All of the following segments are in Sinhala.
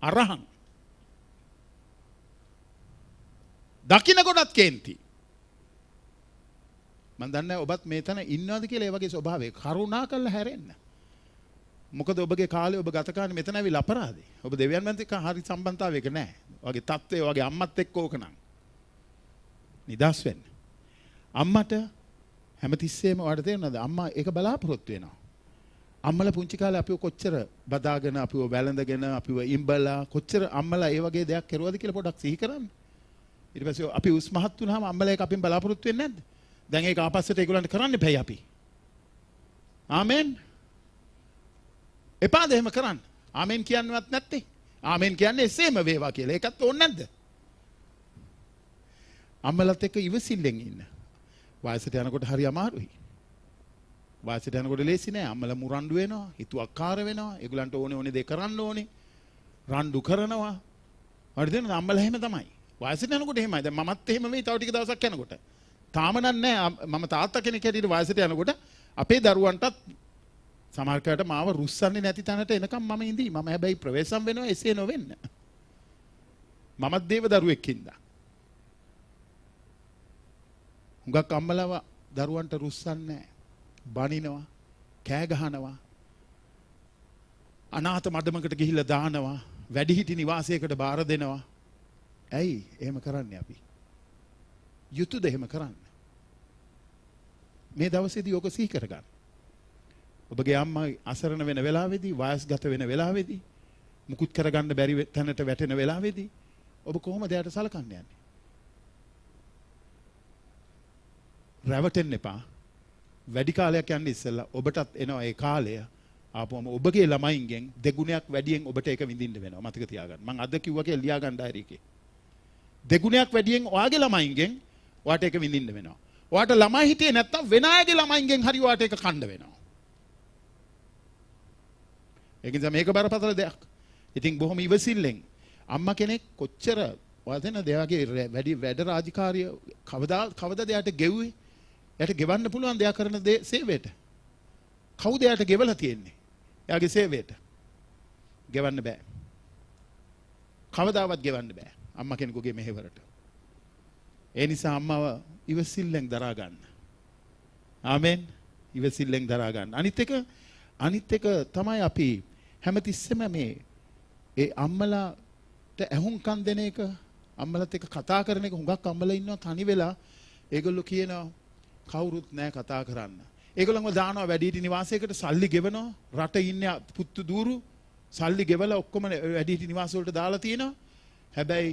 අරහං. දකින්න කොටත් කේන්ති. මම දන්නේ ඔබත් මේ තැන ඉන්නවද කියලා ඒ වගේ ස්වභාවය. කරුණා කරලා හැරෙන්න. මොකද ඔබගේ කාලේ ඔබ ගත කරන්නේ මෙතන ඇවිල්ලා අපරාධේ. ඔබ දෙවියන් මැද එක්ක හරි සම්බන්ධතාවයක නැහැ. වගේ තත්ත්වය වගේ අම්මත් එක්ක ඕකනම්. නිදාස් වෙන්න. අම්මට හැමතිස්සෙම ඔයාලට තේරෙනවද? අම්මා ඒක බලාපොරොත්තු වෙනවා. අම්මලා පුංචි කාලේ අපිව කොච්චර බදාගෙන අපිව වැළඳගෙන අපිව ඉම්බලා කොච්චර අම්මලා ඒ වගේ දෙයක් කරුවද කියලා පොඩ්ඩක් සිහි කරන්න. ඊට පස්සේ අපි උස් මහත් වුණාම අම්මලා ඒක අපෙන් බලාපොරොත්තු වෙන්නේ නැද්ද? දැන් ඒක ආපස්සට ඒගොල්ලන්ට කරන්න බෑ අපි. ආමෙන්. එපාද එහෙම කරන්න. ආමෙන් කියන්නවත් නැත්තේ. ආමෙන් කියන්නේ එසේම වේවා කියලා. ඒකත් ඕනේ නැද්ද? අම්මලත් එක්ක ඉවසිල්ලෙන් ඉන්න. වයසට යනකොට හරි අමාරුයි. වයසට යනකොට ලේසි නෑ. අම්මලා මුරණ්ඩු වෙනවා, හිතුවක්කාර වෙනවා. ඒගොල්ලන්ට ඕනේ දේ කරන්න ඕනේ. රණ්ඩු කරනවා. හරිද නේද? අම්මලා එහෙම තමයි. වයසට යනකොට එහෙමයි. දැන් මමත් එහෙම වෙයි තව ටික දවසක් යනකොට. තාම නෑ මම තාත්තා කෙනෙක් හැටියට වයසට යනකොට අපේ දරුවන්ටත් සමහරකට මාව රුස්සන්නේ නැති තැනට එනකම් මම ඉඳී. මම හැබැයි ප්‍රවේශම් වෙනවා එසේ නොවෙන්න. මමත් දේව දරුවෙක් ඉඳා. හුඟක් අම්මලාව දරුවන්ට රුස්සන්නේ බනිනවා, කෑ ගහනවා, අනාථ මඩමකට ගිහිල්ලා දානවා, වැඩිහිටි නිවාසයකට බාර දෙනවා. ඇයි එහෙම කරන්නේ අපි? යුතුයද එහෙම කරන්න? මේ දවසේදී ඔක සිහි කරගන්න. ඔබගේ අම්මා අසරණ වෙන වෙලාවේදී, වයස්ගත වෙන වෙලාවේදී, මුකුත් කරගන්න බැරි තැනට වැටෙන වෙලාවේදී ඔබ කොහොමද එයාට සලකන්නේ යන්නේ? රැවටෙන්න එපා. වැඩි කාලයක් යන්නේ ඉස්සෙල්ලා ඔබටත් එනවා ඒ කාලය. ආපුවම ඔබගේ ළමයින්ගෙන් දෙගුණයක් වැඩියෙන් ඔබට ඒක විඳින්න වෙනවා. මතක තියාගන්න. මම අද කිව්වා කියලා ලියා ගන්න ඩයරි එකේ. දෙගුණයක් වැඩියෙන් ඔයාගේ ළමයින්ගෙන් ඔයාට ඒක විඳින්න වෙනවා. ඔයාට ළමයි හිටියේ නැත්තම් වෙන අයගේ ළමයින්ගෙන් හරි ඔයාට ඒක කන්න වෙනවා. ඒක නිසා මේක බරපතල දෙයක්. ඉතින් බොහොම ඉවසිල්ලෙන් අම්මා කෙනෙක් කොච්චර ඔයාලා දෙන දෙයගේ වැඩි වැඩ රාජකාරිය කවදාද එයාට ගෙව්වේ? එයාට ගෙවන්න පුළුවන් දෙයක් කරන සේවයට. කවුද එයාට ගෙවලා තියෙන්නේ? එයාගේ සේවයට. ගෙවන්න බෑ. කවදාවත් ගෙවන්න බෑ. අම්මා කෙනෙකුගේ මෙහෙවරට. ඒ නිසා අම්මව ඉවසිල්ලෙන් දරා ගන්න. ආමෙන්. ඉවසිල්ලෙන් දරා ගන්න. අනිත් එක තමයි අපි හැමතිස්සෙම මේ ඒ අම්මලාට ඇහුම්කන් දෙන එක, අම්මලත් එක්ක කතා කරන එක. හුඟක් අම්මලා ඉන්නවා තනි වෙලා. ඒගොල්ලෝ කියනවා කවුරුත් නැහැ කතා කරන්න. ඒගොල්ලන්ව දානවා වැඩිහිටි නිවාසයකට, සල්ලි ගෙවනවා. රට ඉන්නේ පුත්තු දూరు සල්ලි ගෙවලා ඔක්කොම වැඩිහිටි නිවාස වලට දාලා තියෙනවා. හැබැයි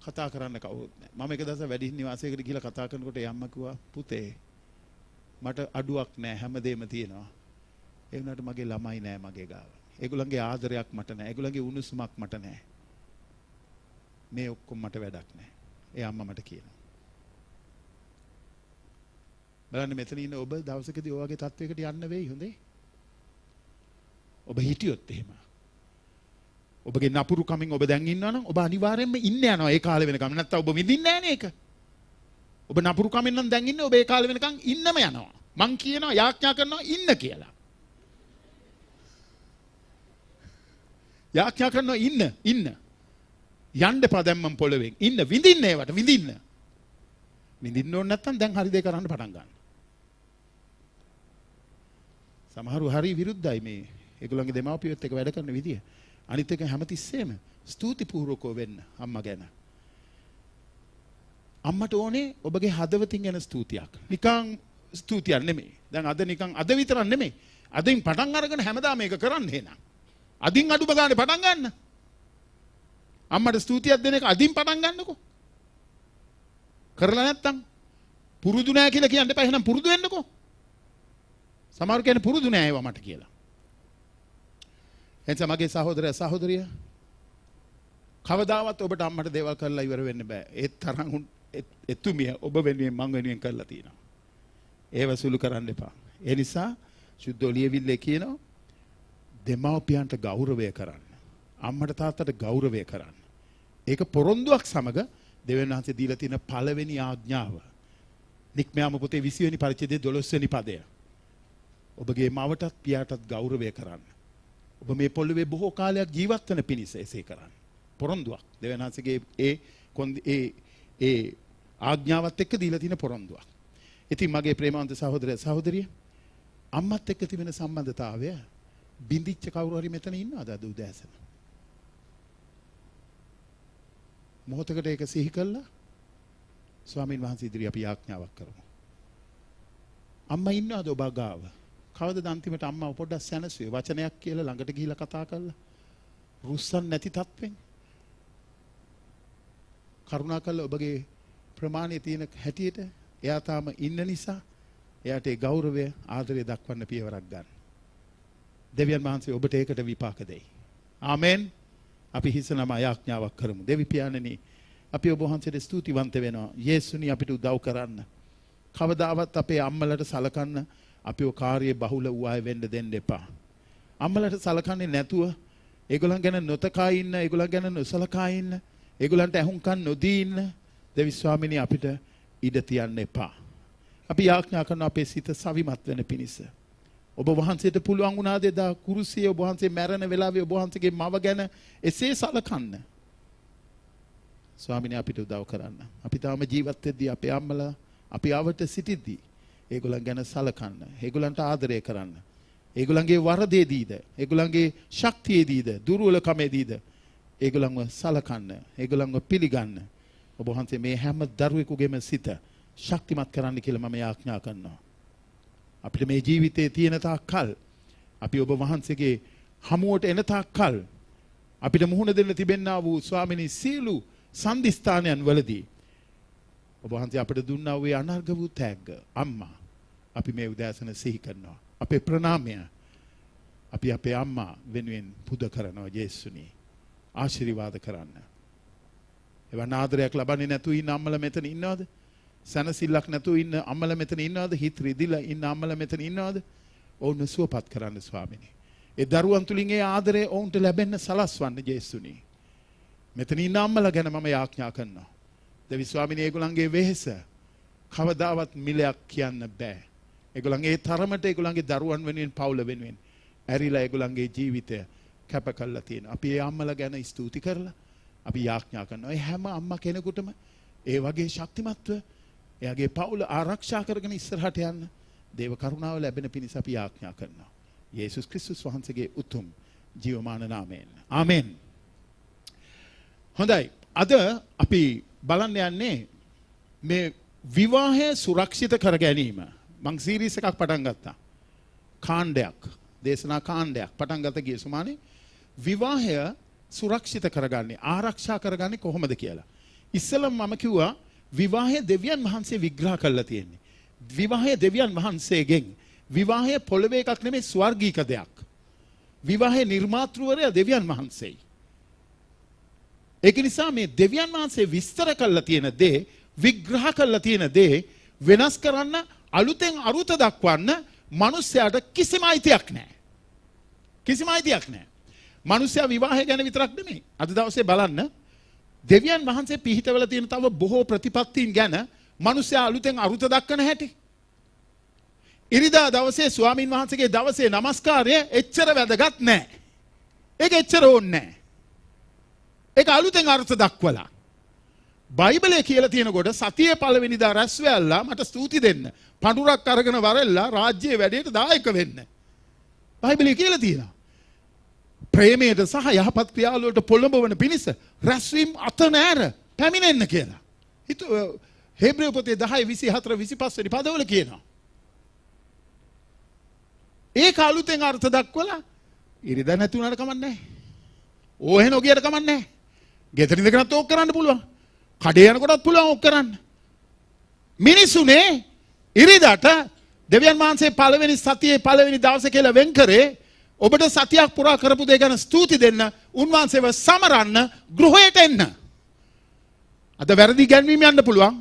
කතා කරන්න කවුරුත් නැහැ. මම එක දවසක් වැඩිහිටි නිවාසයකට ගිහලා කතා කරනකොට ඒ අම්මා කිව්වා පුතේ මට අඩුවක් නැහැ හැමදේම තියෙනවා. ඒ වුණාට මගේ ළමයි නැහැ මගේ ගාව. ඒගොල්ලන්ගේ ආදරයක් මට නැහැ. ඒගොල්ලන්ගේ උණුසුමක් මට නැහැ. මේ ඔක්කොම මට වැඩක් නැහැ. ඒ අම්මා මට කියනවා. බලන්න මෙතන ඉන්න ඔබ දවසකදී ඔය වගේ තත්වයකට යන්න වෙයි හොඳේ. ඔබ හිටියොත් එහෙම. ඔබගේ නපුරු කමින් ඔබ දැන් ඉන්නවා නම් ඔබ අනිවාර්යයෙන්ම ඉන්න යනවා ඒ කාලේ වෙනකම්. නැත්තම් ඔබ විඳින්නේ නැහැ නේ ඒක. ඔබ නපුරු කමින් නම් දැන් ඉන්නේ ඔබ ඒ කාලේ වෙනකම් ඉන්නම යනවා. මං කියනවා යාඥා කරනවා ඉන්න කියලා. යාඥා කරනවා ඉන්න. යන්න එපා දැන් මම පොළවෙන්. ඉන්න විඳින්න ඒවට විඳින්න. විඳින්න ඕන නැත්තම් දැන් හරි දෙයක් කරන්න පටන් ගන්න. සමහරව හරි විරුද්ධයි මේ ඒගොල්ලන්ගේ දෙමාපියොත් එක වැඩ කරන විදිය. අනිත් එක හැමතිස්සෙම ස්තුතිපූර්වකව වෙන්න අම්මා ගැන. අම්මට ඕනේ ඔබගේ හදවතින් එන ස්තුතියක්. නිකන් ස්තුතියක් නෙමෙයි. දැන් අද නිකන් අද විතරක් නෙමෙයි. අදින් පටන් අරගෙන හැමදාම මේක කරන්න එනවා. අදින් අඩුම ගානේ පටන් ගන්න. අම්මට ස්තුතියක් දෙන එක අදින් පටන් ගන්නකෝ. කරලා නැත්තම් පුරුදු නෑ කියලා කියන්න එපා. එහෙනම් පුරුදු වෙන්නකෝ. සමහර කෙනෙක් පුරුදු නෑ ඒවා මට කියලා. එනිසා මගේ සහෝදරයා සහෝදරිය කවදාවත් ඔබට අම්මට දේවල් කරලා ඉවර වෙන්න බෑ. ඒ තරම් එතුමිය ඔබ වෙනුවෙන් මං වෙනුවෙන් කරලා තියෙනවා. ඒව සුළු කරන්න එපා. ඒ නිසා සුද්ධ ඔලියවිල්ලේ කියනවා දෙමව්පියන්ට ගෞරවය කරන්න. අම්මට තාත්තට ගෞරවය කරන්න. ඒක පොරොන්දුවක් සමග දෙවියන් වහන්සේ දීලා තියෙන පළවෙනි ආඥාව. නික්මයාම පොතේ 20 වෙනි පරිච්ඡේදයේ 12 වෙනි පදය. ඔබගේ මවටත් පියාටත් ගෞරවය කරන්න. ඔබ මේ පොළවේ බොහෝ කාලයක් ජීවත් වෙන පිණිස එසේ කරන්න. පොරොන්දුවක්. දෙවියන් වහන්සේගේ ඒ ආඥාවත් එක්ක දීලා තියෙන පොරොන්දුවක්. ඉතින් මගේ ප්‍රේමවන්ත සහෝදර සහෝදරිය අම්මත් එක්ක තිබෙන සම්බන්ධතාවය බින්දිච්ච කවුරු හරි මෙතන ඉන්නවද අද උදෑසන? මොහොතකට ඒක සිහි කළා ස්වාමීන් වහන්සේ ඉදිරියේ අපි ආඥාවක් කරමු. අම්මා ඉන්නවද ඔබ ගාව? කවදද අන්තිමට අම්මා පොඩ්ඩක් සැනසුවේ වචනයක් කියලා ළඟට ගිහිල්ලා කතා කරලා රුස්සන් නැති තත්වෙන් කරුණාකරලා ඔබගේ ප්‍රමාණය තියෙන හැටියට එයා තාම ඉන්න නිසා එයාට ඒ ගෞරවය ආදරය දක්වන්න පියවරක් ගන්න. දෙවියන් වහන්සේ ඔබට ඒකට විපාක දෙයි. ආමෙන්. අපි හිස නම ආඥාවක් කරමු. දෙවි පියාණනි අපි ඔබ වහන්සේට ස්තුතිවන්ත වෙනවා. යේසුනි අපිට උදව් කරන්න. කවදාවත් අපේ අම්මලට සලකන්න අපිව කාර්යයේ බහුල වූ අය වෙන්න දෙන්න එපා. අම්මලට සලකන්නේ නැතුව ඒගොල්ලන් ගැන නොතකා ඉන්න, ඒගොල්ලන් ගැන නොසලකා ඉන්න, ඒගොල්ලන්ට ඇහුම්කන් නොදී ඉන්න දෙවි ස්වාමිනී අපිට ඉඩ තියන්න එපා. අපි යාඥා කරන අපේ සිත සවිමත් වෙන පිණිස. ඔබ වහන්සේට පුළුවන් වුණාද එදා කුරුසියේ ඔබ වහන්සේ මැරෙන වෙලාවේ ඔබ වහන්සේගේ මව ගැන එසේ සලකන්න. ස්වාමිනේ අපිට උදව් කරන්න. අපි තාම ජීවත් වෙද්දී අපේ අම්මලා අපි ආවට සිටිද්දී ඒගොල්ලන් ගැන සලකන්න. ඒගොල්ලන්ට ආදරය කරන්න. ඒගොල්ලන්ගේ වරදේදීද, ඒගොල්ලන්ගේ ශක්තියේදීද, දුර්වලකමේදීද ඒගොල්ලන්ව සලකන්න. ඒගොල්ලන්ව පිළිගන්න. ඔබ වහන්සේ මේ හැම දරුවෙකුගේම සිත ශක්තිමත් කරන්න කියලා මම යාඥා කරනවා. අපිට මේ ජීවිතයේ තියෙන තාක් කල් අපි ඔබ වහන්සේගේ හමුවට එන තාක් කල් අපිට මුහුණ දෙන්න තිබෙන්නා වූ ස්වාමිනී සීලු සම්දිස්ථානයන් වලදී ඔබ වහන්සේ අපිට දුන්නා වූ අනර්ග වූ තෑග්ග අම්මා අපි මේ උදෑසන සිහි කරනවා. අපේ ප්‍රණාමය අපි අපේ අම්මා වෙනුවෙන් පුද කරනවා. යේසුනි ආශිර්වාද කරන්න. එවන් ආදරයක් ලබන්නේ නැතුව ඉන්න අම්මලා මෙතන ඉන්නවද? සනසිල්ලක් නැතුව ඉන්න අම්මලා මෙතන ඉන්නවද? හිත රිදිලා ඉන්න අම්මලා මෙතන ඉන්නවද? ඔවුන් සුවපත් කරන්න ස්වාමිනේ. ඒ දරුවන් තුලින් ඒ ආදරය ඔවුන්ට ලැබෙන්න සලස්වන්න යේසුනි. මෙතන ඉන්න අම්මලා ගැන මම යාඥා කරනවා. දෙවි ස්වාමිනේ ඒගොල්ලන්ගේ වෙහෙස කවදාවත් මිලයක් කියන්න බෑ. ඒගොල්ලන්ගේ තරමට ඒගොල්ලන්ගේ දරුවන් වෙනුවෙන් පවුල වෙනුවෙන් ඇරිලා ඒගොල්ලන්ගේ ජීවිතය කැප කරලා තියෙනවා. අපි ඒ අම්මලා ගැන ස්තුති කරලා අපි යාඥා කරනවා. ඒ හැම අම්මා කෙනෙකුටම ඒ වගේ ශක්තිමත්ව එයාගේ පවුල ආරක්ෂා කරගෙන ඉස්සරහට යන්න දේව කරුණාව ලැබෙන පිණිස අපි යාඥා කරනවා. යේසුස් ක්‍රිස්තුස් වහන්සේගේ උතුම් ජීවමාන නාමයෙන්. ආමෙන්. හොඳයි. අද අපි බලන්න යන්නේ මේ විවාහය සුරක්ෂිත කර ගැනීම. මං සීරීස් එකක් පටන් ගත්තා. කාණ්ඩයක්, දේශනා කාණ්ඩයක් පටන් ගත ගිය සුමානේ විවාහය සුරක්ෂිත කරගන්නේ, ආරක්ෂා කරගන්නේ කොහොමද කියලා. ඉස්සෙල්ලම මම කිව්වා විවාහය දෙවියන් වහන්සේ විග්‍රහ කරලා තියෙන්නේ. විවාහය දෙවියන් වහන්සේගෙන්. විවාහය පොළවේ එකක් නෙමෙයි ස්වර්ගීක දෙයක්. විවාහයේ නිර්මාතෘවරයා දෙවියන් වහන්සේයි. ඒක නිසා මේ දෙවියන් වහන්සේ විස්තර කරලා තියෙන දේ, විග්‍රහ කරලා තියෙන දේ වෙනස් කරන්න, අලුතෙන් අරුත දක්වන්න මිනිස්යාට කිසිම අයිතියක් නැහැ. කිසිම අයිතියක් නැහැ. මිනිස්යා විවාහය ගැන විතරක් නෙමෙයි. අද දවසේ බලන්න දෙවියන් වහන්සේ පිහිටවල තියෙන තව බොහෝ ප්‍රතිපත්තීන් ගැන මිනිස්යා අලුතෙන් අරුත දක්වන හැටි. ඉරිදා දවසේ ස්වාමින් වහන්සේගේ දවසේ নমස්කාරය එච්චර වැදගත් නැහැ. ඒක එච්චර ඕනේ නැහැ. ඒක අලුතෙන් අර්ථ දක්වලා. බයිබලයේ කියලා තියෙනකොට සතියේ පළවෙනිදා රැස් වෙලා මට ස්තුති දෙන්න. පඳුරක් අරගෙන වරෙල්ලා රාජ්‍යයේ වැඩේට දායක වෙන්න. බයිබලයේ කියලා තියෙනවා. ප්‍රේමයට සහ යහපත් ක්‍රියාවලට පොළඹවන පිණිස රැස්වීම අත නෑර පැමිණෙන්න කියලා. හේබ්‍රෙය පොතේ 10:24-25 වෙනි පදවල කියනවා. ඒක අලුතෙන් අර්ථ දක්වලා ඉරිදා නැති උනාට කමක් නැහැ. ඕහෙ නොගියට කමක් නැහැ. ගෙදර ඉඳගෙනත් ඕක කරන්න පුළුවන්. කඩේ යනකොටත් පුළුවන් ඕක කරන්න. මිනිසුනේ ඉරිදාට දෙවියන් වහන්සේ පළවෙනි සතියේ පළවෙනි දවසේ කියලා වෙන් කරේ ඔබට සතියක් පුරා කරපු දේ ගැන ස්තුති දෙන්න, උන්වහන්සේව සමරන්න, ගෘහයට එන්න. අද වැරදි ගැන්වීම යන්න පුළුවන්.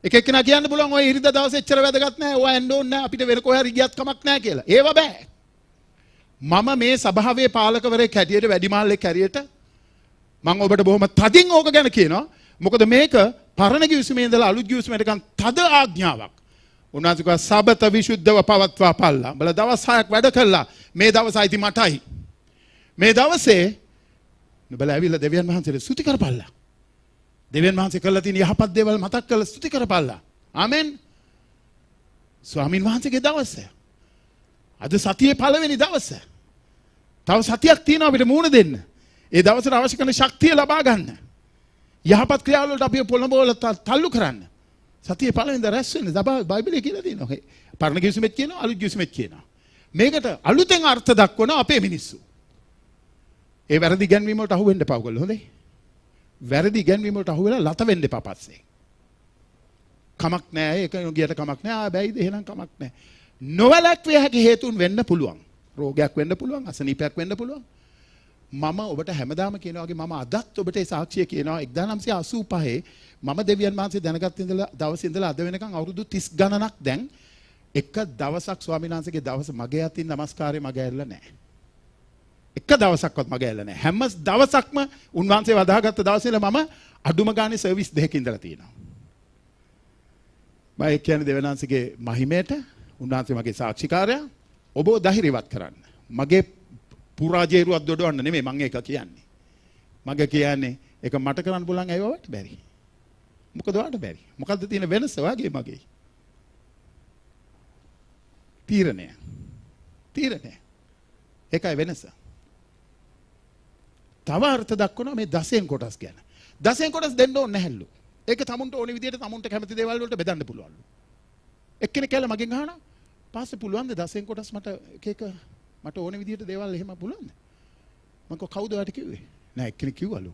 එක එක්කෙනා කියන්න පුළුවන් ඔය ඉරිදා දවසේ එච්චර වැදගත් නැහැ, ඔය එන්න ඕනේ නැහැ, අපිට වෙන කොහේ හරි ගියත් කමක් නැහැ කියලා. ඒව බෑ. මම මේ සභාවේ පාලකවරයෙක් හැටියට, වැඩිමාල්ලෙක් හැටියට මම ඔබට බොහොම තදින් ඕක ගැන කියනවා. මොකද මේක පරණ ගිවිසුමේ ඉඳලා අලුත් ගිවිසුමට ගන්න තද ආඥාවක්. උන්වහන්සේ කිව්වා සබත විසුද්ධව පවත්වා පල්ලා. බල දවස් 6ක් වැඩ කළා. මේ දවස් අයිති මටයි. මේ දවසේ නුඹලා ඇවිල්ලා දෙවියන් වහන්සේට ස්තුති කරපල්ලා. දෙවියන් වහන්සේ කළා තියෙන යහපත් දේවල් මතක් කරලා ස්තුති කරපල්ලා. ආමෙන්. ස්වාමින් වහන්සේගේ දවස. අද සතියේ පළවෙනි දවස. තව සතියක් තියෙනවා අපිට මූණ දෙන්න. ඒ දවසට අවශ්‍ය කරන ශක්තිය ලබා ගන්න. යහපත් ක්‍රියාවල වලට අපි පොළඹවල තල්ලු කරන්න. සතියේ පළවෙනිද රැස් වෙන්න බයිබලයේ කියලා තියෙනවා. පරණ කිවිසුමෙත් කියනවා අලුත් කිවිසුමෙත් කියනවා. මේකට අලුතෙන් අර්ථ දක්වන අපේ මිනිස්සු. ඒ වැරදි ගැන්වීම වලට අහු වෙන්න එපා ඔයගොල්ලෝ හොඳේ. වැරදි ගැන්වීම වලට අහු වෙලා ලත වෙන්න එපා පස්සේ. කමක් නැහැ ඒක ගියට කමක් නැහැ. බැයිද එහෙනම් කමක් නැහැ. නොවැළැක්විය හැකි හේතුන් වෙන්න පුළුවන්. රෝගයක් වෙන්න පුළුවන්, අසනීපයක් වෙන්න පුළුවන්. මම ඔබට හැමදාම කියනවා වගේ මම අදත් ඔබට ඒ සාක්ෂිය කියනවා 1985 මම දෙවියන් වහන්සේ දැනගත් ඉඳලා දවසේ ඉඳලා අද වෙනකන් අවුරුදු 30 ගණනක් දැන් එක දවසක් ස්වාමීන් වහන්සේගේ දවස මගේ අතින් নমස්කාරය මගේ ඇරලා නැහැ. එක දවසක්වත් මගේ ඇරලා නැහැ. හැම දවසක්ම උන්වහන්සේ වදාගත්ත දවසේ මම අඩුම ගානේ සර්විස් දෙකක ඉඳලා තියෙනවා. මම කියන්නේ දෙවියන් වහන්සේගේ මහිමයට උන්වහන්සේ මගේ සාක්ෂිකාරයා ඔබ ධෛර්යවත් කරන්න. මගේ පුරාජේරුවක් දොඩවන්න නෙමෙයි මම ඒක කියන්නේ. මගේ කියන්නේ ඒක මට කරන්න පුළුවන් අයවට බැරි. මොකද ඔයාලට බැරි. මොකද්ද තියෙන වෙනස වාගේ මගේ? තීරණය. ඒකයි වෙනස. තව අර්ථ දක්වනවා මේ 10 කොටස් ගැන. 10 කොටස් දෙන්න ඕනේ නැහැලු. ඒක තමුන්ට ඕන විදිහට තමුන්ට කැමති දේවල් වලට බෙදන්න පුළුවන්ලු. එක්කෙනෙක් කියලා මගෙන් අහනවා පාස්සේ පුළුවන්ද 10 කොටස් මට එක මට ඕන විදිහට දේවල් එහෙම පුළුවන්ද? මම කවුද ඔයාලට කිව්වේ? නෑ එක්කෙනෙක් කිව්වලු.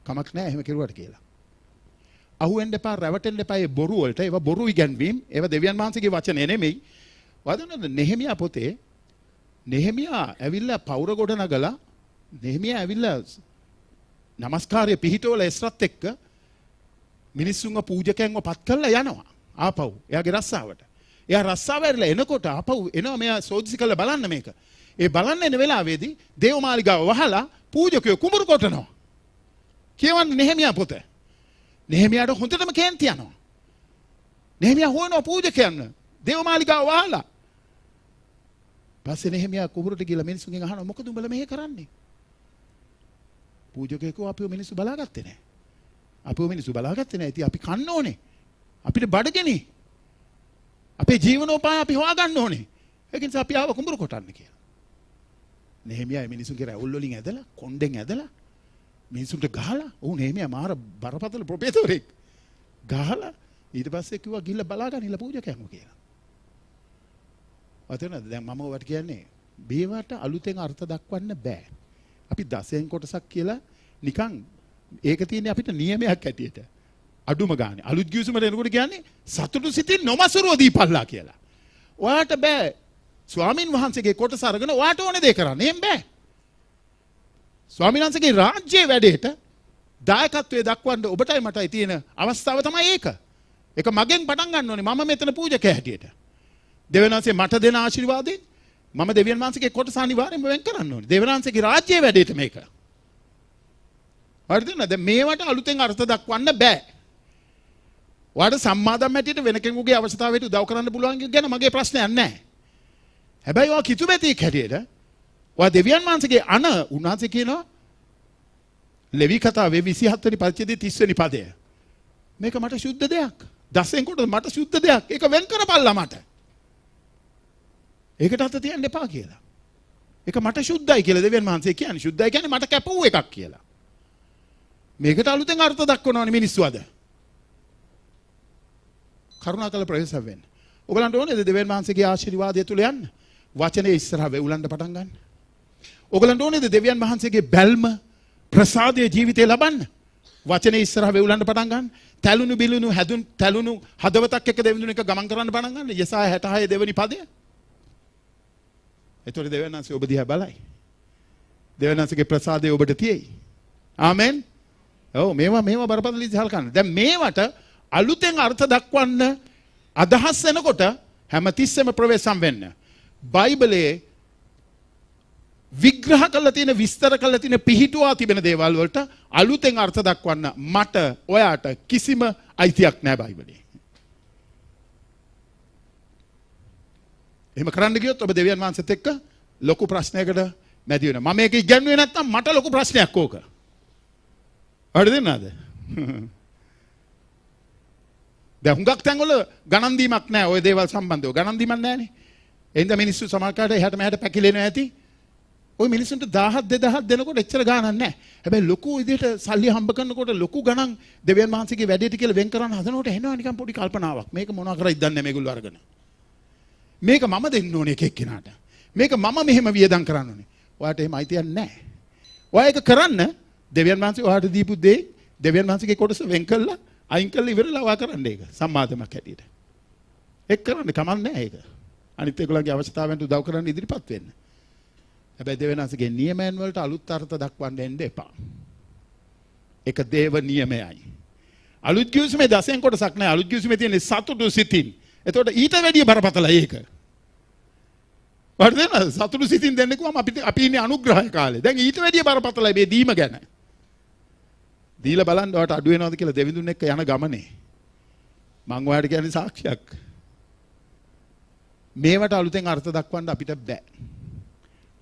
කමක් නෑ එහෙම කෙරුවට කියලා. අහුවෙන්න එපා, රැවටෙන්න එපා මේ බොරු වලට. ඒවා බොරු ඉගැන්වීම්. ඒවා දෙවියන් වහන්සේගේ වචනේ නෙමෙයි. වදනද නෙහෙමියා පොතේ නෙහෙමියා ඇවිල්ලා පවුර ගොඩ නගලා නෙහෙමියා ඇවිල්ලා নমස්කාරය පිහිටවල එස්රත් එක්ක මිනිස්සුන්ව පූජකයන්ව පත් කරලා යනවා. ආපහු එයාගේ රස්සාවට. එයා රස්සාව ඇරලා එනකොට ආපහු එනවා මෙයා සෝදිසි කරලා බලන්න මේක. ඒ බලන්න එන වෙලාවේදී දේවමාලිගාව වහලා පූජකයෝ කුඹුරු කොටනවා. කියවන්නේ නෙහෙමියා පොත. නෙහෙමියාට හොඳටම කේන්ති යනවා. නෙහෙමියා හොයනවා පූජකයන්ව. දේවමාලිගාව වහලා. පස්සේ නෙහෙමියා කුඹුරට ගිහලා මිනිස්සුන්ගෙන් අහනවා මොකද උඹලා මෙහෙ කරන්නේ? පූජකයෝ කිව්වා අපිව මිනිස්සු බලාගත්තේ නැහැ. අපිව මිනිස්සු බලාගත්තේ නැහැ. ඉතින් අපි කන්න ඕනේ. අපිට බඩගිනි. අපේ ජීවනෝපාය අපි හොයාගන්න ඕනේ. ඒක නිසා අපි ආව කුඹුරු කොටන්න කියලා. නෙහෙමියා මිනිසුන්ගේ රැවුල් වලින් ඇදලා, කොණ්ඩෙන් ඇදලා මිනිසුන්ට ගහලා, නෙහෙමියා මාර බරපතල ප්‍රොෆෙසර්ෙක්. ගහලා ඊට පස්සේ කිව්වා ගිහිල්ලා බලාගන්න ඉල පූජකයන්ව කියලා. අතනද දැන් මම ඔයාලට කියන්නේ මේවට අලුතෙන් අර්ථ දක්වන්න බෑ. අපි 10 කොටසක් කියලා නිකන් ඒක තියෙන්නේ අපිට නියමයක් ඇටියට. අඩුම ගානේ අලුත් ගිවිසුමට එනකොට කියන්නේ සතුටු සිතින් නොමසුරුව දීපල්ලා කියලා. ඔයාට බෑ ස්වාමින් වහන්සේගේ කොටස අරගෙන ඔයාට ඕනේ දේ කරන්න. එහෙම බෑ. ස්වාමින් වහන්සේගේ රාජ්‍යයේ වැඩේට දායකත්වයේ දක්වන්න ඔබටයි මටයි තියෙන අවස්ථාව තමයි ඒක. ඒක මගෙන් පටන් ගන්න ඕනේ. මම මෙතන පූජකයා හැටියට. දෙවියන් වහන්සේ මට දෙන ආශිර්වාදයෙන් මම දෙවියන් වහන්සේගේ කොටස අනිවාර්යෙන්ම වෙන් කරන්න ඕනේ. දෙවියන් වහන්සේගේ රාජ්‍යයේ වැඩේට මේක. හරිද නේද? මේවට අලුතෙන් අර්ථ දක්වන්න බෑ. ඔයාට සම්මාදම් ඇටියට වෙන කෙනෙකුගේ අවශ්‍යතාවයට උදව් කරන්න පුළුවන් ගැන මගේ ප්‍රශ්නයක් නැහැ. හැබැයි ඔයා කිතුමැතියෙක් හැටියට ඔයා දෙවියන් වහන්සේගේ උන්වහන්සේ කියනවා ලෙවි කතාවේ 27 වෙනි පරිච්ඡේදයේ 30 වෙනි පදය. මේක මට සුද්ධ දෙයක්. 10 කොට මට සුද්ධ දෙයක්. ඒක වෙන් කරපල්ලා මට. ඒකට අත තියන්න එපා කියලා. ඒක මට සුද්ධයි කියලා දෙවියන් වහන්සේ කියන්නේ. සුද්ධයි කියන්නේ මට කැප වූ එකක් කියලා. මේකට අලුතෙන් අර්ථ දක්වනවනේ මිනිස්සු අද. කරුණාකර ප්‍රවේශ වෙන්න. ඔයගලන්ට ඕනේද දෙවියන් වහන්සේගේ ආශිර්වාදය තුල යන්න? වචනේ ඉස්සරහ වෙවුලන්න පටන් ගන්න. ඔයගලන්ට ඕනේද දෙවියන් වහන්සේගේ බැල්ම ප්‍රසාදයේ ජීවිතේ ලබන්න? වචනේ ඉස්සරහ වෙවුලන්න පටන් ගන්න. තැලුණු බිලුණු හැදුන් තැලුණු හදවතක් එක්ක දෙවිඳුන එක ගමන් කරන්න පටන් ගන්න. යසාය 66 දෙවෙනි පදය. ඒතකොට දෙවියන් වහන්සේ ඔබ දිහා බලයි. දෙවියන් වහන්සේගේ ප්‍රසාදය ඔබට තියෙයි. ආමෙන්. ඔව් මේවා බරපතල ඉතිහාල කරන්න. දැන් මේවට අලුතෙන් අර්ථ දක්වන්න අදහස් වෙනකොට හැමතිස්සෙම ප්‍රවේශම් වෙන්න. බයිබලයේ විග්‍රහ කරලා තියෙන විස්තර කරලා තියෙන පිහිටුවා තිබෙන දේවල් වලට අලුතෙන් අර්ථ දක්වන්න මට ඔයාට කිසිම අයිතියක් නැහැ බයිබලයේ. එහෙම කරන්න ගියොත් ඔබ දෙවියන් වහන්සේත් එක්ක ලොකු ප්‍රශ්නයකට මැදි වෙනවා. මම මේක ඉගෙනුවේ නැත්තම් මට ලොකු ප්‍රශ්නයක් ඕක. හරිද නේද? දැන් හුඟක් තැන්වල ගණන් දීමක් නැහැ. ওই දේවල් සම්බන්ධව ගණන් දීමක් නැහැනේ. එහෙනම් මිනිස්සු සමාජකාරට එහාට මෙහාට පැකිලෙනවා ඇති. ওই මිනිස්සුන්ට 1000 2000 දෙනකොට එච්චර ගාණක් නැහැ. හැබැයි ලොකු විදිහට සල්ලි හම්බ කරනකොට ලොකු ගණන් දෙවියන් වහන්සේගේ වැඩේට කියලා වෙන් කරන්න හදනකොට එනවා නිකන් පොඩි කල්පනාවක්. මේක මොනවා කරයිද දන්නේ නැහැ මේගොල්ලෝ අරගෙන. මේක මම දෙන්න ඕනේ එක එක්කිනාට. මේක මම මෙහෙම වියදම් කරන්න ඕනේ. ඔයාට එහෙම අයිතියක් නැහැ. ඔයා ඒක කරන්න දෙවියන් වහන්සේ ඔයාට දීපු දේ දෙවියන් වහන්සේගේ කොටස වෙන් කළා අයින් කළා ඉවරලා ඔයා කරන්න ඒක. සම්මාදමක් හැටියට. ඒක කරන්න කමක් නැහැ ඒක. අනිත් ඒගොල්ලන්ගේ අවශ්‍යතාවයන්ට උදව් කරන්න ඉදිරිපත් වෙන්න. හැබැයි දෙවියන් වහන්සේගේ නියමයන් වලට අලුත් අර්ථ දක්වන්න එන්න එපා. ඒක දේව නියමයයි. අලුත් කිවිසුමේ 10න් කොටසක් නැහැ. අලුත් කිවිසුමේ තියෙන සතුටු සිතින්. එතකොට ඊට වැඩිය බරපතලයි ඒක. වර්ධන සතුටු සිතින් දෙන්නේ කොහොම අපි ඉන්නේ අනුග්‍රහය කාලේ. දැන් ඊට වැඩිය බරපතලයි මේ දීම ගැන. දීලා බලන්න ඔයාට අඩු වෙනවද කියලා දෙවිඳුන් එක්ක යන ගමනේ. මම ඔයාට කියන්නේ සාක්ෂියක්. මේවට අලුතෙන් අර්ථ දක්වන්න අපිට බෑ.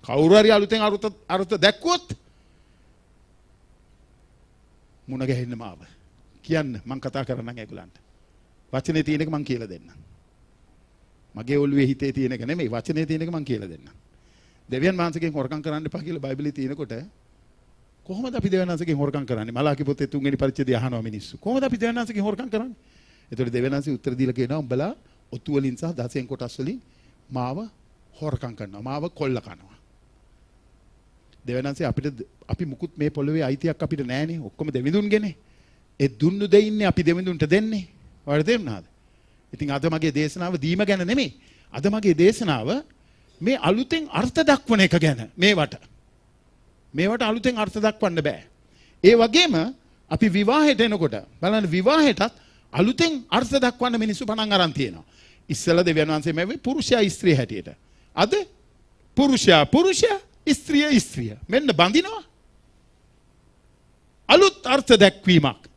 කවුරු හරි අලුතෙන් අර්ථ දැක්කොත් මුණ ගැහෙන්න මාව. කියන්න මම කතා කරන්නම් ඒගොල්ලන්ට. වචනේ තියෙන එක මම කියලා දෙන්නම්. මගේ ඔළුවේ හිතේ තියෙන එක නෙමෙයි වචනේ තියෙන එක මම කියලා දෙන්නම්. දෙවියන් වහන්සේගෙන් හොරකම් කරන්න එපා කියලා බයිබලයේ තියෙනකොට කොහොමද අපි දෙවියන් වහන්සේගෙන් හොරකම් කරන්නේ? මලාකි පොතේ 3 වෙනි පරිච්ඡේදය අහනවා මිනිස්සු. කොහොමද අපි දෙවියන් වහන්සේගෙන් හොරකම් කරන්නේ? ඒතකොට දෙවියන් වහන්සේ උත්තර දීලා කියනවා උඹලා ඔතු වලින් සහ 10න් කොටස් වලින් මාව හොරකම් කරනවා. මාව කොල්ල කනවා. දෙවියන් වහන්සේ අපි මුකුත් මේ පොළවේ අයිතියක් අපිට නැහැනේ. ඔක්කොම දෙවිඳුන්ගේනේ. ඒ දුන්නු දෙයින්නේ අපි දෙවිඳුන්ට දෙන්නේ. ඔයාලට තේරුණාද? ඉතින් අද මගේ දේශනාව දීම ගැන නෙමෙයි. අද මගේ දේශනාව මේ අලුතෙන් අර්ථ දක්වන එක ගැන. මේවට අලුතෙන් අර්ථ දක්වන්න බෑ. ඒ වගේම අපි විවාහයට එනකොට බලන්න විවාහයටත් අලුතෙන් අර්ථ දක්වන්න මිනිස්සු පණන් අරන් තියෙනවා. ඉස්සෙල්ලා දෙවියන් වහන්සේ මේ පුරුෂයා ස්ත්‍රිය හැටියට. අද පුරුෂයා ස්ත්‍රිය මෙන්න බඳිනවා. අලුත් අර්ථ දැක්වීමක්.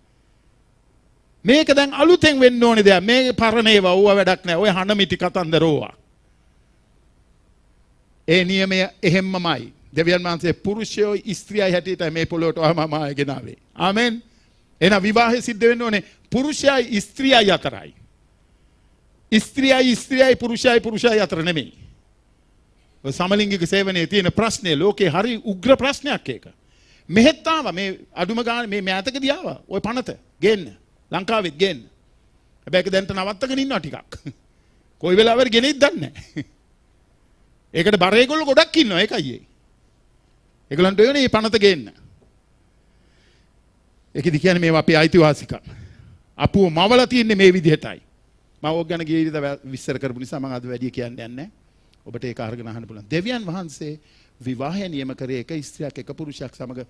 මේක දැන් අලුතෙන් වෙන්න ඕනේ දෙයක්. මේ පරණ ඒවා ඕවා වැඩක් නැහැ. ඔය හනමිටි කතන්දර ඕවා. ඒ නියමය එහෙම්මමයි. දෙවියන් වහන්සේ පුරුෂයෝ ස්ත්‍රියයි හැටියට මේ පොළොවට ආවමයි ගෙනාවේ. ආමෙන්. එහෙනම් විවාහය සිද්ධ වෙන්න ඕනේ පුරුෂයයි ස්ත්‍රියයි අතරයි. ස්ත්‍රියයි පුරුෂයයි අතර නෙමෙයි. ඔය සමලිංගික සේවනයේ තියෙන ප්‍රශ්නේ ලෝකේ හරි උග්‍ර ප්‍රශ්නයක් ඒක. මෙහෙත් ආවා මේ අඩුම ගානේ මේ මෑතකදී ආවා. ඔය පනත ගේන්න. ලංකාවෙත් ගේන්න. හැබැයි ඒක දැන්ට නවත්තගෙන ඉන්නවා ටිකක්. කොයි වෙලාවෙරි ගෙනෙයිද දන්නේ නැහැ. ඒකට බර ඒගොල්ලෝ ගොඩක් ඉන්නවා ඒකයි ඒ. ඒගොල්ලන්ට වෙන්නේ මේ පනත ගේන්න. ඒකෙදි කියන්නේ මේවා අපේ අයිතිවාසිකම්. අපුව මවලා තියන්නේ මේ විදිහටයි. මම ඕක ගැන ගිය ඉරිදා විස්තර කරපු නිසා මම අද වැඩි කියන්න යන්නේ නැහැ. ඔබට ඒක අරගෙන අහන්න පුළුවන්. දෙවියන් වහන්සේ විවාහය නියම කරේ එක ස්ත්‍රියක් එක පුරුෂයෙක් සමග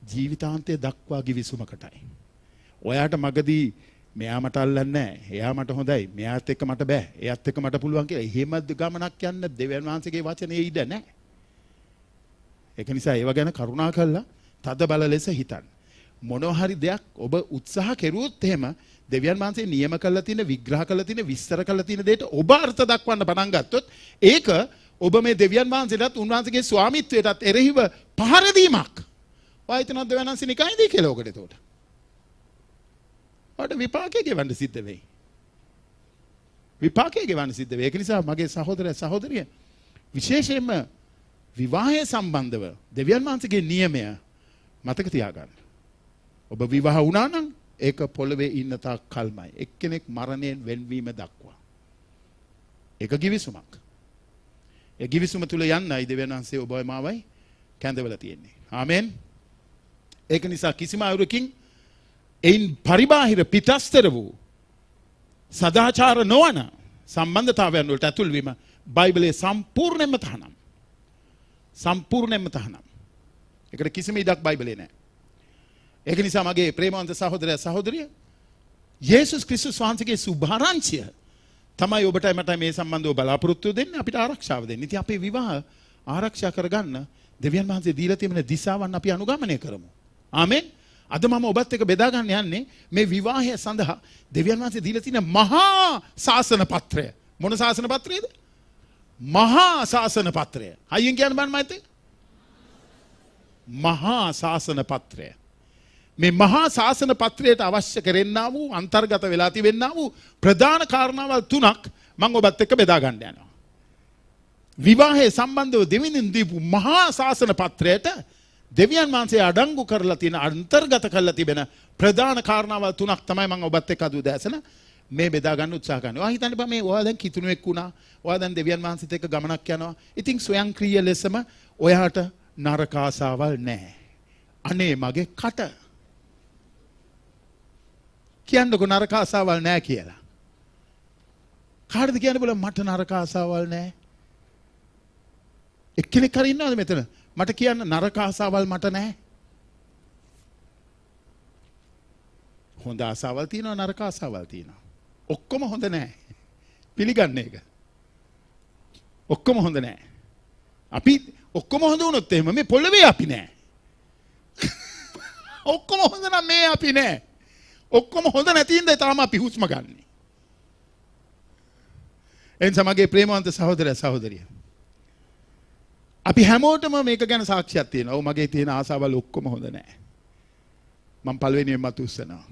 ජීවිතාන්තය දක්වා ගිවිසුමකටයි. ඔයාට මගදී මෙයා මට අල්ලන්නේ නැහැ. එයා මට හොඳයි. මෙයාත් එක්ක මට බෑ. එයාත් එක්ක මට පුළුවන් කියලා. එහෙම ගමනක් යන්න දෙවියන් වහන්සේගේ වචනේ ඉඩ නැහැ. ඒක නිසා ඒව ගැන කරුණා කරලා තද බල ලෙස හිතන්න. මොනවා හරි දෙයක් ඔබ උත්සාහ කෙරුවොත් එහෙම දෙවියන් වහන්සේ නියම කළා තියෙන විග්‍රහ කළා තියෙන විස්තර කළා තියෙන දෙයට ඔබ අර්ථ දක්වන්න පටන් ගත්තොත් ඒක ඔබ මේ දෙවියන් වහන්සේටත් උන්වහන්සේගේ ස්වාමිත්වයටත් එරෙහිව පහර දීමක්. වයිතනත් දෙවියන් වහන්සේ නිකයිද කියලා ඔකට එතකොට. ඔයාට විපාකේ ගෙවන්න සිද්ධ වෙයි. විපාකේ ගෙවන්න සිද්ධ වෙයි. ඒක නිසා මගේ සහෝදරිය විශේෂයෙන්ම විවාහය සම්බන්ධව දෙවියන් වහන්සේගේ නියමය මතක තියාගන්න. ඔබ විවාහ වුණා නම් ඒක පොළවේ ඉන්න තාක් කල්මයි. එක්කෙනෙක් මරණයෙන් වෙන්වීම දක්වා. ඒක කිවිසුමක්. ඒ කිවිසුම තුල යන්නයි දෙවියන් වහන්සේ ඔබයි මාවයි කැඳවලා තියෙන්නේ. ආමෙන්. ඒක නිසා කිසිම අයුරකින් එයින් පරිබාහිර පිටස්තර වූ සදාචාර නොවන සම්බන්ධතාවයන් වලට ඇතුල් වීම බයිබලයේ සම්පූර්ණයෙන්ම තහනම්. සම්පූර්ණයෙන්ම තහනම්. ඒකට කිසිම ඉඩක් බයිබලයේ නැහැ. ඒක නිසා මගේ ප්‍රේමවන්ත සහෝදරිය යේසුස් ක්‍රිස්තුස් වහන්සේගේ සුභාරංචිය තමයි ඔබට මට මේ සම්බන්ධව බලාපොරොත්තු දෙන්නේ අපිට ආරක්ෂාව දෙන්නේ. ඉතින් අපේ විවාහ ආරක්ෂා කරගන්න දෙවියන් වහන්සේ දීලා තියෙන දිශාවන් අපි අනුගමනය කරමු. ආමෙන්. අද මම ඔබත් එක්ක බෙදා ගන්න යන්නේ මේ විවාහය සඳහා දෙවියන් වහන්සේ දීලා තියෙන මහා ශාසන පත්‍රය. මොන ශාසන පත්‍රයේද? මහා ශාසන පත්‍රය. හයියෙන් කියන්න බෑ මයිත්. මහා ශාසන පත්‍රය. මේ මහා ශාසන පත්‍රයට අවශ්‍ය කරෙන්නා වූ අන්තර්ගත වෙලා තිබෙන්නා වූ ප්‍රධාන කාරණාවල් තුනක් මම ඔබත් එක්ක බෙදා ගන්න යනවා. විවාහයේ සම්බන්ධව දෙවියන් දීපු මහා ශාසන පත්‍රයට දෙවියන් වහන්සේ අඩංගු කරලා තියෙන අන්තර්ගත කරලා තිබෙන ප්‍රධාන කාරණාවල් තුනක් තමයි මම ඔබත් එක්ක අද උදෑසන මේ බෙදා ගන්න උත්සාහ කරනවා. ඔයා හිතන්න බෑ මේ ඔයා දැන් කිතුණුවෙක් වුණා. ඔයා දැන් දෙවියන් වහන්සේත් එක්ක ගමනක් යනවා. ඉතින් ස්වයංක්‍රීය ලෙසම ඔයාට නරක ආසාවල් නැහැ. අනේ මගේ කට කියන්නකො නරක ආසාවල් නැහැ කියලා. කාටද කියන්න බල මට නරක ආසාවල් නැහැ. එක්කෙනෙක් හරි ඉන්නවද මෙතන? මට කියන්න නරක ආසාවල් මට නැහැ. හොඳ ආසාවල් තියෙනවා නරක ආසාවල් තියෙනවා. ඔක්කොම හොඳ නැහැ. පිළිගන්න එක. ඔක්කොම හොඳ නැහැ. අපි ඔක්කොම හොඳ වුණොත් එහෙම මේ පොළවේ අපි නැහැ. ඔක්කොම හොඳ නම් මේ අපි නැහැ. ඔක්කොම හොඳ නැති ඉඳලා තාම අපි හුස්ම ගන්න. එනිසා මගේ ප්‍රේමවන්ත සහෝදරයා සහෝදරිය. අපි හැමෝටම මේක ගැන සාක්ෂියක් තියෙනවා. ඔව් මගේ තියෙන ආසාවල් ඔක්කොම හොඳ නැහැ. මම පළවෙනියෙන් මත උස්සනවා.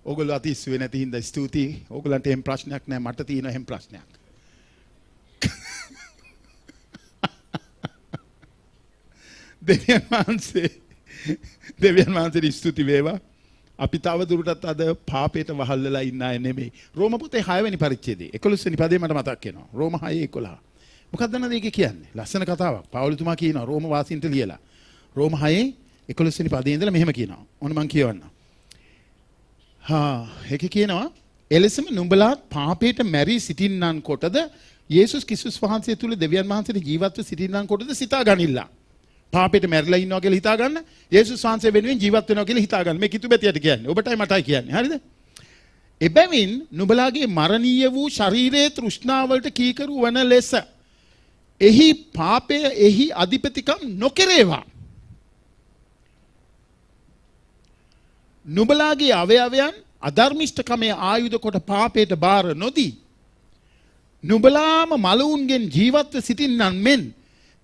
ඔයගොල්ලෝ අතිස්සුවේ නැති හින්දා ස්තුතියි. ඔයගොල්ලන්ට එහෙම ප්‍රශ්නයක් නැහැ. මට තියෙන එහෙම ප්‍රශ්නයක්. දෙවියන් වහන්සේ ස්තුති වේවා. අපි තව දුරටත් අද පාපයට වහල් වෙලා ඉන්න අය නෙමෙයි. රෝම පොතේ 6 වෙනි පරිච්ඡේදයේ 11 වෙනි පදේ මට මතක් වෙනවා. රෝම 6:11. මොකක්ද නේද ඒක කියන්නේ? ලස්සන කතාවක්. පවුලතුමා කියනවා රෝම වාසීන්ට ලියලා. රෝම 6:11 වෙනි පදේ ඉඳලා මෙහෙම කියනවා. ඔන්න මම කියවන්නම්. ඒක කියනවා එලෙසම නුඹලා පාපයට මැරී සිටින්නන් කොටද යේසුස් ක්‍රිස්තුස් වහන්සේ තුල දෙවියන් වහන්සේට ජීවත්ව සිටින්නන් කොටද සිතා ගනිල්ලා. පාපයට මැරිලා ඉන්නවා කියලා හිතා ගන්න. යේසුස් වහන්සේ වෙනුවෙන් ජීවත් වෙනවා කියලා හිතා ගන්න. මේ කිතුබැතියට කියන්නේ. ඔබටයි මටයි කියන්නේ. හරිද? එබැවින් නුඹලාගේ මරණීය වූ ශරීරයේ තෘෂ්ණාවලට කීකරු වන ලෙස එහි පාපය එහි අධිපතිකම් නොකරේවා. නුඹලාගේ අවයවයන් අධර්මිෂ්ඨකමේ ආයුධ කොට පාපයට බාර නොදී නුඹලාම මලවුන්ගෙන් ජීවත්ව සිටින්නන් මෙන්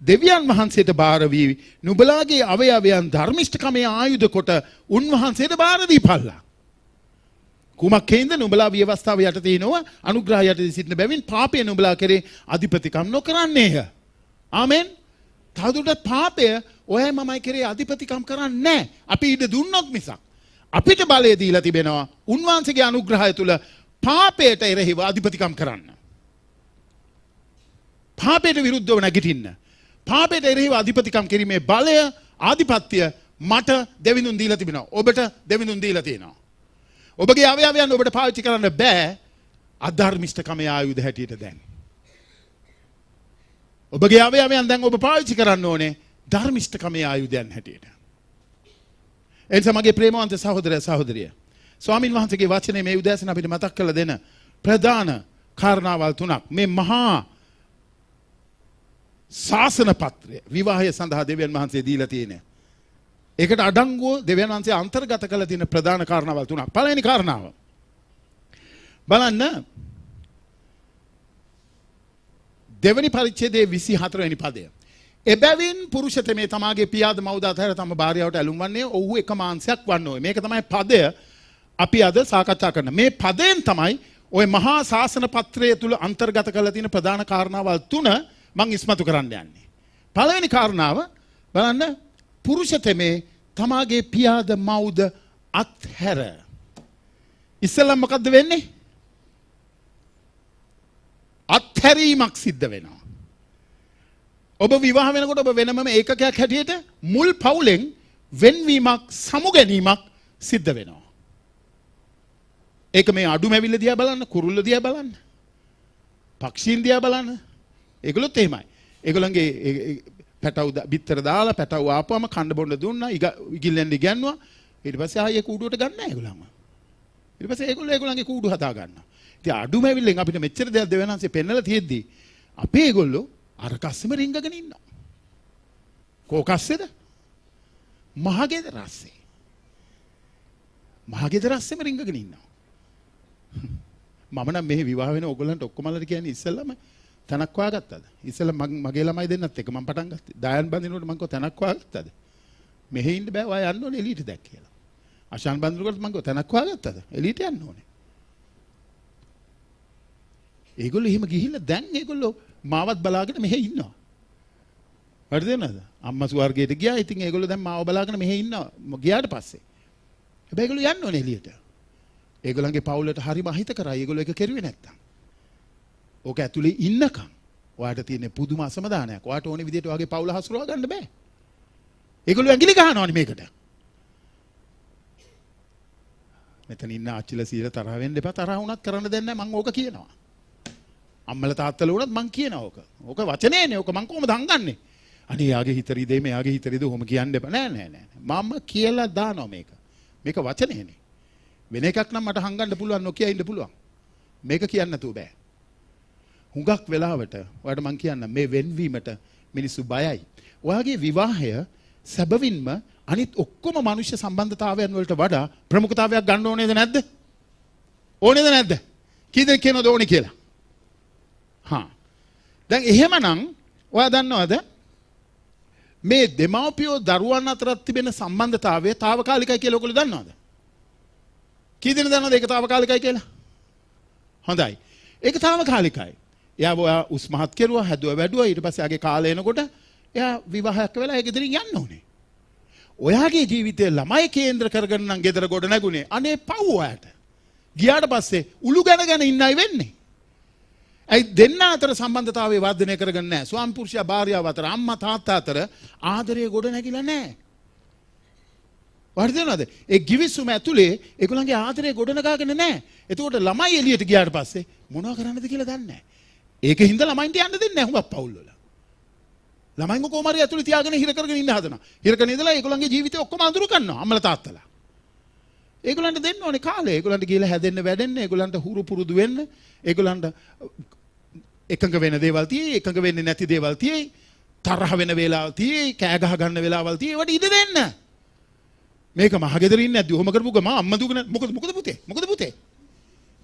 දෙවියන් වහන්සේට බාර වී නුඹලාගේ අවයවයන් ධර්මිෂ්ඨකමේ ආයුධ කොට උන්වහන්සේට බාර දීපල්ලා. කුමක් හේඳ නුඹලා ව්‍යවස්ථාව යටතේ ඉනවා අනුග්‍රහය යටතේ සිටින බැවින් පාපය නුඹලා කෙරේ අධිපතිකම් නොකරන්නේය. ආමෙන්. තවදුරටත් පාපය ඔයයි මමයි කෙරේ අධිපතිකම් කරන්නේ නැහැ. අපි ඉඩ දුන්නොත් මිසක් අපිට බලය දීලා තිබෙනවා උන්වහන්සේගේ අනුග්‍රහය තුල පාපයට එරෙහිව අධිපතිකම් කරන්න. පාපයට විරුද්ධව නැගිටින්න. පාපයට එරෙහිව අධිපතිකම් කිරීමේ බලය ආධිපත්‍ය මට දෙවිඳුන් දීලා තිබෙනවා. ඔබට දෙවිඳුන් දීලා තියෙනවා. ඔබගේ අවයවයන් ඔබට පාවිච්චි කරන්න බෑ අධර්මිෂ්ඨකමේ ආයුධ හැටියට දැන්. ඔබගේ අවයවයන් දැන් ඔබ පාවිච්චි කරන්න ඕනේ ධර්මිෂ්ඨකමේ ආයුධයන් හැටියට. එනිසා මගේ ප්‍රේමවන්ත සහෝදරයා සහෝදරිය ස්වාමින් වහන්සේගේ වචනේ මේ උදෑසන අපිට මතක් කරලා දෙන ප්‍රධාන කාරණාවල් තුනක් මේ මහා ශාසන පත්‍රය විවාහය සඳහා දෙවියන් වහන්සේ දීලා තියෙන. ඒකට අඩංගුව දෙවියන් වහන්සේ අන්තර්ගත කරලා තියෙන ප්‍රධාන කාරණාවල් තුනක්. පළවෙනි කාරණාව බලන්න දෙවෙනි පරිච්ඡේදයේ 24 වෙනි පදය. එබැවින් පුරුෂතමේ තමාගේ පියාද මව්ද අතහැර තම භාර්යාවට ඇලුම් වන්නේ ඔහු එක මාංශයක් වන්න ඕනේ. මේක තමයි පදය අපි අද සාකච්ඡා කරන. මේ පදයෙන් තමයි ওই මහා ශාසන පත්‍රය තුල අන්තර්ගත කරලා තියෙන ප්‍රධාන කාරණාවල් තුන මම ඉස්මතු කරන්න යන්නේ. පළවෙනි කාරණාව බලන්න පුරුෂතමේ තමාගේ පියාද මව්ද අත්හැර. ඉස්සෙල්ලා මොකද්ද වෙන්නේ? අත්හැරීමක් සිද්ධ වෙනවා. ඔබ විවාහ වෙනකොට ඔබ වෙනමම ඒකකයක් හැටියට මුල් පවුලෙන් වෙන්වීමක් සමු ගැනීමක් සිද්ධ වෙනවා. ඒක මේ අඩුමැවිල්ල දිහා බලන්න, කුරුල්ල දිහා බලන්න, පක්ෂීන් දිහා බලන්න. ඒගොල්ලොත් එහෙමයි. ඒගොල්ලන්ගේ පැටව බිත්තර දාලා පැටව ආපුවම කන්න බොන්න දුන්නා, ඉගිල්ලෙන් ඉගන්නවා. ඊට පස්සේ ආයේ කූඩුවට ගන්න නැහැ ඒගොල්ලන්ම. ඊට පස්සේ ඒගොල්ලන්ගේ කූඩු හදා ගන්නවා. ඉතින් අඩුමැවිල්ලෙන් අපිට මෙච්චර දෙයක් දෙවනන්සේ පෙන්නලා තියෙද්දි අපේ ඒගොල්ලෝ අර කස්සෙම රිංගගෙන ඉන්නවා. කෝකස්සේද? මහගෙදර රස්සේ. මහගෙදර රස්සෙම රිංගගෙන ඉන්නවා. මම නම් මේ විවාහ වෙන ඕගොල්ලන්ට ඔක්කොමලට කියන්නේ ඉස්සෙල්ලාම තනක් හොයාගත්තද? ඉස්සෙල්ලා මගේ ළමයි දෙන්නත් එක්ක මම පටන් ගත්තා. දායන් බඳිනකොට මම කිව්වා තනක් හොයාගත්තද? මෙහෙ ඉන්න බෑ ඔයා යන්න ඕනේ එළියට දැක් කියලා. අශාන් බඳිනකොට මම කිව්වා තනක් හොයාගත්තද? එළියට යන්න ඕනේ. ඒගොල්ලෝ එහෙම ගිහිල්ලා දැන් ඒගොල්ලෝ මාවත් බලාගෙන මෙහෙ ඉන්නවා. හරිද නේද? අම්මා ස්වර්ගයට ගියා. ඉතින් ඒගොල්ලෝ දැන් මාව බලාගෙන මෙහෙ ඉන්නවා. ගියාට පස්සේ. හැබැයි ඒගොල්ලෝ යන්න ඕනේ එළියට. ඒගොල්ලන්ගේ පවුලට හරිම අහිත කරා. ඒගොල්ලෝ ඒක කෙරුවේ නැත්තම්. ඕක ඇතුලේ ඉන්නකම් ඔයාට තියෙන පුදුම අසමාදානයක්. ඔයාට ඕනේ විදිහට ඔයාගේ පවුල හසුරවා ගන්න බෑ. ඒගොල්ලෝ ඇඟිලි ගහනවානේ මේකට. මෙතන ඉන්න ආච්චිලා සීලා තරහ වෙන්න එපා. තරහ වුණත් කරන්න දෙන්නේ නැහැ. මම ඕක කියනවා. අම්මලා තාත්තලා වුණත් මං කියනවා ඕක. ඕක වචනේනේ. ඕක මං කොහොමද හංගන්නේ? අනේ යාගේ හිතරිදේ මෙයාගේ හිතරිද ඔහොම කියන්න එපා. නෑ. මම කියලා දානවා මේක. මේක වචනේනේ. වෙන එකක් නම් මට හංගන්න පුළුවන් නොකිය ඉන්න පුළුවන්. මේක කියන්න නැතුව බෑ. හුඟක් වෙලාවට ඔයාලට මං කියන්න මේ වෙන්වීමට මිනිස්සු බයයි. ඔයාගේ විවාහය සැබවින්ම අනිත් ඔක්කොම මනුෂ්‍ය සම්බන්ධතාවයන් වලට වඩා ප්‍රමුඛතාවයක් ගන්න ඕනේද නැද්ද? ඕනේද නැද්ද? කී දෙනෙක් කියනවද ඕනේ කියලා? දැන් එහෙමනම් ඔයා දන්නවද මේ දෙමව්පියෝ දරුවන් අතර තිබෙන සම්බන්ධතාවය తాවකාලිකයි කියලා ඔයගොල්ලෝ දන්නවද? කී දෙනෙක් දන්නවද ඒක తాවකාලිකයි කියලා? හොඳයි. ඒක తాවකාලිකයි. එයා උස් මහත් කෙරුවා, හැදුවා, වැඩුවා. ඊට පස්සේ ආගේ කාලය එනකොට එයා විවාහයක් වෙලා ඒ ගෙදරින් යන්න ඕනේ. ඔයාගේ ජීවිතේ ළමයි කේන්ද්‍ර කරගෙන නම් ගෙදර ගොඩ නැගුණේ. අනේ පව් ඔයාට. ගියාට පස්සේ උළු ගැනගෙන ඉන්නයි වෙන්නේ. ඇයි දෙන්න අතර සම්බන්ධතාවය වර්ධනය කරගන්නේ නැහැ? ස්වාමි පුරුෂයා භාර්යාව අතර, අම්මා තාත්තා අතර ආදරය ගොඩ නැගිලා නැහැ. වර්ධනයද? ඒ givisuma ඇතුලේ ඒගොල්ලන්ගේ ආදරය ගොඩ නගාගෙන නැහැ. එතකොට ළමයි එළියට ගියාට පස්සේ මොනව කරන්නද කියලා දන්නේ නැහැ. ඒකින්ද ළමයින්ට යන්න දෙන්නේ නැහැ හුඟක් පවුල් වල. ළමයින්ව කොහොම හරි ඇතුලේ තියාගෙන හිර කරගෙන ඉන්න හදනවා. හිර කරගෙන ඉඳලා ඒගොල්ලන්ගේ ජීවිතේ ඔක්කොම අඳුරු කරනවා අම්මලා තාත්තලා. ඒගොල්ලන්ට දෙන්න ඕනේ කාලය. ඒගොල්ලන්ට ගිහලා හැදෙන්න වැඩෙන්න, ඒගොල්ලන්ට හුරු පුරුදු වෙන්න, ඒගොල්ලන්ට එකඟ වෙන දේවල් තියෙයි, එකඟ වෙන්නේ නැති දේවල් තියෙයි, තරහ වෙන වෙලාවල් තියෙයි, කෑ ගහ ගන්න වෙලාවල් තියෙයි. ඒවට ඉඩ දෙන්න. මේක මහගෙදර ඉන්නේ නැද්දි ඔහොම කරපුවා මම අම්මා දුක මොකද පුතේ?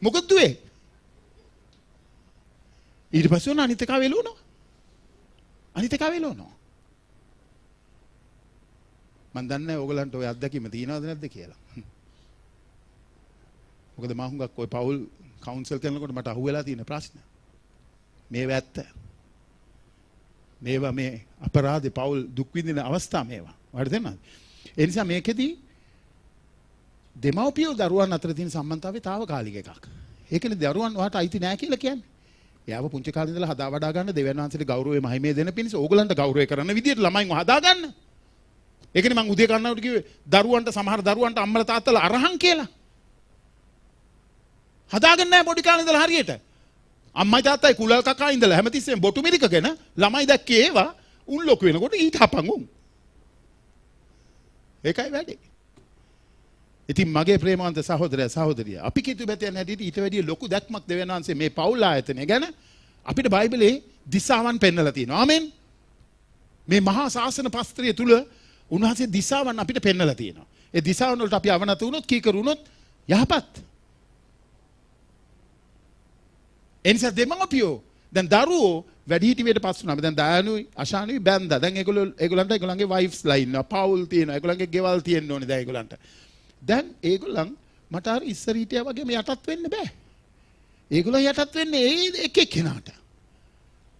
මොකද දුවේ? ඊට පස්සේ උන අනිත් එකා වෙලුණා. මම දන්නේ නැහැ ඕගලන්ට ওই අත්දැකීම තියෙනවද නැද්ද කියලා. මොකද මම හුඟක් ওই පවුල් කවුන්සල් කරනකොට මට අහුවෙලා තියෙන ප්‍රශ්න. මේවා ඇත්ත. මේවා මේ අපරාධේ පවුල් දුක් විඳින අවස්ථා මේවා. වඩ දෙන්නද? ඒ නිසා මේකෙදී දෙමව්පියෝ දරුවන් අතර තියෙන සම්බන්ධතාවය తాවකාලික එකක්. ඒකනේ දරුවන් ඔයාට අයිති නැහැ කියලා කියන්නේ. එයාව පුංචි කාලේ ඉඳලා හදා වඩා ගන්න දෙවියන් වහන්සේට ගෞරවය මහිමේ දෙන පිණිස ඕගලන්ට ගෞරවය කරන විදියට ළමයින්ව හදා ගන්න. ඒකනේ මම උදේ කන්නවට කිව්වේ දරුවන්ට සමහර දරුවන්ට අම්මලා තාත්තලා අරහන් කියලා. හදාගන්න නැහැ පොඩි කාලේ ඉඳලා හරියට. අම්මයි තාත්තයි කුලල් කකා ඉඳලා හැමතිස්සෙම බොටු මිරිකගෙන ළමයි දැක්කේ ඒවා උන් ලොකු වෙනකොට ඊට හපන් උන්. ඒකයි වැඩේ. ඉතින් මගේ ප්‍රේමවන්ත සහෝදරයා සහෝදරිය අපි කිතු බැතයන් හැටියට ඊට වැඩිය ලොකු දැක්මක් දෙවියන් වහන්සේ මේ පෞල් ආයතනය ගැන අපිට බයිබලයේ දිසාවන් පෙන්වලා තියෙනවා. ආමෙන්. මේ මහා ශාසන පස්ත්‍රය තුල උන්වහන්සේ දිසාවන් අපිට පෙන්වලා තියෙනවා. ඒ දිසාවන් වලට අපි අවනත වුණොත් කීකරු වුණොත් යහපත්. එනිසා දෙමව්පියෝ දැන් දරුවෝ වැඩිහිටියට පස් වුණා. දැන් දායනුයි අශානුයි බැන්දා. දැන් ඒගොල්ලන්ට ඒගොල්ලන්ගේ වයිෆ්ස්ලා ඉන්නවා. පවුල් තියෙනවා. ඒගොල්ලන්ගේ ගෙවල් තියෙන්න ඕනේ දැන් ඒගොල්ලන්ට. දැන් ඒගොල්ලන් මට අර ඉස්සර හිටියා වගේ මේ යටත් වෙන්න බෑ. ඒගොල්ලන් යටත් වෙන්නේ එක එක්කෙනාට.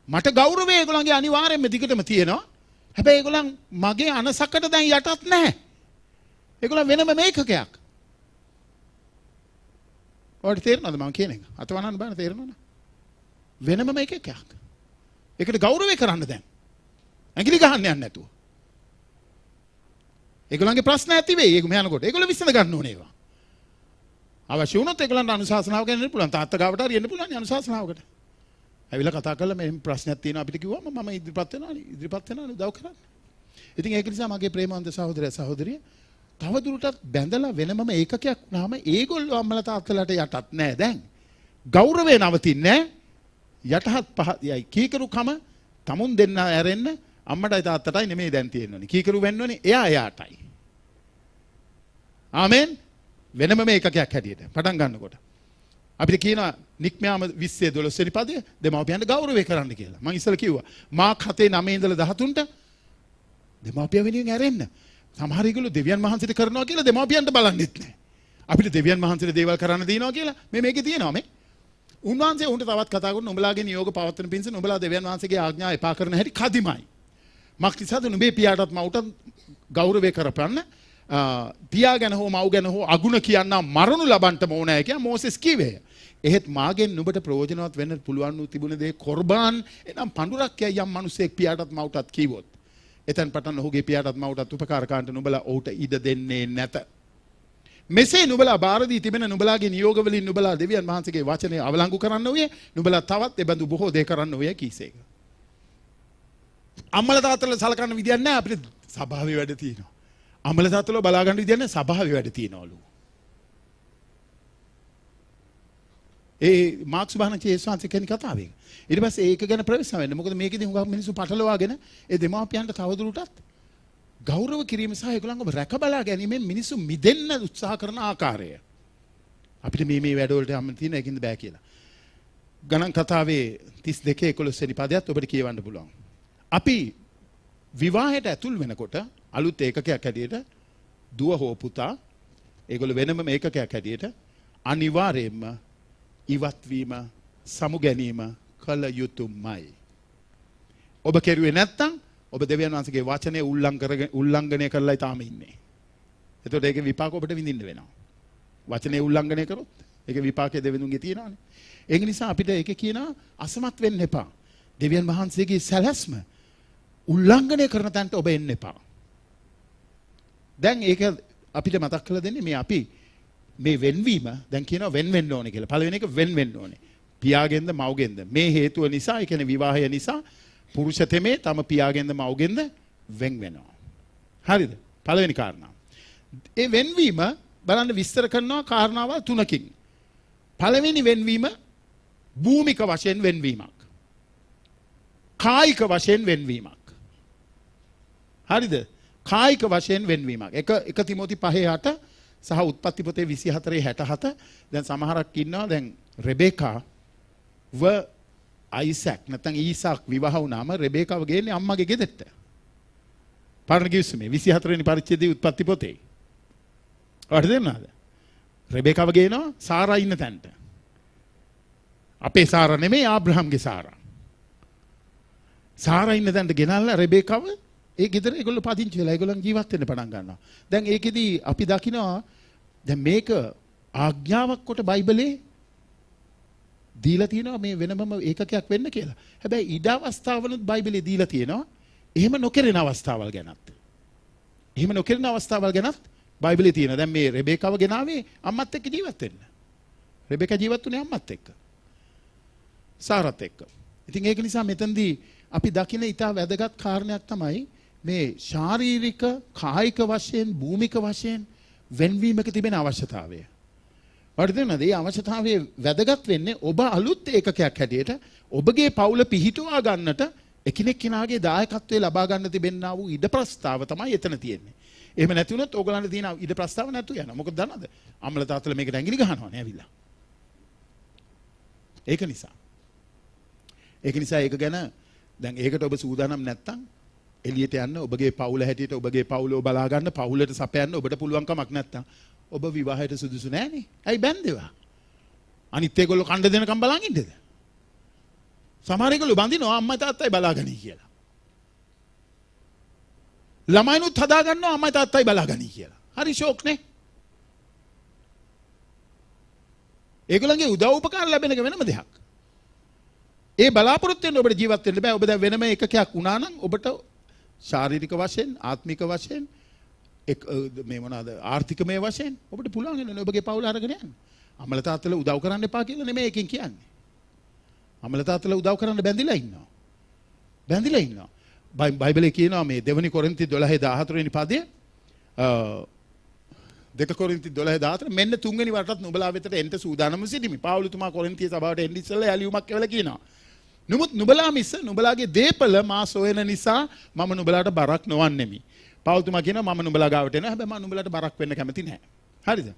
මට ගෞරවය ඒගොල්ලන්ගේ අනිවාර්යෙන්ම දිගටම තියෙනවා. හැබැයි ඒගොල්ලන් මගේ අනසකට දැන් යටත් නැහැ. ඒගොල්ලන් වෙනම මේකකයක්. ඔයාලට තේරෙනවද මම කියන එක? අතවනන්න බෑනේ තේරෙනවද? වෙනම මේකකයක්. ඒකට ගෞරවය කරන්න දැන්. ඇඟිලි ගහන්න යන්නේ නැතුව. ඒගොල්ලන්ගේ ප්‍රශ්න ඇති වෙයි. ඒක මෙහානකොට. ඒගොල්ලෝ විසඳ ගන්න ඕනේ ඒවා. අවශ්‍ය වුණොත් ඒගොල්ලන්ට අනුශාසනාව ගෙනන්න පුළුවන්. තාත්තා ගාවට හරි එන්න පුළුවන් අනුශාසනාවකට. ඇවිල්ලා කතා කරලා මෙහෙම ප්‍රශ්නයක් තියෙනවා අපිට කිව්වම මම ඉදිරිපත් වෙනවා උදව් කරන්න. ඉතින් ඒක නිසා මගේ ප්‍රේමවන්ත සහෝදරයා සහෝදරිය තව දුරටත් බැඳලා වෙනමම ඒකකයක් වුණාම ඒගොල්ලෝ අම්මලා තාත්තලාට යටත් නෑ දැන්. ගෞරවය නවතින්නේ නෑ. යටහත් පහයි කීකරුකම තමුන් දෙන්න ඇරෙන්න අම්මටයි තාත්තටයි නෙමෙයි දැන් තියෙන්නේ. කීකරු වෙන්න ඕනේ එයාටයි. ආමෙන්. වෙනම මේකකයක් හැටියට පටන් ගන්නකොට. අපිට කියනවා නික්මයාම 20:12 වෙනි පදය දෙමාපියන්ට ගෞරවය කරන්න කියලා. මම ඉස්සෙල්ලා කිව්වා මාක් 7:9 ඉඳලා 13ට දෙමාපිය වෙනුවෙන් ඇරෙන්න. සමහර ඒගොල්ලෝ දෙවියන් වහන්සේට කරනවා කියලා දෙමාපියන්ට බලන්නෙත් නැහැ. අපිට දෙවියන් වහන්සේට දේවල් කරන්න දිනවා කියලා මේකේ තියෙනවා මේ. උන්වහන්සේ උන්ට තවත් කතා කරන උඹලාගේ නියෝග පවත්වන පිණිස උඹලා දෙවියන් වහන්සේගේ ආඥා එපා කරන හැටි කදිමයි. මක්නිසාද නුඹේ පියාටත් මවටත් ගෞරවය කරපන්න පියා ගැන හෝ මව් ගැන හෝ අගුණ කියන්න මරණු ලබන්නට ඕනෑ කියලා මෝසෙස් කිව්වේ. එහෙත් මාගෙන් නුඹට ප්‍රයෝජනවත් වෙන්න පුළුවන් වූ තිබුණ දේ කොර්බාන් එනම් පඳුරක් යයි යම් මිනිසෙක් පියාටත් මවටත් කිව්වොත් එතෙන් පටන් ඔහුගේ පියාටත් මවටත් උපකාරකාන්ට නුඹලා ඔහුට ඉඩ දෙන්නේ නැත. මෙසේ නුඹලා බාර දී තිබෙන නුඹලාගේ නියෝග වලින් නුඹලා දෙවියන් වහන්සේගේ වචනේ අවලංගු කරන්න ඕයේ. නුඹලා තවත් එබඳු බොහෝ දේ කරන්න ඕයේ කීසේක. අම්මලා තාත්තලා සලකන්න විදියක් නැහැ අපිට සභාවේ වැඩ තියෙනවා. අම්මලා තාත්තලා බලා ගන්න විදියක් නැහැ සභාවේ වැඩ තියෙනවලු. ඒ මාක්ස් බහනචේ ඒස්වාන්සේ කියන කතාවේ. ඊට පස්සේ ඒක ගැන ප්‍රවේශ වෙන්න. මොකද මේකෙදී හුඟක් මිනිස්සු පටලවාගෙන ඒ දෙමාපියන්ට තවදුරටත් ගෞරව කිරීම සහ ඒගොල්ලන්ව රැක බලා ගැනීමෙන් මිනිස්සු මිදෙන්න උත්සාහ කරන ආකාරය. අපිට මේ වැඩවලට යන්න තියෙන එකකින්ද බෑ කියලා. ගණන් කතාවේ 32:11 වෙනි පදයත් ඔබට කියවන්න පුළුවන්. අපි විවාහයට ඇතුල් වෙනකොට අලුත් ඒකකයක් හැටියට දුව හෝ පුතා ඒගොල්ලෝ වෙනම ඒකකයක් හැටියට අනිවාර්යයෙන්ම ඉවත් වීම සමු ගැනීම කළ යුතුමයි. ඔබ කෙරුවේ නැත්තම් ඔබ දෙවියන් වහන්සේගේ වචනේ උල්ලංඝනය කරලා තාම ඉන්නේ. එතකොට ඒකේ විපාක ඔබට විඳින්න වෙනවා. වචනේ උල්ලංඝනය කරොත් ඒකේ විපාකය දෙවිඳුන්ගේ තියෙනවානේ. ඒක නිසා අපිට ඒකේ කියනවා අසමත් වෙන්න එපා. දෙවියන් වහන්සේගේ සැලැස්ම උල්ලංඝනය කරන තැනට ඔබ එන්න එපා. දැන් ඒක අපිට මතක් කරලා දෙන්නේ මේ අපි මේ වෙන්වීම දැන් කියනවා වෙන් වෙන්න ඕනේ කියලා. පළවෙනි එක වෙන් වෙන්න ඕනේ. පියාගෙන්ද මව්ගෙන්ද. මේ හේතුව නිසා ඒ කියන්නේ විවාහය නිසා පුරුෂ තෙමේ තම පියාගෙන්ද මව්ගෙන්ද වෙන් වෙනවා. හරිද? පළවෙනි කාරණාව. ඒ වෙන්වීම බලන්න විස්තර කරනවා කාරණාවල් තුනකින්. පළවෙනි වෙන්වීම භූමික වශයෙන් වෙන්වීමක්. කායික වශයෙන් වෙන්වීමක්. හරිද? කායික වශයෙන් වෙන්වීමක්. එක තිමෝති 5:8 සහ උත්පත්ති පොතේ 24:67 දැන් සමහරක් ඉන්නවා දැන් රෙබේකා අයිසැක් නැත්නම් ඊසාක් විවාහ වුණාම රෙබේකාව ගේන්නේ අම්මගේ ගෙදරට. පාරණ කිව්සමේ 24 වෙනි පරිච්ඡේදයේ උත්පත්ති පොතේ. ඔයාලට තේරුණාද? රෙබේකාව ගේනවා සාරා ඉන්න තැනට. අපේ සාරා නෙමෙයි ආබ්‍රහම්ගේ සාරා. සාරා ඉන්න තැනට ගෙනල්ලා රෙබේකාව ඒ ගෙදර ඒගොල්ලෝ පදිංචි වෙලා ඒගොල්ලන් ජීවත් වෙන්න පටන් ගන්නවා. දැන් ඒකෙදි අපි දකිනවා දැන් මේක ආඥාවක් කොට බයිබලේ දීලා තියෙනවා මේ වෙනමම ඒකකයක් වෙන්න කියලා. හැබැයි ඉඩ අවස්ථාවලුත් බයිබලේ දීලා තියෙනවා. එහෙම නොකරන අවස්ථාවල් ගැනත්. එහෙම නොකරන අවස්ථාවල් ගැනත් බයිබලේ තියෙනවා. දැන් මේ රෙබේකාව ගෙනාවේ අම්මත් එක්ක ජීවත් වෙන්න. රෙබේකා ජීවත් වුණේ අම්මත් එක්ක. සාරත් එක්ක. ඉතින් ඒක නිසා මෙතනදී අපි දකින ඉතා වැදගත් කාරණයක් තමයි මේ ශාරීරික කායික වශයෙන් භූමික වශයෙන් වෙන්වීමක තිබෙන අවශ්‍යතාවය. වර්ධනද ඒ අවශ්‍යතාවයේ වැදගත් වෙන්නේ ඔබ අලුත් ඒකකයක් හැටියට ඔබගේ පවුල පිහිටුවා ගන්නට එකිනෙක කෙනාගේ දායකත්වයේ ලබා ගන්න තිබෙනා වූ ඉඩ ප්‍රස්තාව තමයි එතන තියෙන්නේ. එහෙම නැති වුණොත් ඕගලන්ට තියෙන ඉඩ ප්‍රස්තාව නැතු යනවා. මොකද දන්නවද? අම්මලා තාත්තලා මේකට ඇඟිලි ගහනවා නේ ඇවිල්ලා. ඒක නිසා ඒක ගැන දැන් ඒකට ඔබ සූදානම් නැත්තම් එළියට යන්න ඔබගේ පවුල හැටියට ඔබගේ පවුලව බලා ගන්න පවුලට සපයන්න ඔබට පුළුවන් කමක් නැත්තම් ඔබ විවාහයට සුදුසු නෑනේ. ඇයි බැන්දේවා? අනිත් ඒගොල්ලෝ කණ්ඩ දෙනකම් බලන් ඉන්නද? සමහර ඒගොල්ලෝ බඳිනවා අම්මයි තාත්තයි බලාගනි කියලා. ළමයිනුත් හදා ගන්නවා අම්මයි තාත්තයි බලාගනි කියලා. හරි ෂෝක් නේ? ඒගොල්ලන්ගේ උදව් උපකාර ලැබෙන එක වෙනම දෙයක්. ඒ බලාපොරොත්තු වෙන ඔබට ජීවත් වෙන්න බෑ. ඔබ දැන් වෙනම එකකයක් වුණා නම් ඔබට ශාරීරික වශයෙන් ආත්මික වශයෙන් මේ මොනවාද ආර්ථිකමය වශයෙන් ඔබට පුළුවන් වෙන ඔබගේ පවුල අරගෙන යන්න. අම්මලා තාත්තලා උදව් කරන්න එපා කියලා නෙමෙයි එකෙන් කියන්නේ. අම්මලා තාත්තලා උදව් කරන්න බැඳිලා ඉන්නවා. බයිබලයේ කියනවා මේ දෙවනි කොරින්ති 12:14 වෙනි පදයේ දෙක කොරින්ති 12:14 මෙන්න තුන්වෙනි වරටත් නුඹලා වෙතට එන්ට සූදානම්ව සිටිමි. පාවුලතුමා කොරින්තිය සභාවට එන්න ඉස්සෙල්ලා යලියුමක් කියලා කියනවා. නමුත් නුඹලා මිස නුඹලාගේ දේපල මා සොයන නිසා මම නුඹලාට බරක් නොවන්නෙමි. පාවුලතුමා කියනවා මම නුඹලා ගාවට එනවා. හැබැයි මම නුඹලාට බරක් වෙන්න කැමති නැහැ. හරිද?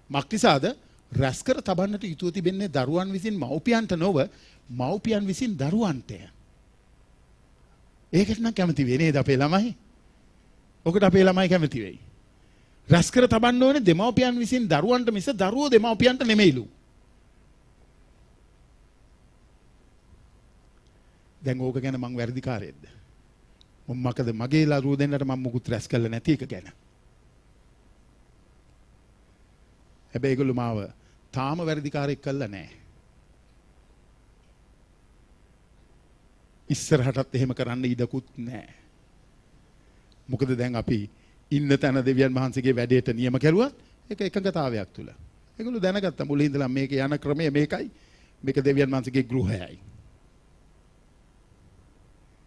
මක්නිසාද? රැස් කර තබන්නට යුතුව තිබෙන්නේ දරුවන් විසින් මව්පියන්ට නොව මව්පියන් විසින් දරුවන්ටය. ඒකට නම් කැමති වෙයි නේද අපේ ළමයි? ඔකට අපේ ළමයි කැමති වෙයි. රැස් කර තබන්න ඕනේ දෙමව්පියන් විසින් දරුවන්ට මිස දරුවෝ දෙමව්පියන්ට නෙමෙයිලු. දැන් ඕක ගැන මං වැරදිකාරයෙක්ද? මොකද මගේ දරුවෝ දෙන්නට මම මුකුත් රැස් කළා නැති එක ගැන. හැබැයි ඒගොල්ලෝ මාව තාම වැරදිකාරයෙක් කළා නැහැ. ඉස්සරහටත් එහෙම කරන්න ඉඩකුත් නැහැ. මොකද දැන් අපි ඉන්න තැන දෙවියන් වහන්සේගේ වැඩේට නියම කරුවත් ඒක එකඟතාවයක් තුල. ඒගොල්ලෝ දැනගත්තා මුලින් ඉඳලා මේක යන ක්‍රමය මේකයි. මේක දෙවියන් වහන්සේගේ ගෘහයයි.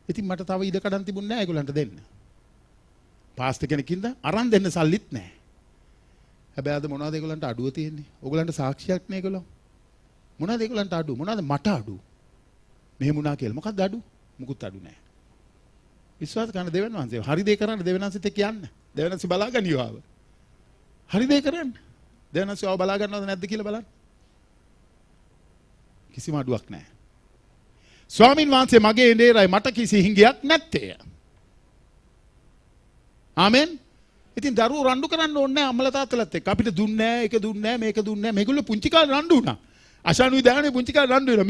ඉතින් මට තව ඉඩ කඩන් තිබුණේ නැහැ ඒගොල්ලන්ට දෙන්න. පාස්ටර් කෙනෙක්ින්ද අරන් දෙන්න සල්ලිත් නැහැ. හැබැයි අද මොනවද ඒගොල්ලන්ට අඩුව තියෙන්නේ? ඕගොල්ලන්ට සාක්ෂියක් නේ ඒගොල්ලෝ. මොනවද ඒගොල්ලන්ට අඩුව? මොනවද මට අඩුව? මෙහෙම වුණා කියලා. මොකක්ද අඩුව? මුකුත් අඩු නැහැ. විශ්වාස කරන දෙවියන් වහන්සේ හරි දේ කරන්න දෙවියන් වහන්සේත් එක්ක යන්න. දෙවියන් වහන්සේ බලා ගනියව. හරි දේ කරන්න. දෙවියන් වහන්සේ ආව බලා ගන්නවද නැද්ද කියලා බලන්න. කිසිම අඩුවක් නැහැ. ස්වාමින් වහන්සේ මගේ ඉඳේරයි මට කිසි හිඟයක් නැත්තේ. ආමෙන්. ඉතින් දරුවෝ රණ්ඩු කරන්න ඕනේ නැහැ අම්මලා තාත්තලාත් එක්ක. අපිට දුන්නේ නැහැ, ඒක දුන්නේ නැහැ, මේක දුන්නේ නැහැ. මේගොල්ලෝ පුංචි කාලේ රණ්ඩු වුණා. අශානුයි දානේ පුංචි කාලේ රණ්ඩු වෙනවා.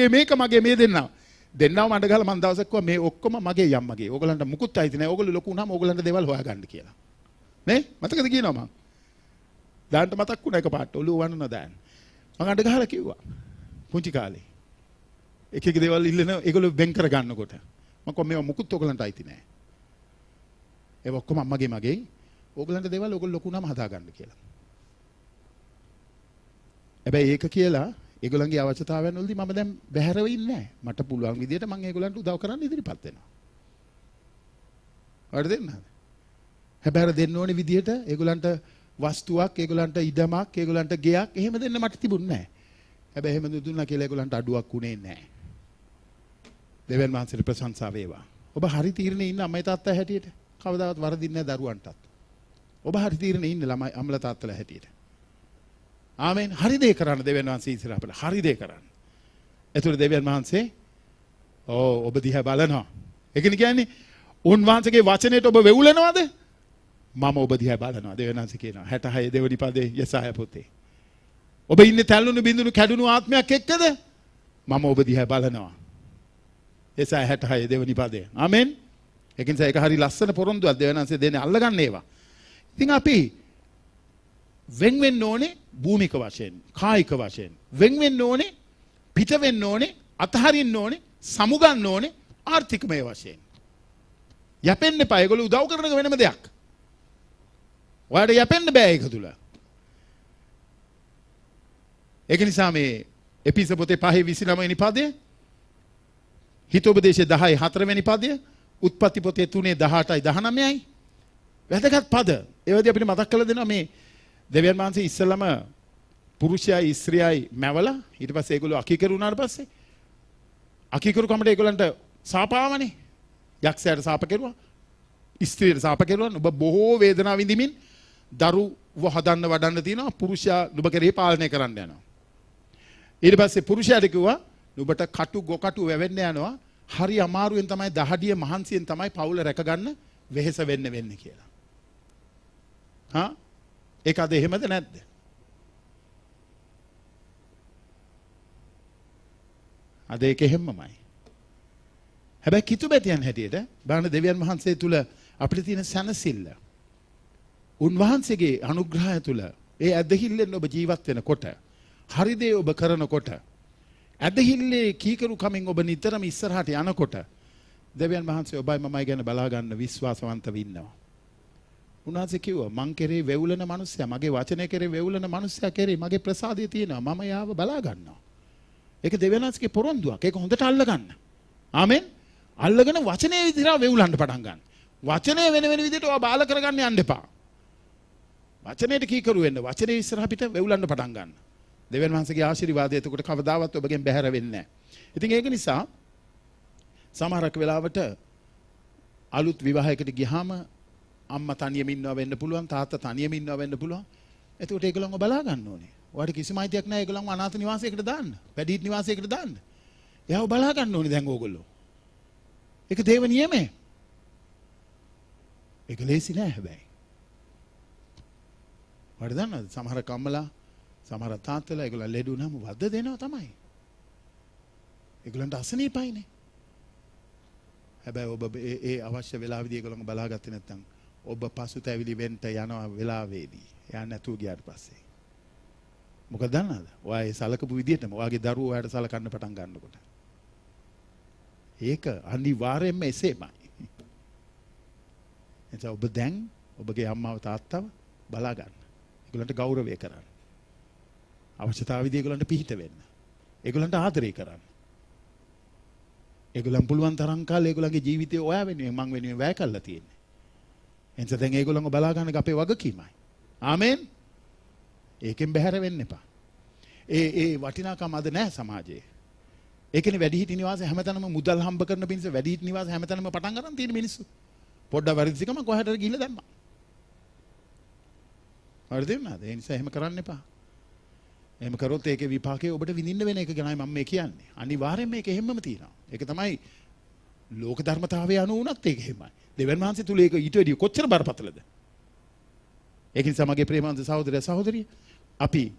මේක මගේ මේ දෙන්නා. දෙන්නව මඩ ගහලා මම දවසක් කිව්වා මේ ඔක්කොම මගේ යම්මගේ. ඕගලන්ට මුකුත් අයිති නැහැ. ඕගොල්ලෝ ලොකු වුණාම ඕගලන්ට දේවල් හොයාගන්න කියලා. නේ? මතකද කියනවා මම? දාන්න මතක් වුණා එකපාරට. ඔළුව වන්නන දාන්න. මම අඬ ගහලා කිව්වා. පුංචි කාලේ. එක දේවල් ඉල්ලන ඒගොල්ලෝ වෙන් කර ගන්නකොට. මම කිව්වා මේවා මුකුත් ඕගලන්ට අයිති නැහැ. ඒ ඔක්කොම මගේ. ඕගලන්ට දේවල් ඕගොල්ලෝ ලොකු වුණාම හදාගන්න කියලා. හැබැයි ඒක කියලා ඒගොල්ලන්ගේ අවශ්‍යතාවයන් වලදී මම දැන් බැහැරව ඉන්නේ නැහැ. මට පුළුවන් විදියට මම ඒගොල්ලන්ට උදව් කරන්න ඉදිරිපත් වෙනවා. හරිද නේද? හැබැයි දෙන්න ඕනේ විදියට ඒගොල්ලන්ට වස්තුවක්, ඒගොල්ලන්ට ඉඩමක්, ඒගොල්ලන්ට ගෙයක් එහෙම දෙන්න මට තිබුණේ නැහැ. හැබැයි එහෙම දුන්නා කියලා ඒගොල්ලන්ට අඩුවක් උනේ නැහැ. දෙවියන් වහන්සේට ප්‍රශංසා වේවා. ඔබ හරි තීරණේ ඉන්න අම්මයි තාත්තා හැටියට කවදාවත් වරදින්නේ නැහැ දරුවන්ටත්. ඔබ හරි තීරණේ ඉන්න ළමයි අම්මලා තාත්තලා හැටියට. ආමෙන්. හරි දේ කරන්න දෙවියන් වහන්සේ ඉස්සරහ අපිට හරි දේ කරන්න. ඒතර දෙවියන් වහන්සේ ඔබ දිහා බලනවා. ඒ කියන්නේ උන්වහන්සේගේ වචනේට ඔබ වෙවුලනවද? මම ඔබ දිහා බලනවා. දෙවියන් වහන්සේ කියනවා 66 දෙවෙනි පදේ යසාය පොතේ. ඔබ ඉන්නේ තැළුණු බිඳුණු කැඩුණු ආත්මයක් එක්කද? මම ඔබ දිහා බලනවා. යසාය 66 දෙවෙනි පදේ. ආමෙන්. ඒ නිසා ඒක හරි ලස්සන පොරොන්දුවක් දෙවියන් වහන්සේ දෙන්නේ අල්ලගන්න ඒවා. ඉතින් අපි වෙන් වෙන්න ඕනේ භූමික වශයෙන්, කායික වශයෙන්. වෙන් වෙන්න ඕනේ, පිට වෙන්න ඕනේ, අතහරින්න ඕනේ, සමුගන්න ඕනේ ආර්ථිකමය වශයෙන්. යැපෙන්න එපා. ඒගොල්ලෝ උදව් කරන එක වෙනම දෙයක්. ඔයාලට යැපෙන්න බෑ ඒක තුල. ඒක නිසා මේ එපිස පොතේ 5:29 වෙනි පදය, හිතෝපදේශයේ 10:4 වෙනි පදය, උත්පත්ති පොතේ 3:18යි 19යි වැදගත් පද. ඒවදී අපිට මතක් කරලා දෙනවා මේ දෙවියන් වහන්සේ ඉස්සෙල්ලම පුරුෂයයි ස්ත්‍රියයි මැවලා ඊට පස්සේ ඒගොල්ලෝ අකීකරු වුණාට පස්සේ අකීකරු කමට ඒගොල්ලන්ට සාපාවනේ. යක්ෂයාට සාප කෙරුවා, ස්ත්‍රියට සාප කෙරුවා. ඔබ බොහෝ වේදනාව විඳිමින් දරුව හදන්න වඩන්න තියෙනවා. පුරුෂයා නුඹ කෙරෙහි පාලනය කරන්න යනවා. ඊට පස්සේ පුරුෂයාට කිව්වා නුඹට කටු ගොකටු වැවෙන්න යනවා. හරි අමාරුවෙන් තමයි දහඩිය මහන්සියෙන් තමයි පවුල රැකගන්න වෙහෙස වෙන්නේ කියලා. හා ඒක අද එහෙමද නැද්ද? අද ඒක එහෙමමයි. හැබැයි කිතුබැතියන් හැටියට බලන්න දෙවියන් වහන්සේ තුල අපිට තියෙන සැනසෙල්ල, උන්වහන්සේගේ අනුග්‍රහය තුල ඒ ඇදහිල්ලෙන් ඔබ ජීවත් වෙනකොට, හරි දේ ඔබ කරනකොට, ඇදහිල්ලේ කීකරු කමින් ඔබ නිතරම ඉස්සරහට යනකොට දෙවියන් වහන්සේ ඔබයි මමයි ගැන බලා ගන්න විශ්වාසවන්තව ඉන්නවා. උන්වහන්සේ කිව්වා මං කෙරේ වෙවුලන මිනිස්සයා, මගේ වචනය කෙරේ වෙවුලන මිනිස්සයා කෙරේ මගේ ප්‍රසාදය තියෙනවා. මම යාව බලා ගන්නවා. ඒක දෙවියන් වහන්සේගේ පොරොන්දුවක්. ඒක හොඳට අල්ල ගන්න. ආමෙන්. අල්ලගෙන වචනේ විදිහට වෙවුලන්න පටන් ගන්න. වචනේ වෙන විදිහට ඔයා බාල කරගන්න යන්න එපා. වචනේට කීකරු වෙන්න. වචනේ ඉස්සරහ පිට වෙවුලන්න පටන් ගන්න. දෙවියන් වහන්සේගේ ආශිර්වාදය එතකොට කවදාවත් ඔබගෙන් බැහැර වෙන්නේ නැහැ. ඉතින් ඒක නිසා සමහරක් වෙලාවට අලුත් විවාහයකට ගියාම අම්මා තනියම ඉන්නවා වෙන්න පුළුවන්, තාත්තා තනියම ඉන්නවා වෙන්න පුළුවන්. එතකොට ඒගොල්ලන්ව බලා ගන්න ඕනේ. ඔයාලට කිසිම අයිතියක් නැහැ ඒගොල්ලන්ව අනාථ නිවාසයකට දාන්න. පැවිදි නිවාසයකට දාන්න. එයාව බලා ගන්න ඕනේ දැන් ඕගොල්ලෝ. ඒක දේව නියමය. ඒක ලේසි නෑ හැබැයි. වඩ දන්නවද සමහර කම්මලා සමහර තාත්තලා ඒගොල්ලෝ ලෙඩ වුණාම වද්ද දෙනවා තමයි. ඒගොල්ලන්ට අසනීපයිනේ. හැබැයි ඔබ ඒ අවශ්‍ය වෙලාවෙදී ඒගොල්ලන්ව බලාගත්තේ නැත්නම් ඔබ පසුතැවිලි වෙන්න යනවා වෙලාවේදී. එයා නැතුව ගියාට පස්සේ. මොකද දන්නවද? ඔයා ඒ සලකපු විදිහටම ඔයාගේ දරුවෝ ඔයාට සලකන්න පටන් ගන්නකොට. ඒක අනිවාර්යයෙන්ම එසේමයි. එතකොට ඔබ දැන් ඔබගේ අම්මාව තාත්තව බලා ගන්න. ඒගොල්ලන්ට ගෞරවය කරන්න. අවශ්‍යතාවයේදී ඒගොල්ලන්ට පිහිට වෙන්න. ඒගොල්ලන්ට ආදරය කරන්න. ඒගොල්ලන් පුළුවන් තරම් කාලේ ඒගොල්ලන්ගේ ජීවිතේ ඔයා වෙනුවෙන් මං වෙනුවෙන් වැය කරලා තියෙන්නේ. එනිසා දැන් ඒගොල්ලන්ව බලා ගන්න අපේ වගකීමයි. ආමෙන්. ඒකෙන් බැහැර වෙන්න එපා. ඒ වටිනාකම අද නැහැ සමාජයේ. ඒකනේ වැඩිහිටි නිවාස හැමතැනම මුදල් හම්බ කරන පිණිස වැඩිහිටි නිවාස හැමතැනම පටන් ගන්න තියෙන මිනිස්සු. පොඩ්ඩක් වැරදිකම කොහටද ගිහිල්ලා දැම්මා. හරිද නේද? ඒ නිසා එහෙම කරන්න එපා. එහෙම කරොත් ඒකේ විපාකේ ඔබට විඳින්න වෙන එක ගැනයි මම මේ කියන්නේ. අනිවාර්යෙන් මේක එහෙමම තියෙනවා. ඒක තමයි ලෝක ධර්මතාවය අනුව උනත් ඒක එහෙමයි. දෙවියන් වහන්සේ තුල ඒක ඊට වැඩිය කොච්චර බරපතලද? ඒක නිසා මගේ ප්‍රේමවන්ත සහෝදරය සහෝදරිය අපි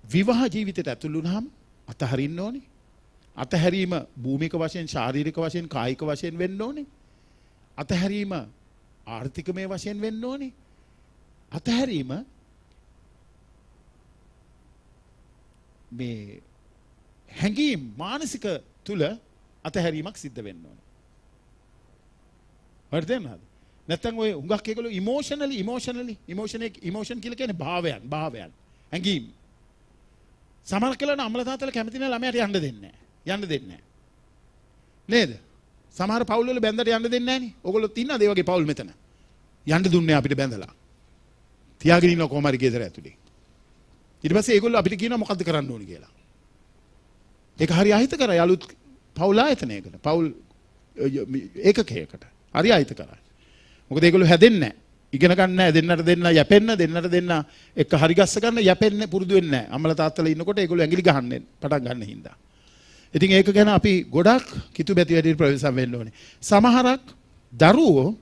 විවාහ ජීවිතයට ඇතුළු වුණාම අතහරින්න ඕනේ. අතහැරීම භූමික වශයෙන් ශාරීරික වශයෙන් කායික වශයෙන් වෙන්න ඕනේ. අතහැරීම ආර්ථිකමය වශයෙන් වෙන්න ඕනේ. අතහැරීම මේ හැඟීම් මානසික තුල අතහැරීමක් සිද්ධ වෙන්න ඕනේ. හරිද නේද? නැත්තම් ඔය හුඟක් ඒගොල්ලෝ ඉමෝෂන් කියලා කියන්නේ භාවයන් හැඟීම්. සමහර කලන අම්ල තාත්තලා කැමති නැහැ ළමයාට යන්න දෙන්නේ නැහැ. නේද? සමහර පවුල් වල බැඳලා යන්න දෙන්නේ නැහනේ. ඕගොල්ලොත් ඉන්නද ඒ වගේ පවුල් මෙතන? යන්න දුන්නේ අපිට බැඳලා. තියාගෙන ඉන්න කොහොම හරි ගෙදර ඇතුලේ. ඊට පස්සේ ඒගොල්ලෝ අපිට කියනවා මොකද්ද කරන්න ඕනේ කියලා. ඒක හරි අහිතකරයි අලුත් පවුල් ආයතනයකට. පවුල් ඒකකයකට. හරි අහිතකරයි. මොකද ඒගොල්ලෝ හැදෙන්නේ නැහැ. ඉගෙන ගන්න නැහැ. දෙන්නට දෙන්න යැපෙන්න දෙන්නට දෙන්න එක හරි ගස්ස ගන්න යැපෙන්න පුරුදු වෙන්නේ නැහැ. අම්මලා තාත්තලා ඉන්නකොට ඒගොල්ලෝ ඇඟිලි ගහන්නේ පටන් ගන්න හින්දා. ඉතින් ඒක ගැන අපි ගොඩක් කිතු බැති වැඩි ප්‍රවේශම් වෙන්න ඕනේ. සමහරක් දරුවෝ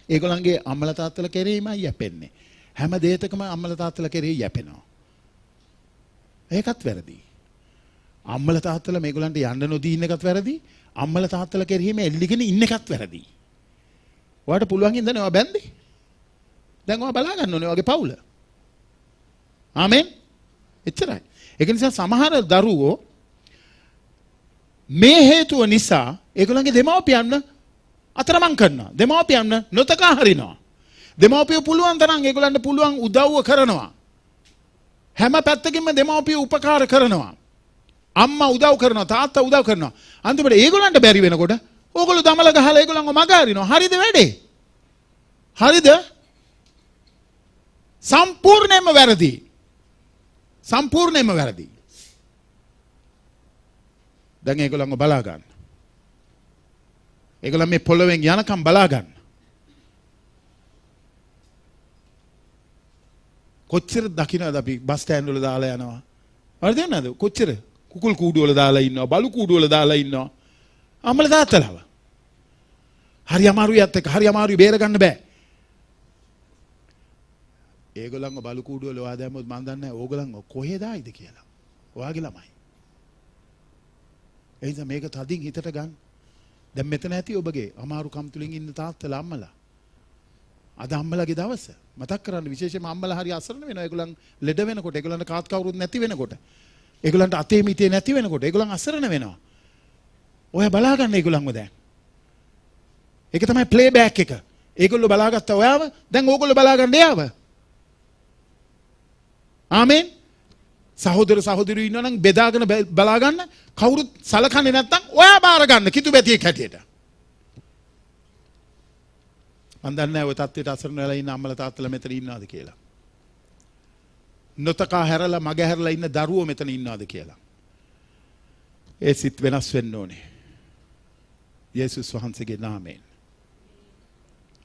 ඒගොල්ලන්ගේ අම්මලා තාත්තලා කෙරෙහිමයි යැපෙන්නේ. හැම දෙයකම අම්මලා තාත්තලා කෙරෙහි යැපෙනවා. ඒකත් වැරදි. අම්මලා තාත්තලා මේගොල්ලන්ට යන්න නොදී ඉන්න එකත් වැරදි. අම්මලා තාත්තලා කෙරෙහිම එල්ලිගෙන ඉන්න එකත් වැරදි. ඔයාට පුළුවන් ඉඳනේ ඔයා බැන්දේ. දැන් ඔයා බලා ගන්න ඕනේ ඔයාගේ පවුල. ආමෙන්. එච්චරයි. ඒක නිසා සමහර දරුවෝ මේ හේතුව නිසා ඒගොල්ලන්ගේ දෙමව්පියන් අතරමං කරනවා. දෙමව්පියන් නොතකා හරිනවා. දෙමව්පියෝ පුළුවන් තරම් ඒගොල්ලන්ට පුළුවන් උදව්ව කරනවා. හැම පැත්තකින්ම දෙමව්පියෝ උපකාර කරනවා. අම්මා උදව් කරනවා, තාත්තා උදව් කරනවා. අන්තිමට ඒගොල්ලන්ට බැරි වෙනකොට ඕගොල්ලෝ දමල ගහලා ඒගොල්ලන්ව මග අරිනවා. හරිද වැඩේ? හරිද? සම්පූර්ණයෙන්ම වැරදි. සම්පූර්ණයෙන්ම වැරදි. දැන් ඒගොල්ලන්ව බලා ගන්න. ඒගොල්ලන් මේ පොළවෙන් යනකම් බලා ගන්න. කොච්චර දකින්නද අපි බස් ස්ටෑන්ඩ් වල දාලා යනවා. හරිද නේද? කොච්චර කුකුල් කූඩු වල දාලා ඉන්නවා, බලු කූඩු වල දාලා ඉන්නවා. අම්මලා තාත්තලාව. හරි අමාරුයිත් එක්ක හරි අමාරුයි බේර ගන්න බෑ. ඒගොල්ලන්ව බලු කූඩු වල ඔයා දැම්මොත් මන් දන්නේ නැහැ ඕගොල්ලන්ව කොහෙද ආයිද කියලා. ඔයාගේ ළමයි. ඒ නිසා මේක තදින් හිතට ගන්න. දැන් මෙතන ඇති ඔබගේ අමාරුකම් තුලින් ඉන්න තාත්තලා අම්මලා. අද අම්මලාගේ දවස මතක් කරන්න විශේෂයෙන්ම අම්මලා හරි අසරණ වෙනවා. ඒගොල්ලන් ලෙඩ වෙනකොට, ඒගොල්ලන්ට කාත් කවුරුත් නැති වෙනකොට, ඒගොල්ලන්ට අතේ මිතේ නැති වෙනකොට ඒගොල්ලන් අසරණ වෙනවා. ඔය බලා ගන්න ඒගොල්ලන්ව දැන්. ඒක තමයි ප්ලේ බෑක් එක. ඒගොල්ලෝ බලාගත්තා ඔයාව, දැන් ඕගොල්ලෝ බලා ගන්න එයාව. ආමෙන්. සහෝදර සහෝදරියෝ ඉන්නවා නම් බෙදාගෙන බලා ගන්න. කවුරුත් සලකන්නේ නැත්නම් ඔයා බාර ගන්න කිතු බැතියෙක් හැටියට. මන් දන්නේ නැහැ ඔය තත්ත්වයට අසරණ වෙලා ඉන්න අම්මලා තාත්තලා මෙතන ඉන්නවද කියලා. නොතකා හැරලා මග හැරලා ඉන්න දරුවෝ මෙතන ඉන්නවද කියලා. ඒ සිත් වෙනස් වෙන්න ඕනේ. යේසුස් වහන්සේගේ නාමයෙන්.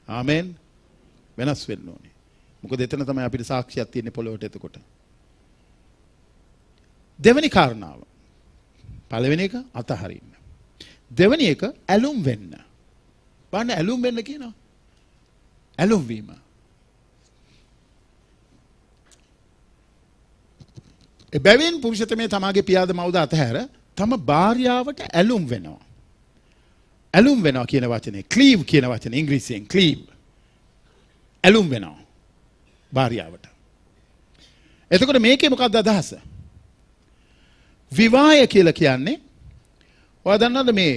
ආමෙන්. වෙනස් වෙන්න ඕනේ. මොකද එතන තමයි අපිට සාක්ෂියක් තියෙන්නේ පොළොවට එතකොට. දෙවෙනි කාරණාව. පළවෙනි එක අතහරින්න. දෙවෙනි එක ඇලුම් වෙන්න. බලන්න ඇලුම් වෙන්න කියනවා. ඇලුම් වීම. එබැවින් පුරුෂතමේ තමාගේ පියාද මව්ද අතහැර තම භාර්යාවට ඇලුම් වෙනවා. ඇලුම් වෙනවා කියන වචනේ ක්ලීව් කියන වචනේ ඉංග්‍රීසියෙන් ක්ලීව්. ඇලුම් වෙනවා භාර්යාවට. එතකොට මේකේ මොකක්ද අදහස? විවාහය කියලා කියන්නේ ඔයා දන්නවද මේ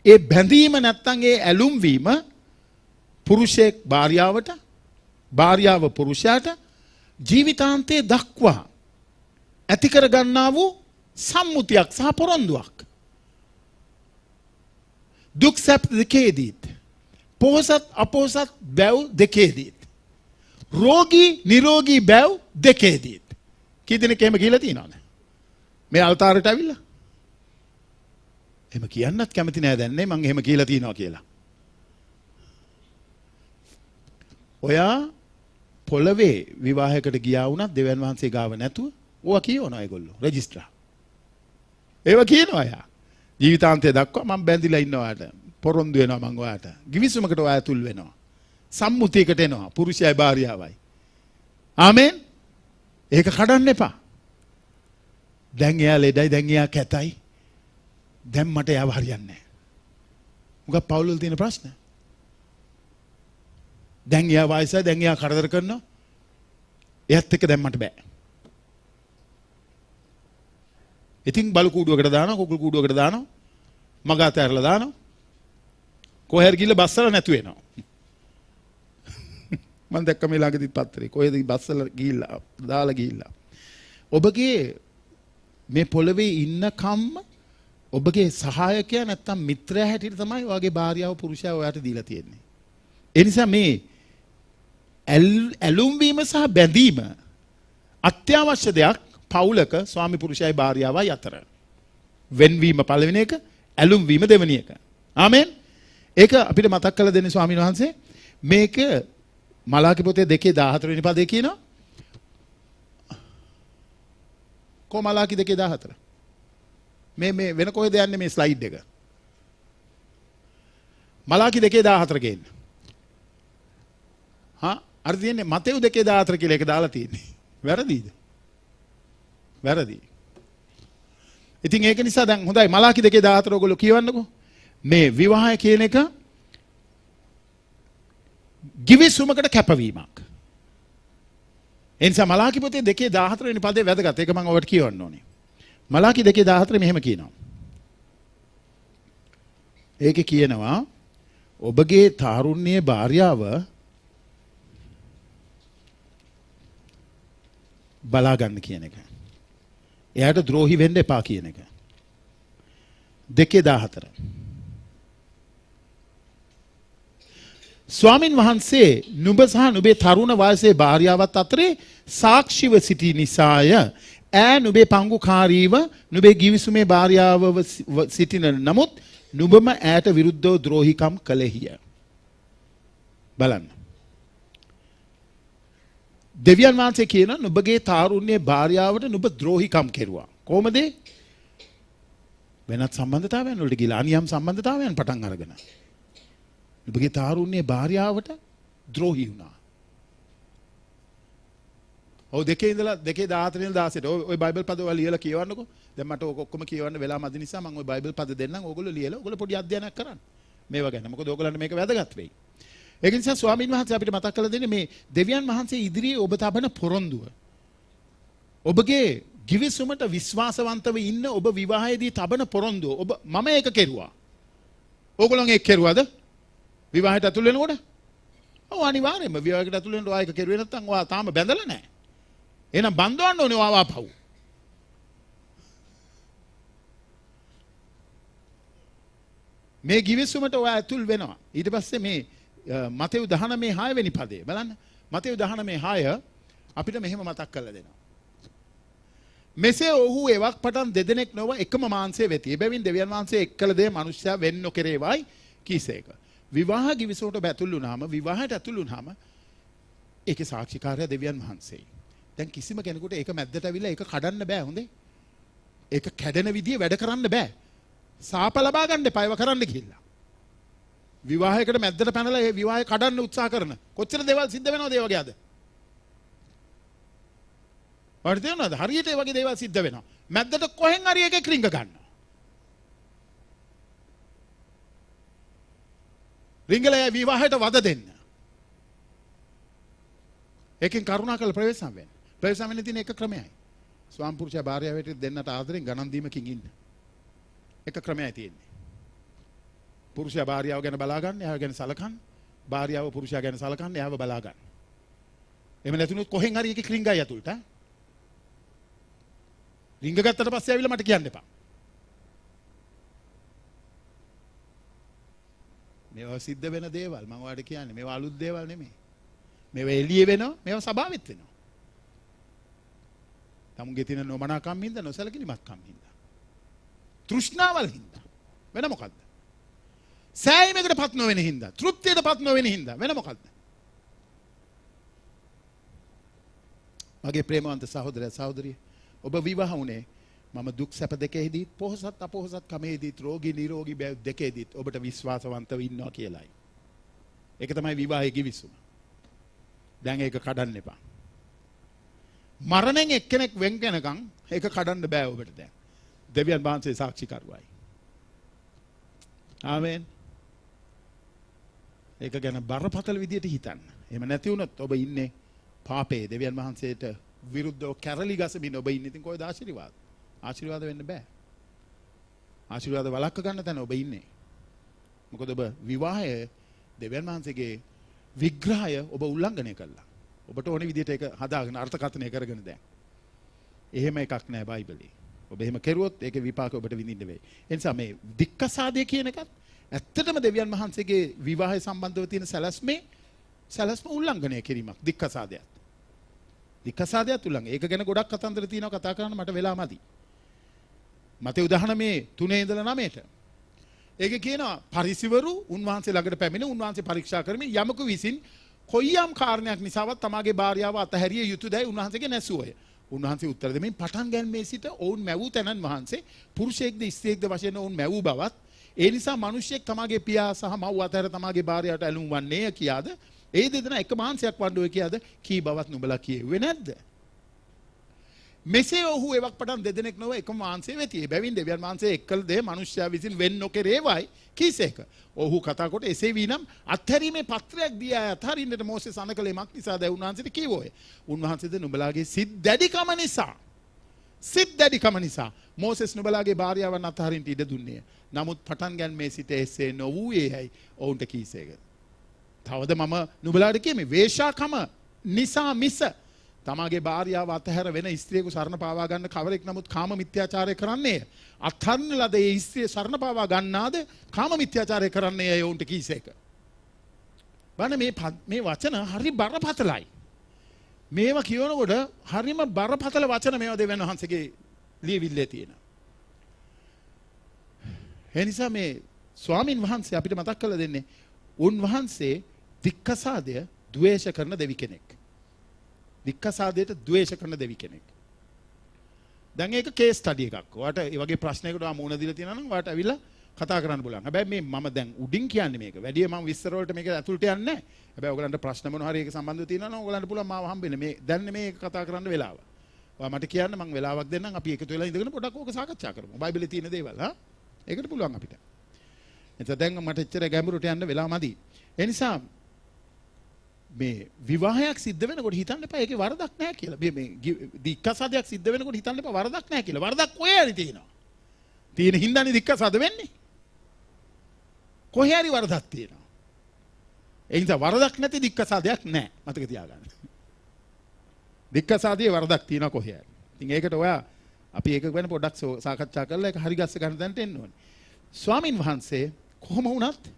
ඒ බැඳීම නැත්තම් ඒ ඇලුම් වීම පුරුෂයෙක් භාර්යාවට භාර්යාව පුරුෂයාට ජීවිතාන්තයේ දක්වා ඇති කර ගන්නා වූ සම්මුතියක් සහ පොරොන්දුවක්. දුක් සැප දෙකේදීත් පොහොසත් අපොහොසත් බැව් දෙකේදීත් රෝගී නිරෝගී බැව් දෙකේදීත් කී දෙනෙක් එහෙම කියලා තියෙනවද මේ අල්තාරයට අවිල්ලා? එහෙම කියන්නත් කැමති නෑ දැන් නේ මං එහෙම කියලා තියෙනවා කියලා. ඔයා පොළවේ විවාහයකට ගියා වුණත් දෙවියන් වහන්සේ ගාව නැතුව ඕවා කියවනවා ඒගොල්ලෝ රෙජිස්ට්‍රා. ඒවා කියනවා යා. ජීවිතාන්තය දක්වා මම බැඳිලා ඉන්නවාට පොරොන්දු වෙනවා මං ඔයාට. ගිවිසුමකට ඔයා තුල් වෙනවා. සම්මුතියකට එනවා පුරුෂයයි භාර්යාවයි. ආමෙන්. ඒක කඩන්න එපා. දැන් එයා ලෙඩයි දැන් එයා කැතයි. දැන් මට එයාව හරියන්නේ නැහැ. මොකක් පවුල් වල තියෙන ප්‍රශ්න? දැන් එයා වයසයි දැන් එයා කරදර කරනවා. එයත් එක්ක දැන් මට බෑ. ඉතින් බලු කූඩුවකට දානවා කුකුල් කූඩුවකට දානවා මග අතහැරලා දානවා කොහෙර ගිහලා බස්සලා නැතු වෙනවා. මම දැක්ක මේ ළඟදිත් පත්තරේ කොහෙද බස්සලා ගිහිල්ලා දාලා ගිහිල්ලා ඔබගේ මේ පොළවේ ඉන්න කම්ම ඔබගේ සහායකයා නැත්තම් මිත්‍රයා හැටියට තමයි ඔයාගේ භාර්යාව පුරුෂයා ඔයාට දීලා තියෙන්නේ. ඒ නිසා මේ ඇලුම් වීම සහ බැඳීම අත්‍යවශ්‍ය දෙයක් පවුලක ස්වාමි පුරුෂයයි භාර්යාවයි අතර. වෙන්වීම පළවෙනි එක, ඇලුම් වීම දෙවෙනි එක. ආමෙන්. ඒක අපිට මතක් කරලා දෙන්නේ ස්වාමීන් වහන්සේ මේක මලාකි පොතේ 2:14 වෙනි පදේ කියනවා. කොමලාකි 2:14. මේ වෙන කොහෙද යන්නේ මේ ස්ලයිඩ් එක? මලාකි 2:14 ගේන්න. අර තියෙන්නේ මතෙව් 2:14 කියලා එක දාලා තියෙන්නේ. වැරදිද? වැරදි. ඉතින් ඒක නිසා දැන් හොඳයි මලාකි 2:14 ඔයගොල්ලෝ කියවන්නකෝ. මේ විවාහය කියන එක ගිවිසුමකට කැපවීමක්. ඒ නිසා මලාකි පොතේ 2:14 වෙනි පදේ වැදගත්. ඒක මම ඔයාලට කියවන්න ඕනේ. මලාකි 2:14 මෙහෙම කියනවා. ඒකේ කියනවා ඔබගේ තාරුණ්‍ය භාර්යාව බලා ගන්න කියන එක. එයාට ද්‍රෝහි වෙන්න එපා කියන එක. 2:14. ස්වාමින් වහන්සේ නුඹ සහ නුඹේ තරුණ වයසේ භාර්යාවත් අතරේ සාක්ෂිව සිටි නිසාය ඈ නුඹේ පංගුකාරීව නුඹේ ගිවිසුමේ භාර්යාවව සිටින නමුත් නුඹම ඈට විරුද්ධව ද්‍රෝහිකම් කළෙහිය. බලන්න. දෙවියන් වහන්සේ කියන නුඹගේ තාරුණ්‍ය භාර්යාවට නුඹ ද්‍රෝහිකම් කෙරුවා. කොහොමද? වෙනත් සම්බන්ධතාවයන් වලට ගිහලා අනියම් සම්බන්ධතාවයන් පටන් අරගෙන. නුඹගේ තාරුණ්‍ය භාර්යාවට ද්‍රෝහි වුණා. ඔව් 2 ඉඳලා 2:14 ඉඳලා 16 ඔය බයිබල් පද වල ලියලා කියවන්නකෝ. දැන් මට ඔක ඔක්කොම කියවන්න වෙලා මදි නිසා මම ඔය බයිබල් පද දෙන්නම්. ඕගොල්ලෝ ලියලා ඕගොල්ලෝ පොඩි අධ්‍යයනයක් කරන්න. මේවා ගැන. මොකද ඕගොල්ලන්ට මේක වැදගත් වෙයි. ඒක නිසා ස්වාමීන් වහන්සේ අපිට මතක් කරලා දෙන්නේ මේ දෙවියන් වහන්සේ ඉදිරියේ ඔබ තබන පොරොන්දුව. ඔබගේ ගිවිසුමට විශ්වාසවන්තව ඉන්න ඔබ විවාහයේදී තබන පොරොන්දුව. ඔබ මම ඒක කෙරුවා. ඕගොල්ලෝ ඒක කෙරුවාද? විවාහයට ඇතුල් වෙනකොට? ඔව් අනිවාර්යයෙන්ම විවාහයකට ඇතුල් වෙනකොට ඔයා ඒක කෙරුවේ නැත්නම් ඔයා තාම බැඳලා නැහැ. එහෙනම් බඳවන්න ඕනේ ඔයාව ආපහු. මේ ගිවිසුමට ඔයා ඇතුල් වෙනවා. ඊට පස්සේ මේ මතෙව් 19:6 වෙනි පදේ බලන්න. මතෙව් 19:6 අපිට මෙහෙම මතක් කරලා දෙනවා. මෙසේ ඔහු එවක් පටන් දෙදෙනෙක් නොව එකම මාංශයේ වෙති. එබැවින් දෙවියන් වහන්සේ එක්කල දේ මනුෂ්‍යයා වෙන් නොකරේවයි කීසේක. විවාහ ගිවිසුමට ඇතුල් වුණාම විවාහයට ඇතුල් වුණාම ඒකේ සාක්ෂිකාරය දෙවියන් වහන්සේයි. දැන් කිසිම කෙනෙකුට ඒක මැද්දට අවිලා ඒක කඩන්න බෑ හොඳේ. ඒක කැඩෙන විදිය වැඩ කරන්න බෑ. සාප ලබා ගන්න එපා ඒව කරන්න ගිහිල්ලා. විවාහයකට මැද්දට පැනලා ඒ විවාහය කඩන්න උත්සාහ කරන කොච්චර දේවල් සිද්ධ වෙනවද ඒ වගේ අද? ඔයාලට තේරෙනවද? හරියට ඒ වගේ දේවල් සිද්ධ වෙනවා. මැද්දට කොහෙන් හරි එකෙක් රිංග ගන්නවා. රිංගලේ විවාහයට වද දෙන්න. ඒකෙන් කරුණාකර ප්‍රවේශම් වෙන්න. ප්‍රවේශම් වෙන්න තියෙන එක ක්‍රමයයි. ස්වාම පුරුෂයා භාර්යාවට දෙන්නට ආදරෙන් ගණන් දීමකින් ඉන්න. එක ක්‍රමයයි තියෙන්නේ. පුරුෂයා භාර්යාව ගැන බලා ගන්න, එයාව ගැන සලකන්න. භාර්යාව පුරුෂයා ගැන සලකන්න, එයාව බලා ගන්න. එහෙම නැතුනොත් කොහෙන් හරි එකෙක් රිංගයි අතුලට. රිංග ගත්තට පස්සේ ආවිල්ලා මට කියන්න එපා. මේවා සිද්ධ වෙන දේවල් මම ඔයාලට කියන්නේ. මේවා අලුත් දේවල් නෙමෙයි. මේවා එළිය වෙනවා, මේවා සබාවෙත් වෙනවා. තමුන්ගේ තියෙන නොමනාකම් හින්දා, නොසලකිලිමත්කම් හින්දා. තෘෂ්ණාවල් හින්දා. වෙන මොකද්ද? සෑයීමකටපත් නොවෙන හින්දා, තෘප්තියටපත් නොවෙන හින්දා. වෙන මොකද්ද? මගේ ප්‍රේමවන්ත සහෝදරයා සහෝදරිය, ඔබ විවාහ වුණේ මම දුක් සැප දෙකෙහිදී, පොහොසත් අපොහොසත් කමේදී, රෝගී නිරෝගී බව දෙකෙහිදී ඔබට විශ්වාසවන්තව ඉන්නවා කියලායි. ඒක තමයි විවාහයේ කිවිසුම. දැන් ඒක කඩන්න එපා. මරණයෙන් එක්කෙනෙක් වෙන් වෙනකන් ඒක කඩන්න බෑ ඔබට දැන්. දෙවියන් වහන්සේ සාක්ෂිකරුවයි. ආමෙන්. ඒක ගැන බරපතල විදියට හිතන්න. එහෙම නැති වුණොත් ඔබ ඉන්නේ පාපේ. දෙවියන් වහන්සේට විරුද්ධව කැරලි ගසමින් ඔබ ඉන්නේ. ඉතින් කොයිද ආශිර්වාද? ආශිර්වාද වෙන්න බෑ. ආශිර්වාද වළක්ව ගන්න තැන ඔබ ඉන්නේ. මොකද ඔබ විවාහය දෙවියන් වහන්සේගේ විග්‍රහය ඔබ උල්ලංඝනය කළා. ඔබට ඕනේ විදිහට ඒක හදාගෙන අර්ථකථනය කරගෙන දැන්. එහෙම එකක් නෑ බයිබලේ. ඔබ එහෙම කෙරුවොත් ඒකේ විපාක ඔබට විඳින්න වෙයි. ඒ නිසා මේ දික්කසාදය කියන එකත් ඇත්තටම දෙවියන් වහන්සේගේ විවාහය සම්බන්ධව තියෙන සැලැස්ම උල්ලංඝනය කිරීමක් දික්කසාදයක්. දික්කසාදයක් උල්ලංඝනය. ඒක ගැන ගොඩක් කතන්දර තියෙනවා කතා කරන්න මට වෙලා මදි. මතේ උදාහරණ මේ 3 ඉඳලා 9ට. ඒක කියනවා පරිසිවරු උන්වහන්සේ ළඟට පැමිණ උන්වහන්සේ පරීක්ෂා කරමින් යමකු විසින් කොයියම් කාරණයක් නිසාවත් තමාගේ භාර්යාව අතහැරිය යුතුයදයි උන්වහන්සේගේ නැසුවය. උන්වහන්සේ උත්තර දෙමින් පටන් ගැනීමේ සිට ඔවුන් මැවූ තැනන් වහන්සේ පුරුෂයෙක්ද ස්ත්‍රියෙක්ද වශයෙන් ඔවුන් මැවූ බවත් ඒ නිසා මිනිසෙක් තමාගේ පියා සහ මව් අතර තමාගේ භාර්යාවට ඇලුම් වන්නේය කියාද ඒ දෙදෙනා එක මාංශයක් වඩුවේ කියාද කී බවත් නුඹලා කියෙව්වේ නැද්ද? මෙසේ ඔහු එවක් පටන් දෙදෙනෙක් නොව එකම මාංශය වෙති. බැවින් දෙවියන් වහන්සේ එක්කල දේ මිනිසයා විසින් වෙන් නොකරේවයි කීසේක. ඔහු කතා කොට එසේ වීනම් අත්හැරීමේ පත්‍රයක් දී ආය අත්හරින්නට මෝසෙස් අනකලේ මක් නිසාද උන්වහන්සේට කීවෝය. උන්වහන්සේද නුඹලාගේ සිත් දැඩිකම නිසා මෝසෙස් නුඹලාගේ භාර්යාවන් අත්හරින්නට ඉඩ දුන්නේය. නමුත් පටන් ගැනීමේ සිට එසේ නොවූයේයි ඔවුන්ට කීසේක. තවද මම නුඹලාට කියමි වේශාකම නිසා මිස තමාගේ භාර්යාව අතහැර වෙන ස්ත්‍රියෙකු සරණ පාවා ගන්න කවරෙක් නමුත් කාම මිත්‍යාචාරය කරන්නේය. අත්හරින ලද ඒ ස්ත්‍රිය සරණ පාවා ගන්නාද කාම මිත්‍යාචාරය කරන්නේය යොවුන්ට කීසේක. බලන්න මේ වචන හරි බරපතලයි. මේවා කියනකොට හරිම බරපතල වචන මේවා දෙවියන් වහන්සේගේ ලියවිල්ලේ තියෙන. ඒ නිසා මේ ස්වාමින් වහන්සේ අපිට මතක් කරලා දෙන්නේ උන්වහන්සේ දික්කසාදය ද්වේෂ කරන දෙවි කෙනෙක්. දික්කසාදයට ද්වේෂ කරන දෙවි කෙනෙක්. දැන් ඒක කේස් ස්ටඩි එකක්. ඔයාලට මේ වගේ ප්‍රශ්නයකට මුහුණ දීලා තියෙනවා නම් ඔයාලට අවිල්ලා කතා කරන්න බලන්න. හැබැයි මේ මම දැන් උඩින් කියන්නේ මේක. වැඩි මම විස්තර වලට මේක ඇතුළට යන්නේ නැහැ. හැබැයි ඔයගලන්ට ප්‍රශ්න මොනවා හරි ඒක සම්බන්ධව තියෙනවා නම් ඔයගලන්ට පුළුවන් මාව හම්බෙන්න. මේ දැන් මේක කතා කරන්න වෙලාව. ඔයා මට කියන්න මම වෙලාවක් දෙන්නම් අපි එකතු වෙලා ඉඳගෙන පොඩක් ඕක සාකච්ඡා කරමු. බයිබලේ තියෙන දේවල් හා. ඒකට පුළුවන් අපිට. එතන දැන් මට එච්චර ගැඹුරට යන්න වෙලාව මදි. ඒ නිසා මේ විවාහයක් සිද්ධ වෙනකොට හිතන්න එපා ඒකේ වරදක් නැහැ කියලා. මේ දික්කසාදයක් සිද්ධ වෙනකොට හිතන්න එපා වරදක් නැහැ කියලා. වරදක් කොහේ හරි තියෙනවා. තියෙන හින්දානේ දික්කසාද වෙන්නේ. කොහේ හරි වරදක් තියෙනවා. ඒ නිසා වරදක් නැති දික්කසාදයක් නැහැ. මතක තියාගන්න. දික්කසාදයේ වරදක් තියෙනවා කොහේ හරි. ඉතින් ඒකට ඔයා අපි ඒක ගැන පොඩ්ඩක් සාකච්ඡා කරලා ඒක හරි ගස්ස ගන්න තැනට එන්න ඕනේ. ස්වාමින් වහන්සේ කොහොම වුණත්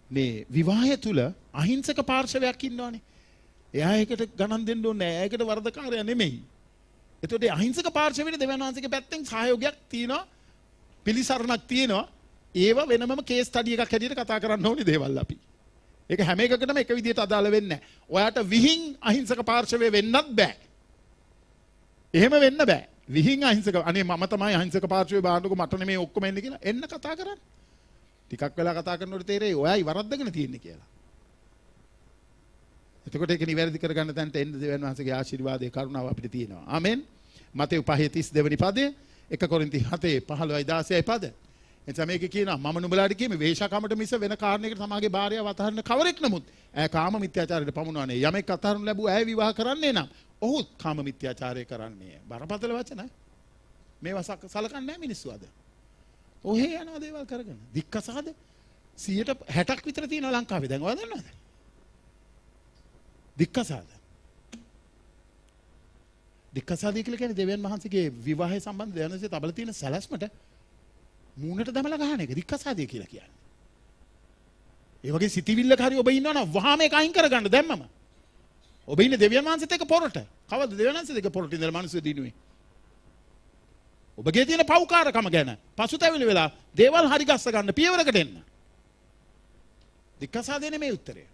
මේ විවාහය තුල අහිංසක පාර්ශවයක් ඉන්නවනේ. එයා ඒකට ගණන් දෙන්න ඕනේ නැහැ. ඒකට වරදකාරයා නෙමෙයි. ඒතකොට අහිංසක පාර්ශවයේ දෙවියන් වහන්සේගේ පැත්තෙන් සහයෝගයක් තියෙනවා. පිළිසරණක් තියෙනවා. ඒව වෙනමම කේස් ස්ටඩි එකක් හැටියට කතා කරන්න ඕනේ දේවල් අපි. ඒක හැම එකකටම එක විදියට අදාළ වෙන්නේ නැහැ. ඔයාට විහිං අහිංසක පාර්ශවයේ වෙන්නත් බෑ. එහෙම වෙන්න බෑ. විහිං අහිංසක අනේ මම තමයි අහිංසක පාර්ශවයේ බාන්නකො මට නෙමෙයි ඔක්කොම එන්නේ කියලා එන්න කතා කරන්න. ටිකක් වෙලා කතා කරනකොට තේරෙයි ඔයයි වරද්දගෙන තියෙන්නේ කියලා. එතකොට ඒක නිවැරදි කරගන්න තැනට එන්න දෙවියන් වහන්සේගේ ආශිර්වාදයේ කරුණාව අපිට තියෙනවා. ආමෙන්. මතෙව් 5:32 වෙනි පදය 1 කොරින්ති 7:15-16 පද. එතන මේක කියනවා මම නුඹලාට කියමි වේශකමට මිස වෙන කාරණයකට සමාගේ භාර්යාව අතහරින කවරෙක් නමුත් ඈ කාම මිත්‍යාචාරයට පමුණවන්නේ යමෙක් අතහරිනු ලැබුව ඈ විවාහ කරන්නේ නම් ඔහුත් කාම මිත්‍යාචාරය කරන්නේ. බරපතල වචන. මේවා සලකන්නේ නැහැ මිනිස්සු අද. ඔහේ යනවා දේවල් කරගෙන. දික්කසාද 60ක් විතර තියෙනවා ලංකාවේ. දැන් ඔයා දන්නවද? දික්කසාද. දික්කසාද කියලා කියන්නේ දෙවියන් වහන්සේගේ විවාහය සම්බන්ධ දෙවියන්සේ තබල තියෙන සැලැස්මට මූණට දමලා ගහන එක දික්කසාදය කියලා කියන්නේ. ඒ වගේ සිටිවිල්ලක හරි ඔබ ඉන්නවනම් වහාම ඒක අයින් කරගන්න දැම්මම. ඔබ ඉන්නේ දෙවියන් වහන්සේත් එක්ක පොරට. කවද්ද දෙවියන් වහන්සේත් එක්ක පොරට ඉඳලා මිනිස්සු දිනුවේ? ඔබගේ තියෙන පව්කාරකම ගැන පසුතැවිලි වෙලා දේවල් හරි ගස්ස ගන්න පියවරකට එන්න. දික්කසාදේ නෙමෙයි උත්තරය.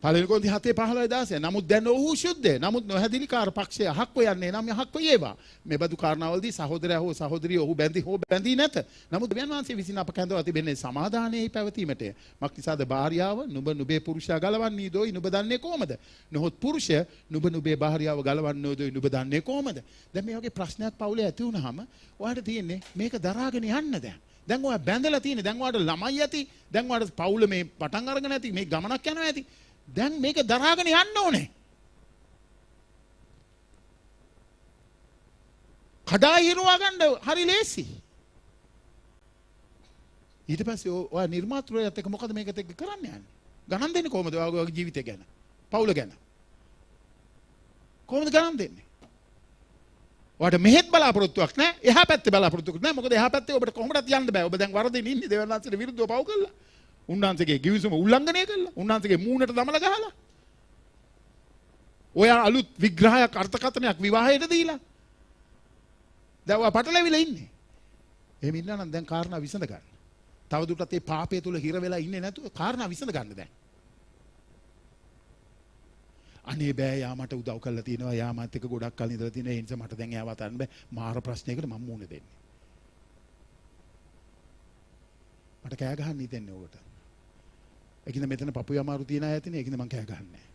පළවෙනි කොන්ති 7:15-16 නමුත් දැන් ඔහු ශුද්ධය. නමුත් නොහැදිලිකාර පක්ෂය අහක්ව යන්නේ නම් යහක්ව ඒවා. මේ බඳු කාරණාවලදී සහෝදරයා හෝ සහෝදරිය ඔහු බැඳී නැත. නමුත් දෙවියන් වහන්සේ විසින් අප කැඳවා තිබෙන්නේ සමාදානයේ පැවතීමටය. මක්නිසාද භාර්යාව නුඹ නුඹේ පුරුෂයා ගලවන්නේ දෝයි නුඹ දන්නේ කොහමද? නොහොත් පුරුෂය නුඹ නුඹේ භාර්යාව ගලවන්නේ දෝයි නුඹ දන්නේ කොහමද? දැන් මේ වගේ ප්‍රශ්නයක් පවුලේ ඇති වුනහම ඔයාලට තියෙන්නේ මේක දරාගෙන යන්න දැන්. දැන් ඔයා බැඳලා තියෙන්නේ. දැන් ඔයාලට ළමයි ඇති. දැන් ඔයාලට පවුල මේ පටන් අරගෙන ඇති. මේ ගමනක් යනවා ඇති. දැන් මේක දරාගෙන යන්න ඕනේ. කඩා හිරුවා ගන්න හරි ලේසි. ඊට පස්සේ ඔය නිර්මාතෘයත් එක්ක මොකද මේකත් එක්ක කරන්න යන්නේ? ගණන් දෙන්නේ කොහමද ඔයගේ ජීවිතය ගැන? පවුල ගැන. කොහොමද ගණන් දෙන්නේ? ඔයාට මෙහෙත් බලාපොරොත්තුවක් නැහැ. එහා පැත්තේ බලාපොරොත්තුවක් නැහැ. මොකද එහා පැත්තේ ඔබට කොහොමදත් යන්න බෑ. ඔබ දැන් වරදින් ඉන්නේ දෙවියන් වහන්සේට විරුද්ධව පව් කළා. උන්වහන්සේගේ ගිවිසුම උල්ලංඝනය කළා. උන්වහන්සේගේ මූණට දමලා ගහලා. ඔයා අලුත් විග්‍රහයක් අර්ථකථනයක් විවාහයට දීලා. දැන් ඔයා පටලැවිලා ඉන්නේ. එහෙම ඉන්නා නම් දැන් කාරණා විසඳ ගන්න. තවදුරටත් මේ පාපය තුල හිර වෙලා ඉන්නේ නැතුව කාරණා විසඳ ගන්න දැන්. අනේ බෑ යා මට උදව් කරලා තියෙනවා. යා මාත් එක්ක ගොඩක් කල් ඉඳලා තියෙනවා. ඒ නිසා මට දැන් එයාව අතන්න බෑ. මාර ප්‍රශ්නයකට මම මුහුණ දෙන්නේ. මට කෑ ගහන්න හිතෙන්නේ ඕකට. ඒකින්ද මෙතන පපුවේ අමාරු තියන අය ඇතිනේ. ඒකින්ද මං කෑ ගහන්නේ.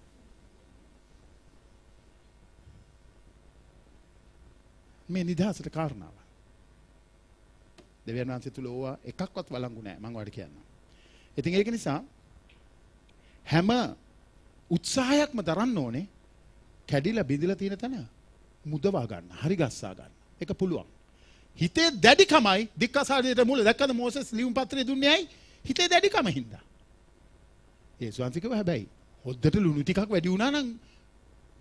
මේ නිදහසට කාරණාව. දෙවියන් වහන්සේ තුල ඕවා එකක්වත් වළංගු නැහැ මං ඔයාලට කියන්නම්. ඉතින් ඒක නිසා හැම උත්සාහයක්ම දරන්න ඕනේ කැඩිලා බිඳිලා තියෙන තැන මුදවා ගන්න, හරි ගස්සා ගන්න. ඒක පුළුවන්. හිතේ දැඩිකමයි දික්කසාදයට මුල. දැක්කද මෝසස් ලියුම් පත්‍රය දුන්නේ ඇයි? හිතේ දැඩිකම හින්දා. ඒ ස්වාංශිකව හැබැයි හොද්දට ලුණු ටිකක් වැඩි වුණා නම්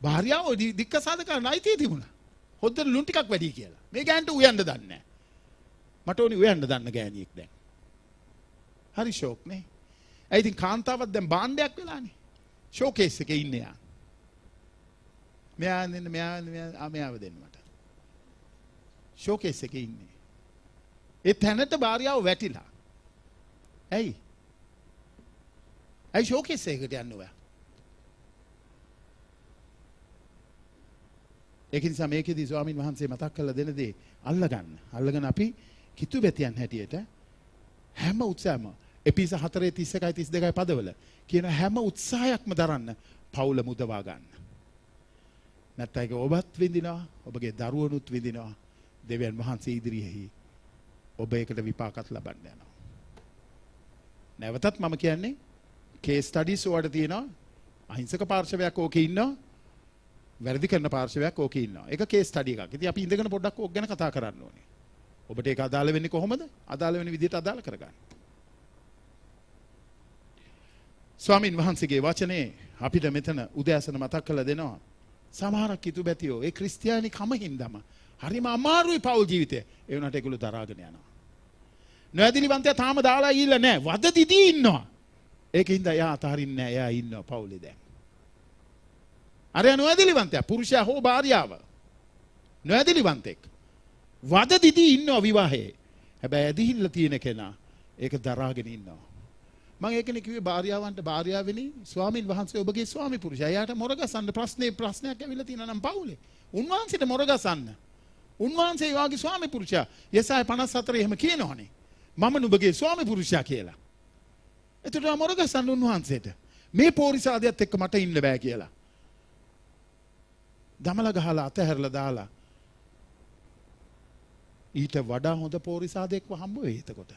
භාර්යාව දික්කසාද කරන්න අයිතිය තිබුණා. හොද්දට ලුණු ටිකක් වැඩි කියලා. මේ ගෑනට උයන්න දන්නේ නැහැ. මට ඕනි උයන්න දන්න ගෑණියෙක් දැන්. හරි ෂෝක් නේ. ඒ ඉතින් කාන්තාවක් දැන් බාණ්ඩයක් වෙලානේ. ෂෝකේස් එකේ ඉන්නේ යා. මෙයාව දෙන්න මට. ෂෝකේස් එකේ ඉන්නේ. ඒ තැනට භාර්යාව වැටිලා. ඇයි? ඇයි ෂෝකේස් එකකට යන්නේ ඔයා? ඒක නිසා මේකෙදී ස්වාමින් වහන්සේ මතක් කරලා දෙන දේ අල්ලගන්න. අල්ලගෙන අපි කිතුබැතියන් හැටියට හැම උත්සාහම එපිස 4:31-32 පදවල කියන හැම උත්සාහයක්ම දරන්න පවුල මුදවා ගන්න. නැත්නම් ඒක ඔබත් විඳිනවා, ඔබගේ දරුවනුත් විඳිනවා. දෙවියන් වහන්සේ ඉදිරියේහි ඔබ ඒකට විපාකත් ලබන්න යනවා. නැවතත් මම කියන්නේ කේස් ස්ටඩිස් වලට තියෙනවා. අහිංසක පාර්ශවයක් ඕකේ ඉන්නවා. වැරදි කරන පාර්ශවයක් ඕකේ ඉන්නවා. ඒක කේස් ස්ටඩි එකක්. ඉතින් අපි ඉඳගෙන පොඩ්ඩක් ඕක ගැන කතා කරන්න ඕනේ. ඔබට ඒක අදාළ වෙන්නේ කොහොමද? අදාළ වෙන විදිහට අදාළ කරගන්න. ස්වාමින් වහන්සේගේ වචනේ අපිට මෙතන උදෑසන මතක් කරලා දෙනවා. සමහරක් කිතුබැතියෝ ඒ ක්‍රිස්තියානි කම හින්දාම හරිම අමාරුයි පෞල් ජීවිතය. ඒ වුණාට ඒගොල්ලෝ දරාගෙන යනවා. නොඇදිලිවන්තයා තාම දාලා ගිහිල්ලා නැහැ. වද දිදී ඉන්නවා. ඒකින්ද එයා අතහරින්නේ නැහැ. එයා ඉන්නවා පෞලේ දැන්. අර නොඇදිලිවන්තයා පුරුෂයා හෝ භාර්යාව. නොඇදිලිවන්තෙක්. වද දිදී ඉන්නවා විවාහයේ. හැබැයි ඇදිහිල්ලා තියෙන කෙනා ඒක දරාගෙන ඉන්නවා. මම ඒකනේ කිව්වේ භාර්යාවන්ට භාර්යාවෙනි ස්වාමින් වහන්සේ ඔබගේ ස්වාමි පුරුෂයා. එයාට මොරගසන්න ප්‍රශ්නයක් ඇවිල්ලා තියෙනවා නම් පවුලේ. උන්වහන්සේට මොරගසන්න. උන්වහන්සේ වාගේ ස්වාමි පුරුෂයා. යසාය 54 එහෙම කියනවනේ. මම නුඹගේ ස්වාමි පුරුෂයා කියලා. එතකොට මොරගසන්න උන්වහන්සේට. මේ පෝරිසාදයට එක්ක මට ඉන්න බෑ කියලා. දමලා ගහලා අතහැරලා දාලා ඊට වඩා හොඳ පෝරිසාදෙක්ව හම්බ වෙයි එතකොට.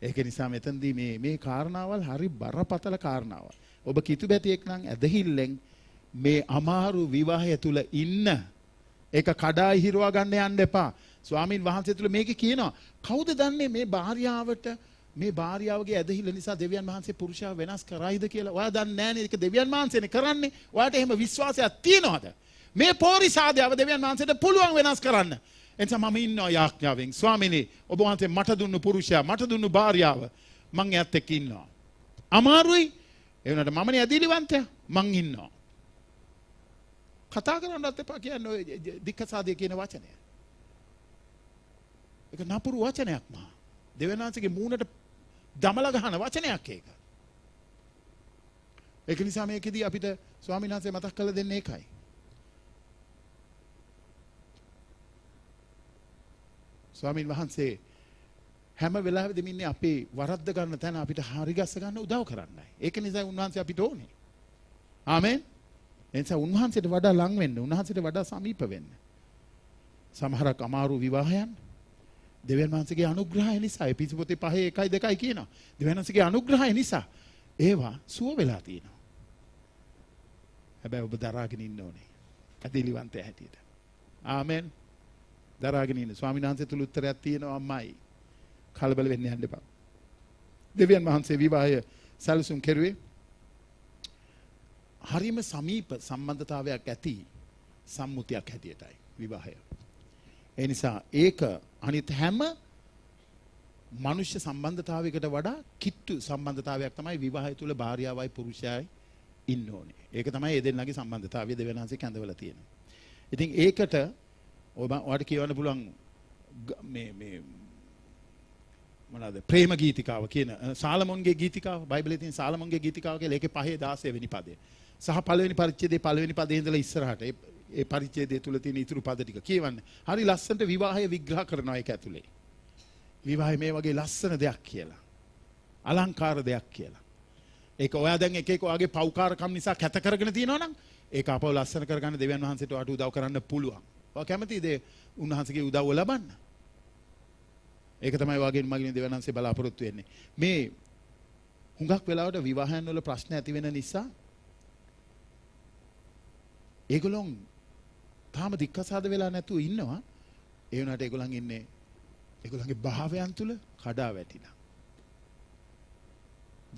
ඒක නිසා මෙතනදී මේ කාරණාවල් හරි බරපතල කාරණාවල්. ඔබ කිතුබැතියෙක් නම් ඇදහිල්ලෙන් මේ අමාරු විවාහය තුල ඉන්න ඒක කඩා හිරවා ගන්න යන්න එපා. ස්වාමින් වහන්සේ තුල මේක කියනවා කවුද දන්නේ මේ භාර්යාවට මේ භාර්යාවගේ ඇදහිල්ල නිසා දෙවියන් වහන්සේ පුරුෂයා වෙනස් කරයිද කියලා. ඔයා දන්නේ නැහැ නේද? ඒක දෙවියන් වහන්සේනේ කරන්නේ. ඔයාට එහෙම විශ්වාසයක් තියනවද? මේ පෝරිසාදයව දෙවියන් වහන්සේට පුළුවන් වෙනස් කරන්න. එනිසා මම ඉන්නවා යාඥාවෙන්. ස්වාමිනේ ඔබ වහන්සේ මට දුන්නු පුරුෂයා මට දුන්නු භාර්යාව මං එයත් එක්ක ඉන්නවා. අමාරුයි. ඒ වුණාට මමනේ ඇදහිලිවන්තයා. මං ඉන්නවා. කතා කරන්නත් එපා කියන්නේ ඔය දික්කසාදේ කියන වචනය. ඒක නපුරු වචනයක් මා. දෙවියන් වහන්සේගේ මූණට දමලා ගහන වචනයක් ඒක. ඒක නිසා මේකෙදී අපිට ස්වාමීන් වහන්සේ මතක් කරලා දෙන්නේ ඒකයි. ස්වාමීන් වහන්සේ හැම වෙලාවෙදිම ඉන්නේ අපේ වරද්ද ගන්න තැන අපිට හරි ගස්ස ගන්න උදව් කරන්නයි. ඒක නිසා උන්වහන්සේ අපිට ඕනේ. ආමෙන්. එනිසා උන්වහන්සේට වඩා ලං වෙන්න, උන්වහන්සේට වඩා සමීප වෙන්න. සමහරක් අමාරු විවාහයන් දෙවියන් වහන්සේගේ අනුග්‍රහය නිසා එපිසිපොතේ 5:1-2 කියනවා. දෙවියන් වහන්සේගේ අනුග්‍රහය නිසා ඒවා සුව වෙලා තියෙනවා. හැබැයි ඔබ දරාගෙන ඉන්න ඕනේ. ඇදහිලිවන්තය හැටියට. ආමෙන්. දරාගෙන ඉන්න. ස්වාමීන් වහන්සේ තුල උත්තරයක් තියෙනවා අම්මයි. කලබල වෙන්න යන්න එපා. දෙවියන් වහන්සේ විවාහය සැලසුම් කෙරුවේ හරිම සමීප සම්බන්ධතාවයක් ඇති සම්මුතියක් හැටියටයි විවාහය. ඒ නිසා ඒක අනිත් හැම මනුෂ්‍ය සම්බන්ධතාවයකට වඩා කිට්ටු සම්බන්ධතාවයක් තමයි විවාහය තුල භාර්යාවයි පුරුෂයයි ඉන්න ඕනේ. ඒක තමයි ඒ දෙන්නගේ සම්බන්ධතාවය දෙවියන් වහන්සේ කැඳවලා තියෙන්නේ. ඉතින් ඒකට ඔයාලට කියවන්න පුළුවන් මේ මොනවාද ප්‍රේම ගීතිකාව කියන සාලමොන්ගේ ගීතිකාව බයිබලයේ තියෙන සාලමොන්ගේ ගීතිකාව කියලා ඒකේ 5:16 වෙනි පදය. සහ පළවෙනි පරිච්ඡේදයේ පළවෙනි පදේ ඉඳලා ඉස්සරහට ඒ පරිච්ඡේදය තුල තියෙන ඊතුරු පද ටික කියවන්න. හරි ලස්සනට විවාහය විග්‍රහ කරනවා ඒක ඇතුලේ. විවාහය මේ වගේ ලස්සන දෙයක් කියලා. අලංකාර දෙයක් කියලා. ඒක ඔයා දැන් එක එක ඔයාගේ පෞකාරකම් නිසා කැත කරගෙන තියෙනවා නම් ඒක අපව ලස්සන කරගන්න දෙවියන් වහන්සේට ඔයාට උදව් කරන්න පුළුවන්. ඔයා කැමතිද උන්වහන්සේගේ උදව්ව ලබන්න? ඒක තමයි වාගෙන් මගින් දෙවියන් වහන්සේ බලාපොරොත්තු වෙන්නේ. මේ හුඟක් වෙලාවට විවාහයන් වල ප්‍රශ්න ඇති වෙන නිසා ඒගොල්ලොන් තාම දික්කසාද වෙලා නැතුව ඉන්නවා. ඒ වුණාට ඒගොල්ලන් ඉන්නේ ඒගොල්ලන්ගේ භාවයන් තුල කඩා වැටිලා.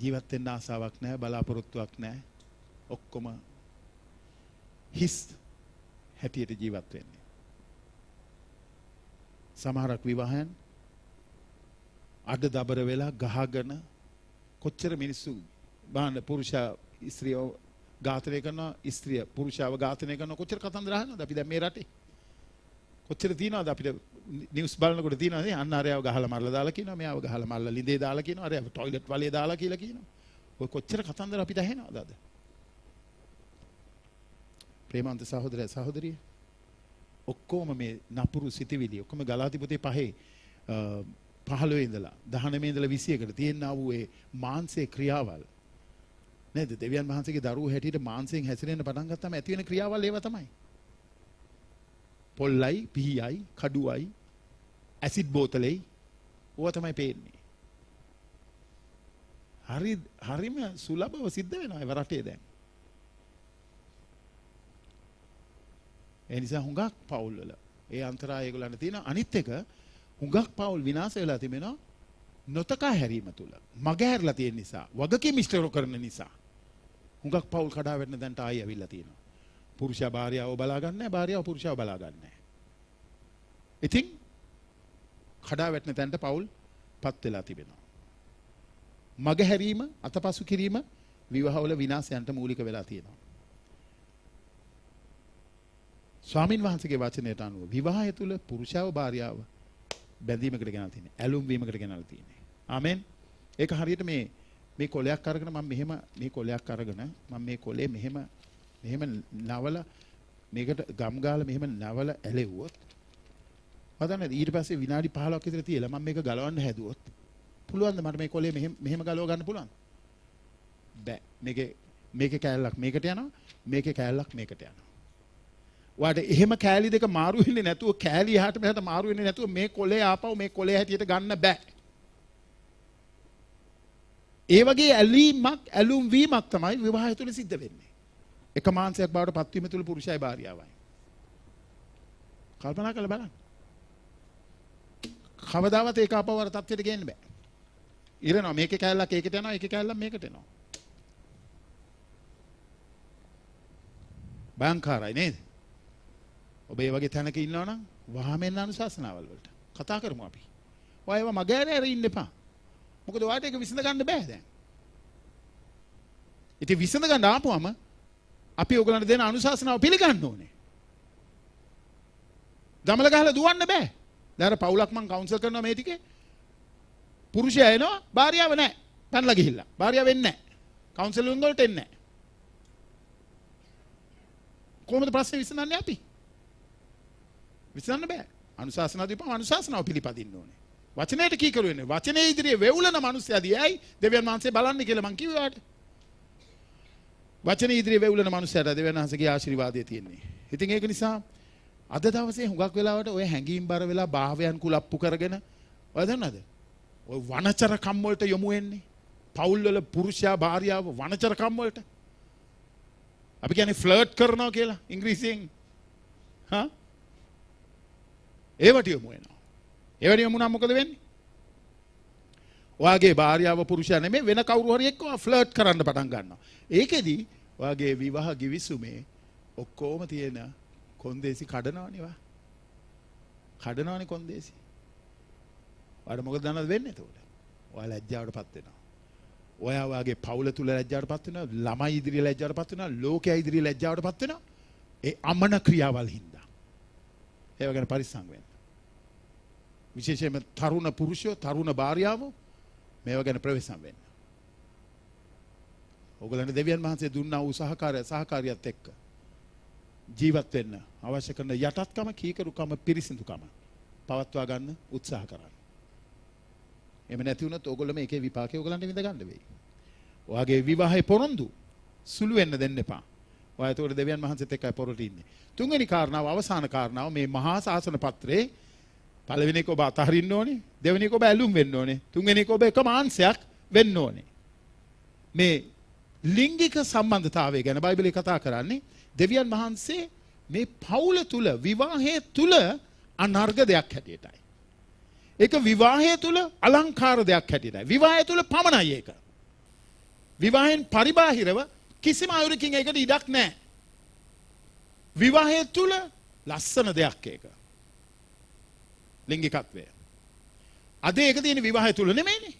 ජීවත් වෙන්න ආසාවක් නැහැ, බලාපොරොත්තුවක් නැහැ. ඔක්කොම හිස් හැටියට ජීවත් වෙන්නේ. සමහරක් විවාහයන් අඩ දබර වෙලා ගහගෙන කොච්චර මිනිස්සු බාන පුරුෂයා ස්ත්‍රියව ඝාතනය කරනවා, ස්ත්‍රිය පුරුෂයාව ඝාතනය කරනවා. කොච්චර කතන්දර අහනවද අපි දැන් මේ රටේ? කොච්චර තියනවද අපිට නිවුස් බලනකොට තියනවද අන්න අරයව ගහලා මරලා දාලා කියනවා, මෙයාව ගහලා මරලා ලිඳේ දාලා කියනවා, අරයව টয়ලට් වලේ දාලා කියලා කියනවා. ඔය කොච්චර කතන්දර අපිට ඇහෙනවද අද? ප්‍රේමන්ත සහෝදරය සහෝදරිය ඔක්කොම මේ නපුරු සිටිවිලි ඔක්කොම ගලාතිපොතේ 5:15 ඉඳලා 19 ඉඳලා 21කට තියෙනා වූ ඒ මාංශයේ ක්‍රියාවල් නේද? දෙවියන් වහන්සේගේ දරුවෝ හැටියට මාංශයෙන් හැසිරෙන්න පටන් ගත්තාම ඇති වෙන ක්‍රියාවල් ඒවා තමයි. පොල්ලයි, පිහියයි, කඩුවයි, ඇසිඩ් බෝතලෙයි ඕවා තමයි පේන්නේ. හරිම සුලභව සිද්ධ වෙනවා ඒ රටේ දැන්. ඒ නිසා හුඟක් පවුල් වල ඒ අන්තරාය ඒගොල්ලන්ට තියෙන අනිත් එක හුඟක් පවුල් විනාශ වෙලා තිබෙනවා නොතකා හැරීම තුල. මගහැරලා තියෙන නිසා, වගකීම් ඉෂ්ට කරන නිසා හුඟක් පවුල් කඩා වැටෙන දැන්ට ආයෙ ඇවිල්ලා තියෙනවා. පුරුෂයා භාර්යාව බලා ගන්න නැහැ, භාර්යාව පුරුෂයාව බලා ගන්න නැහැ. ඉතින් කඩා වැටෙන තැනට පවුල් පත් වෙලා තිබෙනවා. මගහැරීම, අතපසු කිරීම විවාහවල විනාශයන්ට මූලික වෙලා තියෙනවා. ස්වාමින් වහන්සේගේ වචනයට අනුව විවාහය තුල පුරුෂයව භාර්යාව බැඳීමකට ගෙනල්ලා තියෙන්නේ. ඇලුම් වීමකට ගෙනල්ලා තියෙන්නේ. ආමෙන්. ඒක හරියට මේ කොලයක් අරගෙන මම මෙහෙම මේ කොලයක් අරගෙන මම මේ කොලේ මෙහෙම නවල මේකට ගම් ගාලා මෙහෙම නවල ඇලෙව්වොත් වදන්නේ ඊට පස්සේ විනාඩි 15ක් විතර තියලා මම මේක ගලවන්න හැදුවොත් පුළුවන්ද මට මේ කොලේ මෙහෙම ගලව ගන්න පුළුවන්ද? බෑ. මේකේ කෑල්ලක් මේකට යනවා මේකේ කෑල්ලක් මේකට යනවා. ඔයාට එහෙම කෑලි දෙක මාරු වෙන්නේ නැතුව කෑලි එහාට මෙහාට මාරු වෙන්නේ නැතුව මේ කොලේ ආපහු මේ කොලේ හැටියට ගන්න බෑ. ඒ වගේ ඇලුම් වීමක් තමයි විවාහය තුළ සිද්ධ වෙන්නේ. එක මාංශයක් බවට පත්වීම තුළ පුරුෂයයි භාර්යාවයි. කල්පනා කරලා බලන්න. කවදාවත් ඒක ආපහු අර තත්ත්වයට ගේන්න බෑ. ඉරනවා මේකේ කෑල්ලක් ඒකට යනවා ඒකේ කෑල්ලක් මේකට එනවා. බංකාරයි නේද? ඔබ ඒ වගේ තැනක ඉන්නවනම් වහාමෙන් අනුශාසනාවල් වලට කතා කරමු අපි. ඔය ඒවා මගේ ඇර ඉන්න එපා. මොකද ඔයාට ඒක විසඳ ගන්න බෑ දැන්. ඉතින් විසඳ ගන්න ආපුවම අපි ඔයගලන්ට දෙන අනුශාසනාව පිළිගන්න ඕනේ. දමල ගහලා දුවන්න බෑ. දැන් අර පවුලක් මං කවුන්සල් කරනවා මේ ටිකේ. පුරුෂයා එනවා භාර්යාව නැහැ. පැනලා ගිහිල්ලා. භාර්යාව වෙන්නේ නැහැ. කවුන්සලින් වලට එන්නේ නැහැ. කොහොමද ප්‍රශ්නේ විසඳන්නේ අපි? විසඳන්න බෑ. අනුශාසනාව දීපම අනුශාසනාව පිළිපදින්න ඕනේ. වචනයට කීකරු වෙන්නේ. වචනේ ඉදිරියේ වෙවුලන මිනිස්සයාදී ඇයි දෙවියන් වහන්සේ බලන්නේ කියලා මං කිව්වේ ඔයාලට. වචනේ ඉදිරියේ වෙවුලන මිනිස්සයාට දෙවියන් වහන්සේගේ ආශිර්වාදය තියෙන්නේ. ඉතින් ඒක නිසා අද දවසේ හුඟක් වෙලාවට ඔය හැංගීම් බර වෙලා භාවයන් කුලප්පු කරගෙන ඔය දන්නවද? ඔය වනචර කම් වලට යොමු වෙන්නේ. පවුල් වල පුරුෂයා භාර්යාව වනචර කම් වලට. අපි කියන්නේ ෆ්ලර්ට් කරනවා කියලා ඉංග්‍රීසියෙන්. හා? ඒවට යොමු වෙනවා. ඒවට යොමු නම් මොකද වෙන්නේ? ඔයාගේ භාර්යාව පුරුෂයා නෙමෙයි වෙන කවුරු හරි එක්ක ෆ්ලර්ට් කරන්න පටන් ගන්නවා. ඒකෙදි ඔයාගේ විවාහ ගිවිසුමේ ඔක්කොම තියෙන කොන්දේසි කඩනවනේ වා. කඩනවනේ කොන්දේසි. ඔයාට මොකද දන්නවද වෙන්නේ එතකොට? ඔයා ලැජ්ජාවටපත් වෙනවා. ඔයා වාගේ පවුල තුල ලැජ්ජාවටපත් වෙනවා, ළමයි ඉදිරියේ ලැජ්ජාවටපත් වෙනවා, ලෝකයේ ඉදිරියේ ලැජ්ජාවටපත් වෙනවා. ඒ අමන ක්‍රියාවල් හින්දා. ඒව ගැන පරිස්සම් වෙන්න. විශේෂයෙන්ම තරුණ පුරුෂයෝ, තරුණ භාර්යාවෝ මේව ගැන ප්‍රවේශම් වෙන්න. ඔයගලන්ට දෙවියන් වහන්සේ දුන්නා වූ සහකාරියත් එක්ක ජීවත් වෙන්න අවශ්‍ය කරන යටත්කම, කීකරුකම, පිරිසිදුකම පවත්වා ගන්න උත්සාහ කරන්න. එහෙම නැති වුණොත් ඕගොල්ලෝ මේකේ විපාකේ ඕගලන්ට විඳ ගන්න වෙයි. ඔයාගේ විවාහයේ පොරොන්දු සුළු වෙන්න දෙන්න එපා. ඔයා ඒතකොට දෙවියන් වහන්සේත් එක්කයි පොරොට ඉන්නේ. තුන්වෙනි කාරණාව, අවසාන කාරණාව මේ මහා ශාසන පත්‍රයේ පළවෙනි එක ඔබ අතහරින්න ඕනේ, දෙවෙනි එක ඔබ ඇලුම් වෙන්න ඕනේ, තුන්වෙනි එක ඔබ එක මාංශයක් වෙන්න ඕනේ. මේ ලිංගික සම්බන්ධතාවය ගැන බයිබලයේ කතා කරන්නේ දෙවියන් වහන්සේ මේ පවුල තුල, විවාහයේ තුල අනර්ග දෙයක් හැටියටයි. ඒක විවාහය තුල අලංකාර දෙයක් හැටියටයි. විවාහය තුල පමණයි ඒක. විවාහයෙන් පරිබාහිරව කිසිම අයුරකින් ඒකට ඉඩක් නැහැ. විවාහය තුල ලස්සන දෙයක් ඒක. ලිංගිකත්වය. අද ඒක තියෙන විවාහය තුල නෙමෙයිනේ.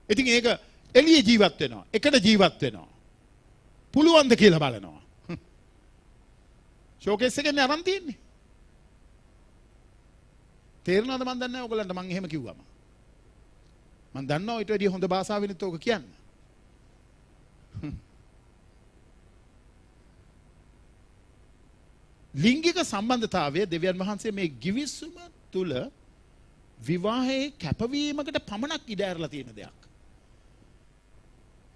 ඉතින් ඒක එළියේ ජීවත් වෙනවා. එකට ජීවත් වෙනවා. පුළුවන්ද කියලා බලනවා. ෂෝකේස් එකෙන් අරන් තියෙන්නේ. තේරෙනවද මන් දන්නේ නැහැ ඔයගලන්ට මං එහෙම කිව්වම. මං දන්නවා ඊට වැඩිය හොඳ භාෂාවෙන්ත් ඕක කියන්න. ලිංගික සම්බන්ධතාවය දෙවියන් වහන්සේ මේ ගිවිසුම තුල විවාහයේ කැපවීමකට පමණක් ඉඩ ඇරලා තියෙන දෙයක්.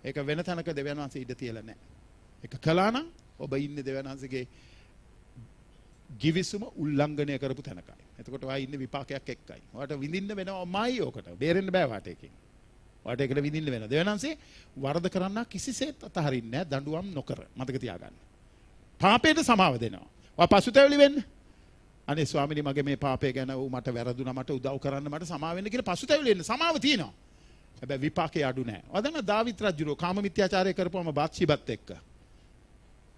ඒක වෙන තැනක දෙවියන් වහන්සේ ඉඩ තියලා නැහැ. ඒක කළා නම් ඔබ ඉන්නේ දෙවියන් වහන්සේගේ ගිවිසුම උල්ලංඝනය කරපු තැනකයි. එතකොට ඔයා ඉන්නේ විපාකයක් එක්කයි. ඔයාට විඳින්න වෙනවමයි ඕකට. බේරෙන්න බෑ වාට එකකින්. ඔයාට ඒකට විඳින්න වෙනවා. දෙවියන් වහන්සේ වරද කරන්නා කිසිසේත් අතහරින්නේ නැහැ, දඬුවම් නොකර. මතක තියාගන්න. පාපයට සමාව දෙනවා. ඔයා පසුතැවිලි වෙන්න. අනේ ස්වාමිනේ මගේ මේ පාපය ගැන මට වැරදුනා, මට උදව් කරන්න, මට සමාව වෙන්න කියලා පසුතැවිලි වෙන්න. සමාව තියෙනවා. හැබැයි විපාකේ අඩු නැහැ. ඔයා දන්නා දාවිත් රජුරෝ කාම මිත්‍යාචාරය කරපුවම බාත්ෂිබත් එක්ක.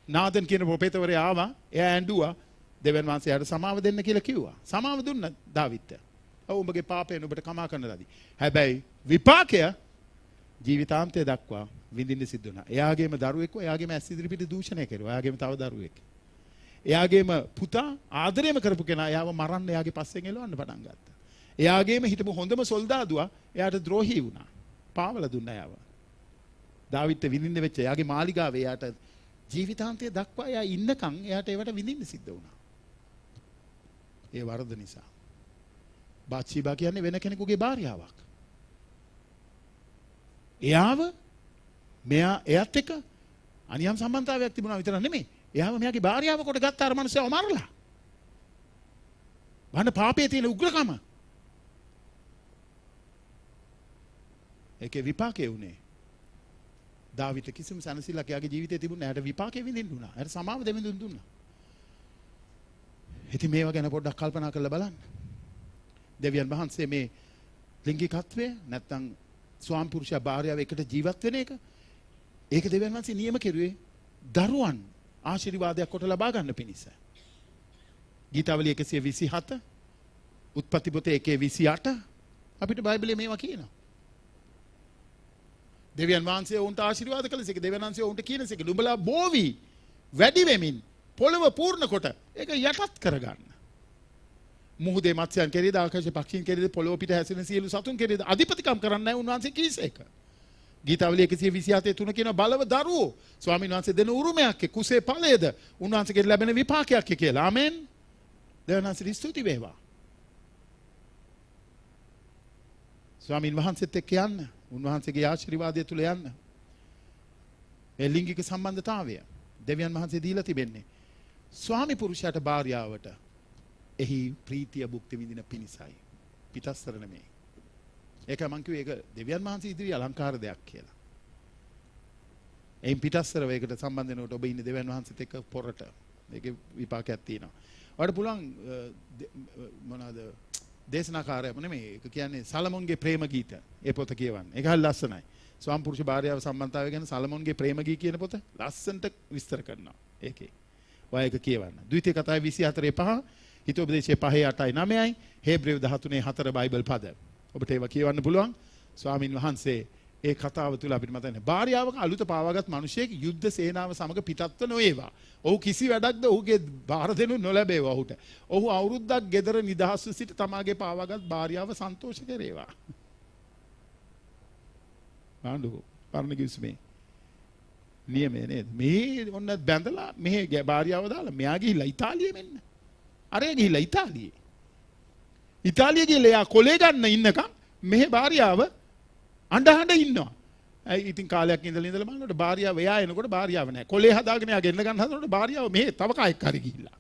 නාදන් කියන ප්‍රොපේතවරයා ආවා. එයා ඇඬුවා. දෙවියන් වහන්සේ යාට සමාව දෙන්න කියලා කිව්වා. සමාව දුන්න දාවිත්ට. ඔව් උඹගේ පාපයෙන් ඔබට කමා කරන්න ලදී. හැබැයි විපාකය ජීවිතාන්තය දක්වා විඳින්න සිද්ධ වුණා. එයාගේම දරුවෙක්ව එයාගේම ඇස් ඉදිරි පිට දූෂණය කරුවා. එයාගේම තව දරුවෙක්. එයාගේම පුතා ආදරයම කරපු කෙනා එයාව මරන්න එයාගේ පස්සෙන් එලවන්න පටන් ගත්තා. එයාගේම හිටපු හොඳම සොල්දාදුවා එයාට ද්‍රෝහී වුණා. පාවල දුන්නා එයාව. දාවිද්ට විඳින්න වෙච්ච එයාගේ මාලිගාවේ එයාට ජීවිතාන්තය දක්වා එයා ඉන්නකම් එයාට ඒවට විඳින්න සිද්ධ වුණා. ඒ වරද නිසා. බාත්ෂීබා කියන්නේ වෙන කෙනෙකුගේ භාර්යාවක්. එයාත් එක්ක අනියම් සම්බන්ධතාවයක් තිබුණා විතර නෙමෙයි. එයාව මෙයාගේ භාර්යාව කොට ගත්ත අර මනුස්සයව මරලා. වන්න පාපයේ තියෙන උග්‍රකම. ඒකේ විපාකේ උනේ. දාවිත කිසිම සනසිලක් එයාගේ ජීවිතේ තිබුණේ නැහැ. එයාට විපාකේ විඳින්න උනා. එයාට සමාව දෙමින් දුන්නා. ඉතින් මේවා ගැන පොඩ්ඩක් කල්පනා කරලා බලන්න. දෙවියන් වහන්සේ මේ ලිංගිකත්වය නැත්තම් ස්වාම පුරුෂයා භාර්යාව එකට ජීවත් වෙන එක ඒක දෙවියන් වහන්සේ නියම කෙරුවේ දරුවන් ආශිර්වාදයක් කොට ලබා ගන්න පිණිස. ගීතාවලිය 127 උත්පත්ති පොතේ 128 අපිට බයිබලයේ මේවා කියනවා. දෙවියන් වහන්සේ උන්ට ආශිර්වාද කළසේක දෙවියන් වහන්සේ උන්ට කියනසේක නුඹලා බෝවි වැඩි වෙමින් පොළව පූර්ණ කොට ඒක යටත් කරගන්න. මුහුදේ මත්ස්‍යයන් කෙරෙහිද ආකාශයේ පක්ෂීන් කෙරෙහිද පොළොව පිට හැසිරෙන සියලු සතුන් කෙරෙහිද අධිපතිකම් කරන්නයි උන්වහන්සේ කීසේක. ගීතාවලිය 127 කියන බලව දරුවෝ ස්වාමීන් වහන්සේ දෙන උරුමයක් කුසේ ඵලයේද උන්වහන්සේගෙන් ලැබෙන විපාකයක් කියලා. ආමෙන්. දෙවියන් වහන්සේට ස්තුති වේවා. ස්වාමීන් වහන්සේත් එක්ක යන්න. උන්වහන්සේගේ ආශිර්වාදය තුල යන්න. ඒ ලිංගික සම්බන්ධතාවය දෙවියන් වහන්සේ දීලා තිබෙන්නේ ස්වාමි පුරුෂයාට භාර්යාවට එහි ප්‍රීතිය භුක්ති විඳින පිණිසයි. පිටස්තර නෙමෙයි. ඒක මං කිව්වේ ඒක දෙවියන් වහන්සේ ඉදිරි අලංකාර දෙයක් කියලා. එයින් පිටස්තරව ඒකට සම්බන්ධ වෙනකොට ඔබ ඉන්නේ දෙවියන් වහන්සේත් එක්ක පොරට. මේකේ විපාකයක් තියෙනවා. ඔයාලට පුළුවන් මොනවාද දේශනාකාරයම නෙමෙයි. ඒක කියන්නේ සලමොන්ගේ ප්‍රේම ගීත. ඒ පොත කියවන්න. ඒක හරි ලස්සනයි. ස්වාම පුරුෂ භාර්යාව සම්බන්ධතාවය ගැන සලමොන්ගේ ප්‍රේම ගී කියන පොත ලස්සනට විස්තර කරනවා. ඒකේ. ඔයා ඒක කියවන්න. ද්විතීය කතාවේ 24:5 හිතෝපදේශයේ 5:8යි 9යි හේබ්‍රේව 13:4 බයිබල් පද. ඔබට ඒවා කියවන්න පුළුවන්. ස්වාමින් වහන්සේ ඒ කතාව තුල අපිට මතන්නේ භාර්යාවක අලුත පාවාගත් මිනිසෙක් යුද්ධ සේනාව සමග පිටත්ව නොවේවා. ඔහු කිසි වැඩක්ද ඔහුගේ බාර දෙනු නොලැබේවා ඔහුට. ඔහු අවුරුද්දක් ගෙදර නිදහස්ව සිට තමාගේ පාවාගත් භාර්යාව සන්තෝෂ කරේවා. ආණ්ඩුව පරණ කිව්ස්මේ නියමේ නේද? මේ ඔන්න බැඳලා මෙහෙ භාර්යාව දාලා මෙයා ගිහිල්ලා ඉතාලියේ මෙන්න. අරේ ගිහිල්ලා ඉතාලියේ. ඉතාලිය ගිහලා යා කොලේ ගන්න ඉන්නකම් මෙහෙ භාර්යාව අඬ ඉන්නවා. ඉතින් කාලයක් ඉඳලා බලනකොට භාර්යාව එයා එනකොට භාර්යාව නැහැ. කොලේ හදාගෙන යා ගෙන්න ගන්න හදනකොට භාර්යාව මෙහෙ තව කායක් හරි ගිහිල්ලා.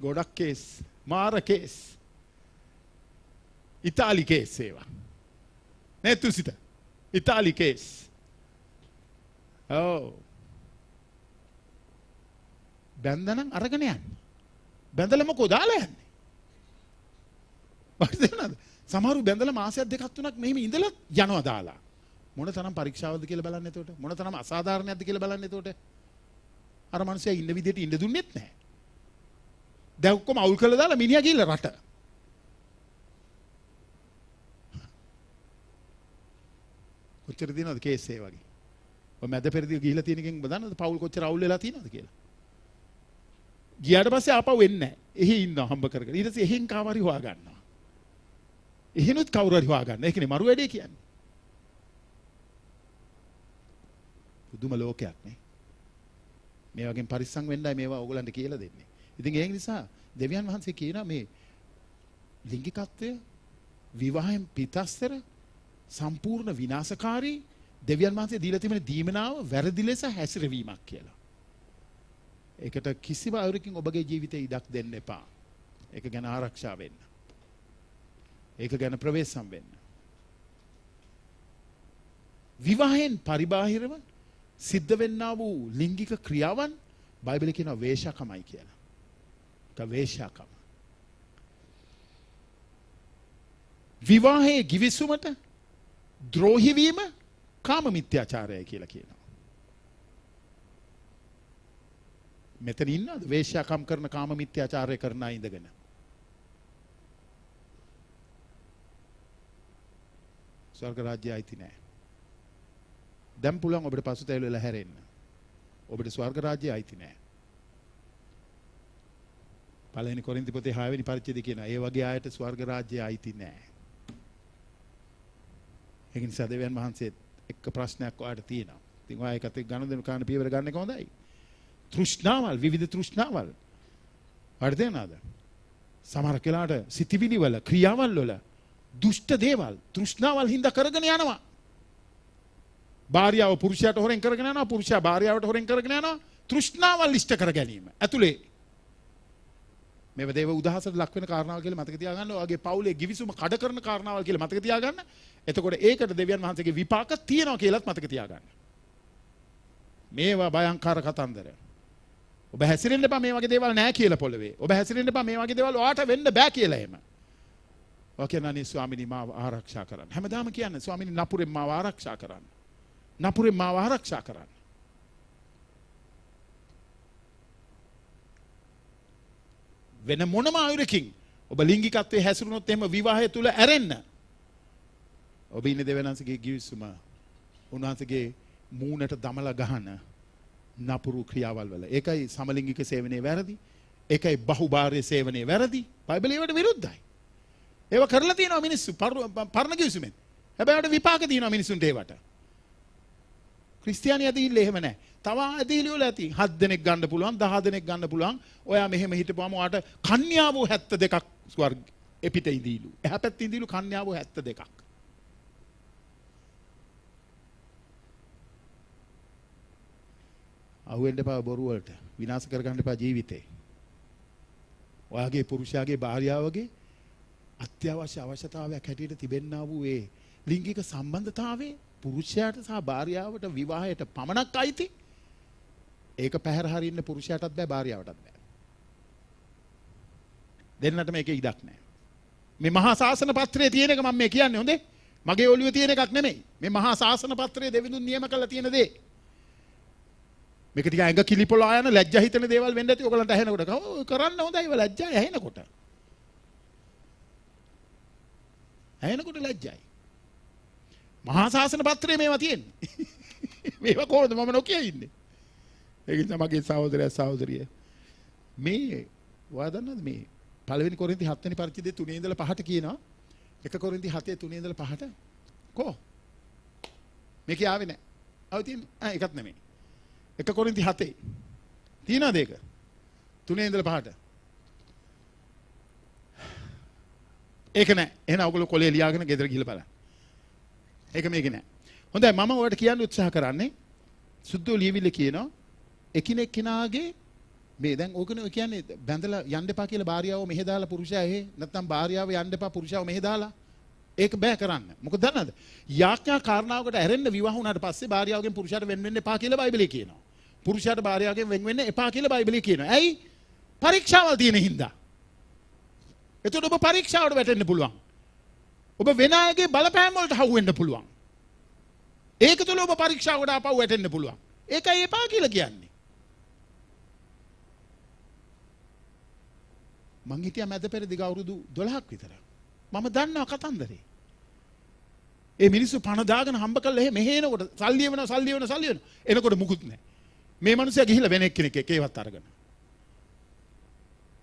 ගොඩක් කේස්, මාර කේස්. ඉතාලි කේස් ඒවා. නේ තුසිත. ඉතාලි කේස්. ඔව්. බැන්දනම් අරගෙන යන්නේ. බැඳලා මොකෝ දාලා යන්නේ? වර්ධනද? සමහරු බැඳලා මාසයක් දෙකක් තුනක් මෙහෙම ඉඳලා යනවා දාලා. මොන තරම් පරීක්ෂාවක්ද කියලා බලන්න එතකොට. මොන තරම් අසාධාරණයක්ද කියලා බලන්න එතකොට. අර මනුස්සයා ඉන්න විදිහට ඉන්න දුන්නෙත් නැහැ. දැන් ඔක්කොම අවුල් කරලා දාලා මිනිහා ගිහිල්ලා රට. කොච්චර දිනවද කේස් ඒ වගේ. ඔය මැද පෙරදී ගිහිල්ලා තියෙන එකෙන් බදන්නද පවුල් කොච්චර අවුල් වෙලා තියෙනවද කියලා. ගියාට පස්සේ ආපහු එන්නේ නැහැ. එහි ඉන්නවා හම්බ කරගෙන. ඊට පස්සේ එහෙන් කාවරි හොයා ගන්නවා. එහෙනුත් කවුරු හරි හොයා ගන්න. ඒකනේ මරු වැඩේ කියන්නේ. පුදුම ලෝකයක් නේ. මේ වගේ පරිස්සම් වෙන්නයි මේවා ඕගලන්ට කියලා දෙන්නේ. ඉතින් ඒ නිසා දෙවියන් වහන්සේ කියනවා මේ ලිංගිකත්වය විවාහයෙන් පිටස්තර සම්පූර්ණ විනාශකාරී දෙවියන් වහන්සේ දීලා තිබෙන දීමනාව වැරදි ලෙස හැසිරවීමක් කියලා. ඒකට කිසිම අයුරකින් ඔබගේ ජීවිතේ ඉඩක් දෙන්න එපා. ඒක ගැන ආරක්ෂා වෙන්න. ඒක ගැන ප්‍රවේශම් වෙන්න. විවාහයෙන් පරිබාහිරව සිද්ධ වෙන්නා වූ ලිංගික ක්‍රියාවන් බයිබලයේ කියනවා වේශ්‍යාකමයි කියලා. ඒක වේශ්‍යාකම. විවාහයේ givisumata ද්‍රෝහි වීම කාම මිත්‍යාචාරයයි කියලා කියනවා. මෙතන ඉන්නවද වේශ්‍යාකම් කරන කාම මිත්‍යාචාරය කරන අය ඉඳගෙන? ස්වර්ග රාජ්‍යය ඇති නෑ. දැන් පුළුවන් ඔබට පසුතැවිලි වෙලා හැරෙන්න. ඔබට ස්වර්ග රාජ්‍යය අයිති නෑ. පළවෙනි කොරින්ති පොතේ 6 වෙනි පරිච්ඡේදය කියනවා ඒ වගේ අයට ස්වර්ග රාජ්‍යය අයිති නෑ. ඒ නිසා දෙවියන් වහන්සේ එක්ක ප්‍රශ්නයක් ඔයාලට තියෙනවා. ඉතින් ඔයා ඒකත් එක්ක ගනුදෙනු කරන්න පියවර ගන්න එක හොඳයි. තෘෂ්ණාවල් විවිධ තෘෂ්ණාවල්. හරිද නේද? සමහර කෙනාට සිතිවිලි වල ක්‍රියාවල් වල දුෂ්ට දේවල් තෘෂ්ණාවල් හින්දා කරගෙන යනවා. භාර්යාව පුරුෂයාට හොරෙන් කරගෙන යනවා, පුරුෂයා භාර්යාවට හොරෙන් කරගෙන යනවා. තෘෂ්ණාවල් ඉෂ්ට කර ගැනීම. ඇතුලේ මේව දේව උදාහසට ලක් වෙන කාරණාවල් කියලා මතක තියාගන්න. ඔයගේ පවුලේ givisuma කඩ කරන කාරණාවල් කියලා මතක තියාගන්න. එතකොට ඒකට දෙවියන් වහන්සේගේ විපාක තියෙනවා කියලාත් මතක තියාගන්න. මේවා භයංකාර කතන්දර. ඔබ හැසිරෙන්න එපා මේ වගේ දේවල් නැහැ කියලා පොළවේ. ඔබ හැසිරෙන්න එපා මේ වගේ දේවල් ඔයාට වෙන්න බෑ කියලා එහෙම. ඔයා කියනනේ ස්වාමිනී මාව ආරක්ෂා කරන්න. හැමදාම කියන්නේ ස්වාමිනී නපුරෙන් මාව ආරක්ෂා කරන්න. නපුරෙන් මාව ආරක්ෂා කරන්න. වෙන මොනම ආයුරකින් ඔබ ලිංගිකත්වයේ හැසිරුණොත් එහෙම විවාහය තුල ඇරෙන්න. ඔබ ඉන්නේ දෙවියන්සේගේ givisuma. උන්වහන්සේගේ මූණට දමලා ගහන නපුරු ක්‍රියාවල් වල. ඒකයි සමලිංගික සේවනයේ වැරදි. ඒකයි බහුභාර්ය සේවනයේ වැරදි. බයිබලයේ ඒවට විරුද්ධයි. ඒව කරලා තියෙනවා මිනිස්සු පරණ givisුමෙන්. හැබැයි ඒවට විපාක තියෙනවා මිනිසුන්ට ඒවට. ක්‍රිස්තියානි ඇදහිල්ල එහෙම නැහැ. තව ඇදහිලි වල ඇති 7 දෙනෙක් ගන්න පුළුවන් 10 දෙනෙක් ගන්න පුළුවන්. ඔයා මෙහෙම හිටපුවාම ඔයාට කන්‍යාවෝ 72ක් ස්වර්ග එපිට ඉඳීලු. එහා පැත්තේ ඉඳීලු කන්‍යාවෝ 72ක්. අහුවෙන්න එපා බොරු වලට. විනාශ කරගන්න එපා ජීවිතේ. ඔයාගේ පුරුෂයාගේ භාර්යාවගේ අත්‍යවශ්‍ය අවශ්‍යතාවයක් හැටියට තිබෙන්නා වූ ඒ ලිංගික සම්බන්ධතාවයේ පුරුෂයාට සහ භාර්යාවට විවාහයට පමණක් අයිති. ඒක පැහැර හරින්න පුරුෂයාටත් බෑ භාර්යාවටත් බෑ. දෙන්නට මේකේ ඉඩක් නැහැ. මේ මහා ශාසන පත්‍රයේ තියෙන එක මම මේ කියන්නේ හොඳේ. මගේ ඔළුවේ තියෙන එකක් නෙමෙයි. මේ මහා ශාසන පත්‍රයේ දෙවිඳුන් නියම කරලා තියෙන දේ. මේක ටික ඇඟ කිලිපොලා යන ලැජ්ජා හිතෙන දේවල් වෙන්න ඇති. ඔයගලන්ට ඇහෙනකොට කරන්න හොඳයි ඒව ලැජ්ජා ඇහෙනකොට. ඇහෙනකොට ලැජ්ජයි. මහා ශාසන පත්‍රයේ මේවා තියෙන්නේ. මේවා කොහොමද මම නොකිය ඉන්නේ? ඒක නිසා මගේ සහෝදරයා සහෝදරිය මේ ඔයා දන්නවද මේ පළවෙනි කොරින්ති 7 වෙනි පරිච්ඡේදයේ 3 ඉඳලා 5ට කියනවා. 1 කොරින්ති 7 3 ඉඳලා 5ට කො මේක ආවේ නැහැ. ආව තියෙන්නේ ඒකත් නෙමෙයි. 1 කොරින්ති 7 තියනවාද ඒක? 3 ඉඳලා 5ට. ඒක නෑ. එහෙනම් ඔයගොල්ලෝ කොලේ ලියාගෙන ගෙදර ගිහලා බලන්න. ඒක මේක නෑ. හොඳයි මම ඔයාලට කියන්න උත්සාහ කරන්නේ සුද්ධෝ ලියවිල්ල කියනවා එකිනෙක කෙනාගේ මේ දැන් ඕකනේ කියන්නේ බැඳලා යන්න එපා කියලා භාර්යාව මෙහෙ දාලා පුරුෂයා එහෙ නැත්නම් භාර්යාව යන්න එපා පුරුෂයාව මෙහෙ දාලා ඒක බෑ කරන්න. මොකද දන්නවද? යාඥා කාරණාවකට ඇරෙන්න විවාහ වුණාට පස්සේ භාර්යාවගෙන් පුරුෂයාට වෙන් වෙන්න එපා කියලා බයිබලයේ කියනවා. පුරුෂයාට භාර්යාවගෙන් වෙන් වෙන්න එපා කියලා බයිබලයේ කියනවා. ඇයි? පරීක්ෂාවල් තියෙන හින්දා. එතකොට ඔබ පරීක්ෂාවට වැටෙන්න පුළුවන්. ඔබ වෙන අයගේ බලපෑම් වලට හවු වෙන්න පුළුවන්. ඒක තුළ ඔබ පරීක්ෂාවට ආපහු වැටෙන්න පුළුවන්. ඒකයි එපා කියලා කියන්නේ. මං හිටියා මැද පෙරදිග අවුරුදු 12ක් විතර. මම දන්නවා කතන්දරේ. ඒ මිනිස්සු පණ දාගෙන හම්බ කරලා එහෙ මෙහෙ එනකොට සල්ලි වෙනවා. එනකොට මුකුත් නැහැ. මේ මිනිස්සයා ගිහිල්ලා වෙන එක්කෙනෙක් එක්ක ඒවත් අරගෙන.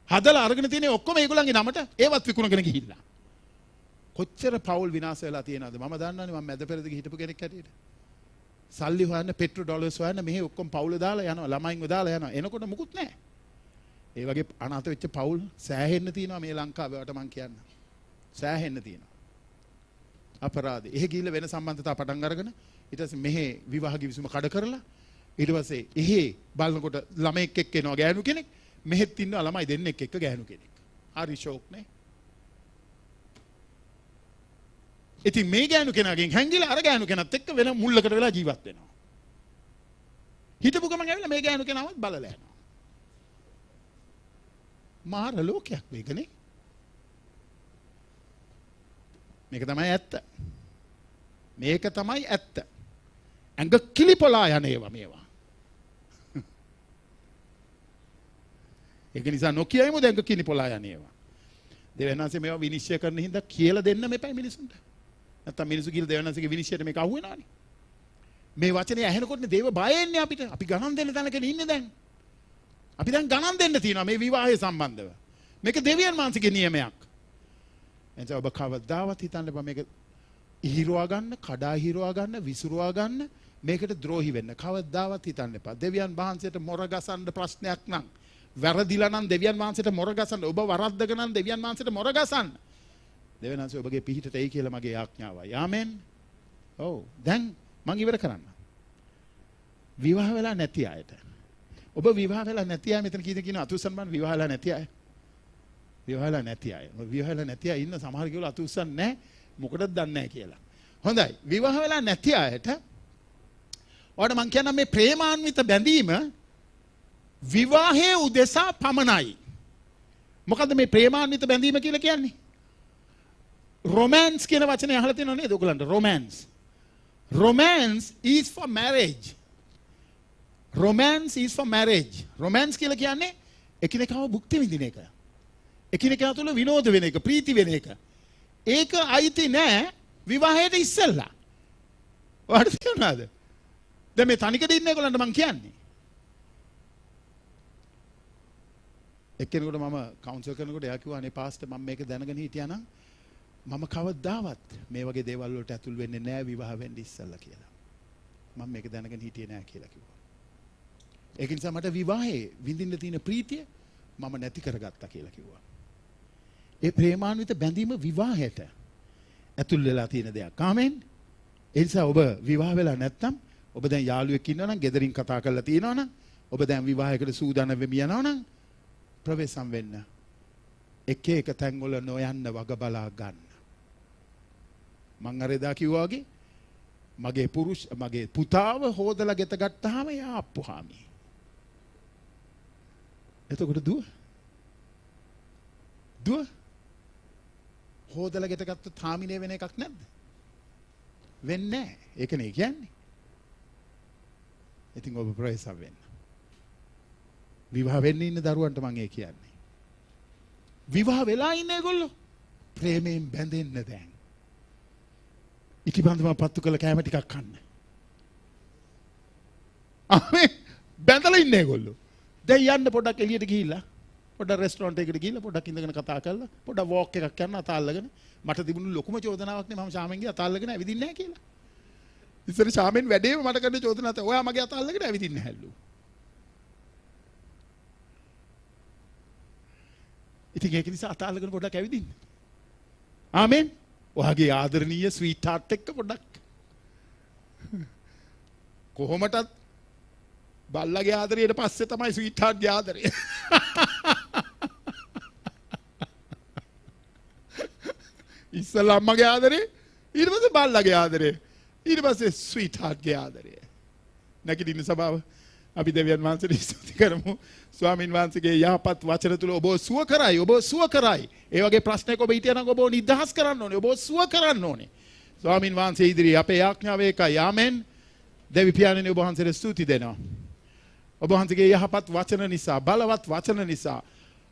හදලා අරගෙන තියෙන ඔක්කොම ඒගොල්ලන්ගේ නමට ඒවත් විකුණගෙන ගිහිල්ලා. කොච්චර පවුල් විනාශ වෙලා තියෙනවද? මම දන්නවනේ මම මැද පෙරදිග හිටපු කෙනෙක් හැටියට. සල්ලි හොයන්න පෙට්‍රෝ ඩොලර්ස් හොයන්න මෙහෙ ඔක්කොම පවුල දාලා යනවා. ළමයින්ව දාලා යනවා. එනකොට මුකුත් නැහැ. ඒ වගේ අනාථ වෙච්ච පවුල් සෑහෙන්න තියෙනවා මේ ලංකාවේ වට මං කියන්න. සෑහෙන්න තියෙනවා. අපරාධේ. එහෙ ගිහිල්ලා වෙන සම්බන්ධතා පටන් අරගෙන ඊට පස්සේ මෙහෙ විවාහ කිවිසුම කඩ කරලා ඊට පස්සේ එහෙ බලනකොට ළමෙක් එක්ක එනවා ගෑනු කෙනෙක්. මෙහෙත් ඉන්නවා ළමයි දෙන්නෙක් එක්ක ගෑනු කෙනෙක්. හරි ෂෝක් නේ. ඉතින් මේ ගෑනු කෙනාගෙන් හැංගිලා අර ගෑනු කෙනත් එක්ක වෙන මුල්ලකට වෙලා ජීවත් වෙනවා. හිටපු ගමන් ඇවිල්ලා මේ ගෑනු කෙනාවත් බලලා යනවා. මාර ලෝකයක් මේකනේ. මේක තමයි ඇත්ත. මේක තමයි ඇත්ත. ඇඟ කිලිපොලා යන ඒවා මේවා. ඒක නිසා නොකියයිමු දැන් ඇඟ කිලිපොලා යන ඒවා. දෙවනාසේ මේවා විනිශ්චය කරන හින්දා කියලා දෙන්න මෙපයි මිනිසුන්ට. නැත්තම් මිනිස්සු කියලා දෙවනාසේගේ විනිශ්චයට මේක අහු වෙනවනේ. මේ වචනේ ඇහෙනකොටනේ දේව බය එන්නේ අපිට. අපි ගණන් දෙන්න තැනකනේ ඉන්නේ දැන්. අපි දැන් ගණන් දෙන්න තියෙනවා මේ විවාහය සම්බන්ධව. මේක දෙවියන් වහන්සේගේ නියමයක්. එතකොට ඔබ කවදාවත් හිතන්න එපා මේක හිරුවා ගන්න, කඩා හිරුවා ගන්න, විසිරුවා ගන්න, මේකට ද්‍රෝහි වෙන්න. කවදාවත් හිතන්න එපා. දෙවියන් වහන්සේට මොර ගසන්න ප්‍රශ්නයක් නම්, වැරදිලා නම් දෙවියන් වහන්සේට මොර ගසන්න, ඔබ වරද්දගෙන නම් දෙවියන් වහන්සේට මොර ගසන්න. දෙවියන් වහන්සේ ඔබගේ පිහිටට එයි කියලා මගේ ආඥාවයි. ආමෙන්. ඔව්. දැන් මම ඉවර කරන්න. විවාහ වෙලා නැති අයට. ඔබ විවාහ වෙලා නැති අය මෙතන කීයද කියන අතුස්සන් බන් විවාහ වෙලා නැති අය. විවාහ වෙලා නැති අය. විවාහ වෙලා නැති අය ඉන්න සමහර කෙනෙක් අතුස්සන් නැහැ. මොකටද දන්නේ නැහැ කියලා. හොඳයි. විවාහ වෙලා නැති අයට ඔයාලට මම කියන්නම් මේ ප්‍රේමාන්විත බැඳීම විවාහයේ උදෙසා පමණයි. මොකද්ද මේ ප්‍රේමාන්විත බැඳීම කියලා කියන්නේ? romance කියන වචනේ අහලා තියෙනව නේද ඔයගලන්ට? romance. Romance is for marriage. Romance is for marriage. Romance කියලා කියන්නේ එකිනෙකාව භුක්ති විඳින එක. එකිනෙකා තුළ විනෝද වෙන එක, ප්‍රීති වෙන එක. ඒක අයිති නෑ විවාහයට ඉස්සෙල්ලා. ඔයාලට තේරුණාද? දැන් මේ තනිකද ඉන්න ඒගොල්ලන්ට මං කියන්නේ. එක්කෙනෙකුට මම කවුන්සල් කරනකොට එයා කිව්වා අනේ පාස්ටර් මම මේක දැනගෙන හිටියා නම් මම කවදාවත් මේ වගේ දේවල් වලට ඇතුල් වෙන්නේ නෑ විවාහ වෙන්න ඉස්සෙල්ලා කියලා. මම මේක දැනගෙන හිටියේ නෑ කියලා කිව්වා. ඒක නිසා මට විවාහයේ විඳින්න තියෙන ප්‍රීතිය මම නැති කරගත්තා කියලා කිව්වා. ඒ ප්‍රේමාන්විත බැඳීම විවාහයට ඇතුල් වෙලා තියෙන දෙයක්. ආමෙන්. ඒ නිසා ඔබ විවාහ වෙලා නැත්නම් ඔබ දැන් යාළුවෙක් ඉන්නවා නම් ගෙදරින් කතා කරලා තියෙනවා නම් ඔබ දැන් විවාහයකට සූදානම් වෙමි යනවා නම් ප්‍රවේශම් වෙන්න. එක එක තැන් වල නොයන්න වග බලා ගන්න. මං අර එදා කිව්වා වගේ මගේ පුතාව හොදලා ගෙත ගත්තාම එයා අප්පුහාමි. එතකොට දුව හොදලා ගෙත ගත්තොත් හාමිනේ වෙන එකක් නැද්ද? වෙන්නේ නැහැ. ඒකනේ කියන්නේ. ඉතින් ඔබ ප්‍රවේශම් වෙන්න. විවාහ වෙන්න ඉන්න දරුවන්ට මම ඒ කියන්නේ. විවාහ වෙලා ඉන්න ඒගොල්ලෝ ප්‍රේමයෙන් බැඳෙන්න දැන්. ඉටිබන්දම පත්තු කළ කෑම ටිකක් කන්න. ආමේ බැඳලා ඉන්න ඒගොල්ලෝ. දැන් යන්න පොඩ්ඩක් එළියට ගිහිල්ලා පොඩ්ඩක් රෙස්ටොරන්ට් එකකට ගිහිල්ලා පොඩ්ඩක් ඉඳගෙන කතා කරලා පොඩ්ඩක් වෝක් එකක් යන්න අත අල්ලගෙන මට තිබුණු ලොකුම චෝදනාවක් නේ මම ශාමෙන්ගේ අත අල්ලගෙන ඇවිදින්නේ නැහැ කියලා. ඉතින් ශාමෙන් වැඩේම මට කරන චෝදනාව තමයි ඔයා මගේ අත අල්ලගෙන ඇවිදින්නේ නැහැලු. ඉතින් ඒක නිසා අත අල්ලගෙන පොඩ්ඩක් ඇවිදින්න. ආමෙන්. ඔයාගේ ආදරණීය ස්වීට් හાર્ට් එක්ක පොඩ්ඩක් කොහොමටත් බල්ලගේ ආදරයට පස්සේ තමයි ස්වීට් හાર્ට්ගේ ආදරය. ඉස්සෙල්ලා අම්මගේ ආදරේ, ඊට පස්සේ බල්ලගේ ආදරේ, ඊට පස්සේ ස්වීට් හાર્ට්ගේ ආදරය. නැගිටින්න සභාව අපි දෙවියන් වහන්සේට ස්තුති කරමු. ස්වාමින් වහන්සේගේ යහපත් වචන තුල ඔබ සුව කරයි, ඔබ සුව කරයි. ඒ වගේ ප්‍රශ්නයක් ඔබ හිටියනම් ඔබ නිදහස් කරන්න ඕනේ, ඔබ සුව කරන්න ඕනේ. ස්වාමින් වහන්සේ ඉදිරියේ අපේ ආඥාව ඒකයි. ආමෙන්. දෙවි පියාණනි ඔබ වහන්සේට ස්තුති දෙනවා. ඔබ වහන්සේගේ යහපත් වචන නිසා, බලවත් වචන නිසා,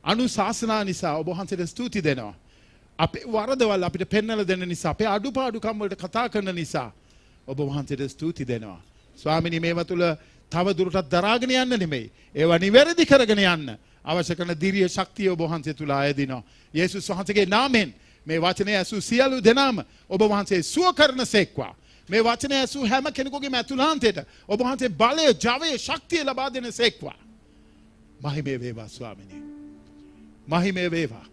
අනුශාසනා නිසා ඔබ වහන්සේට ස්තුති දෙනවා. අපේ වරදවල් අපිට පෙන්වලා දෙන්න නිසා, අපේ අඩුපාඩුකම් වලට කතා කරන නිසා ඔබ වහන්සේට ස්තුති දෙනවා. ස්වාමිනී මේව තුල තව දුරටත් දරාගෙන යන්න නෙමෙයි, ඒවා නිවැරදි කරගෙන යන්න අවශ්‍ය කරන දිරිය ශක්තිය ඔබ වහන්සේ තුල ආයදිනවා. යේසුස් වහන්සේගේ නාමයෙන් මේ වචනේ ඇසූ සියලු දෙනාම ඔබ වහන්සේ සුව කරනසේක්වා. මේ වචනේ ඇසූ හැම කෙනෙකුගේම ඇතුළාන්තයට ඔබ වහන්සේ බලය, ජවය, ශක්තිය ලබා දෙනසේක්වා. මහිමේ වේවා ස්වාමිනේ. මහිමේ වේවා.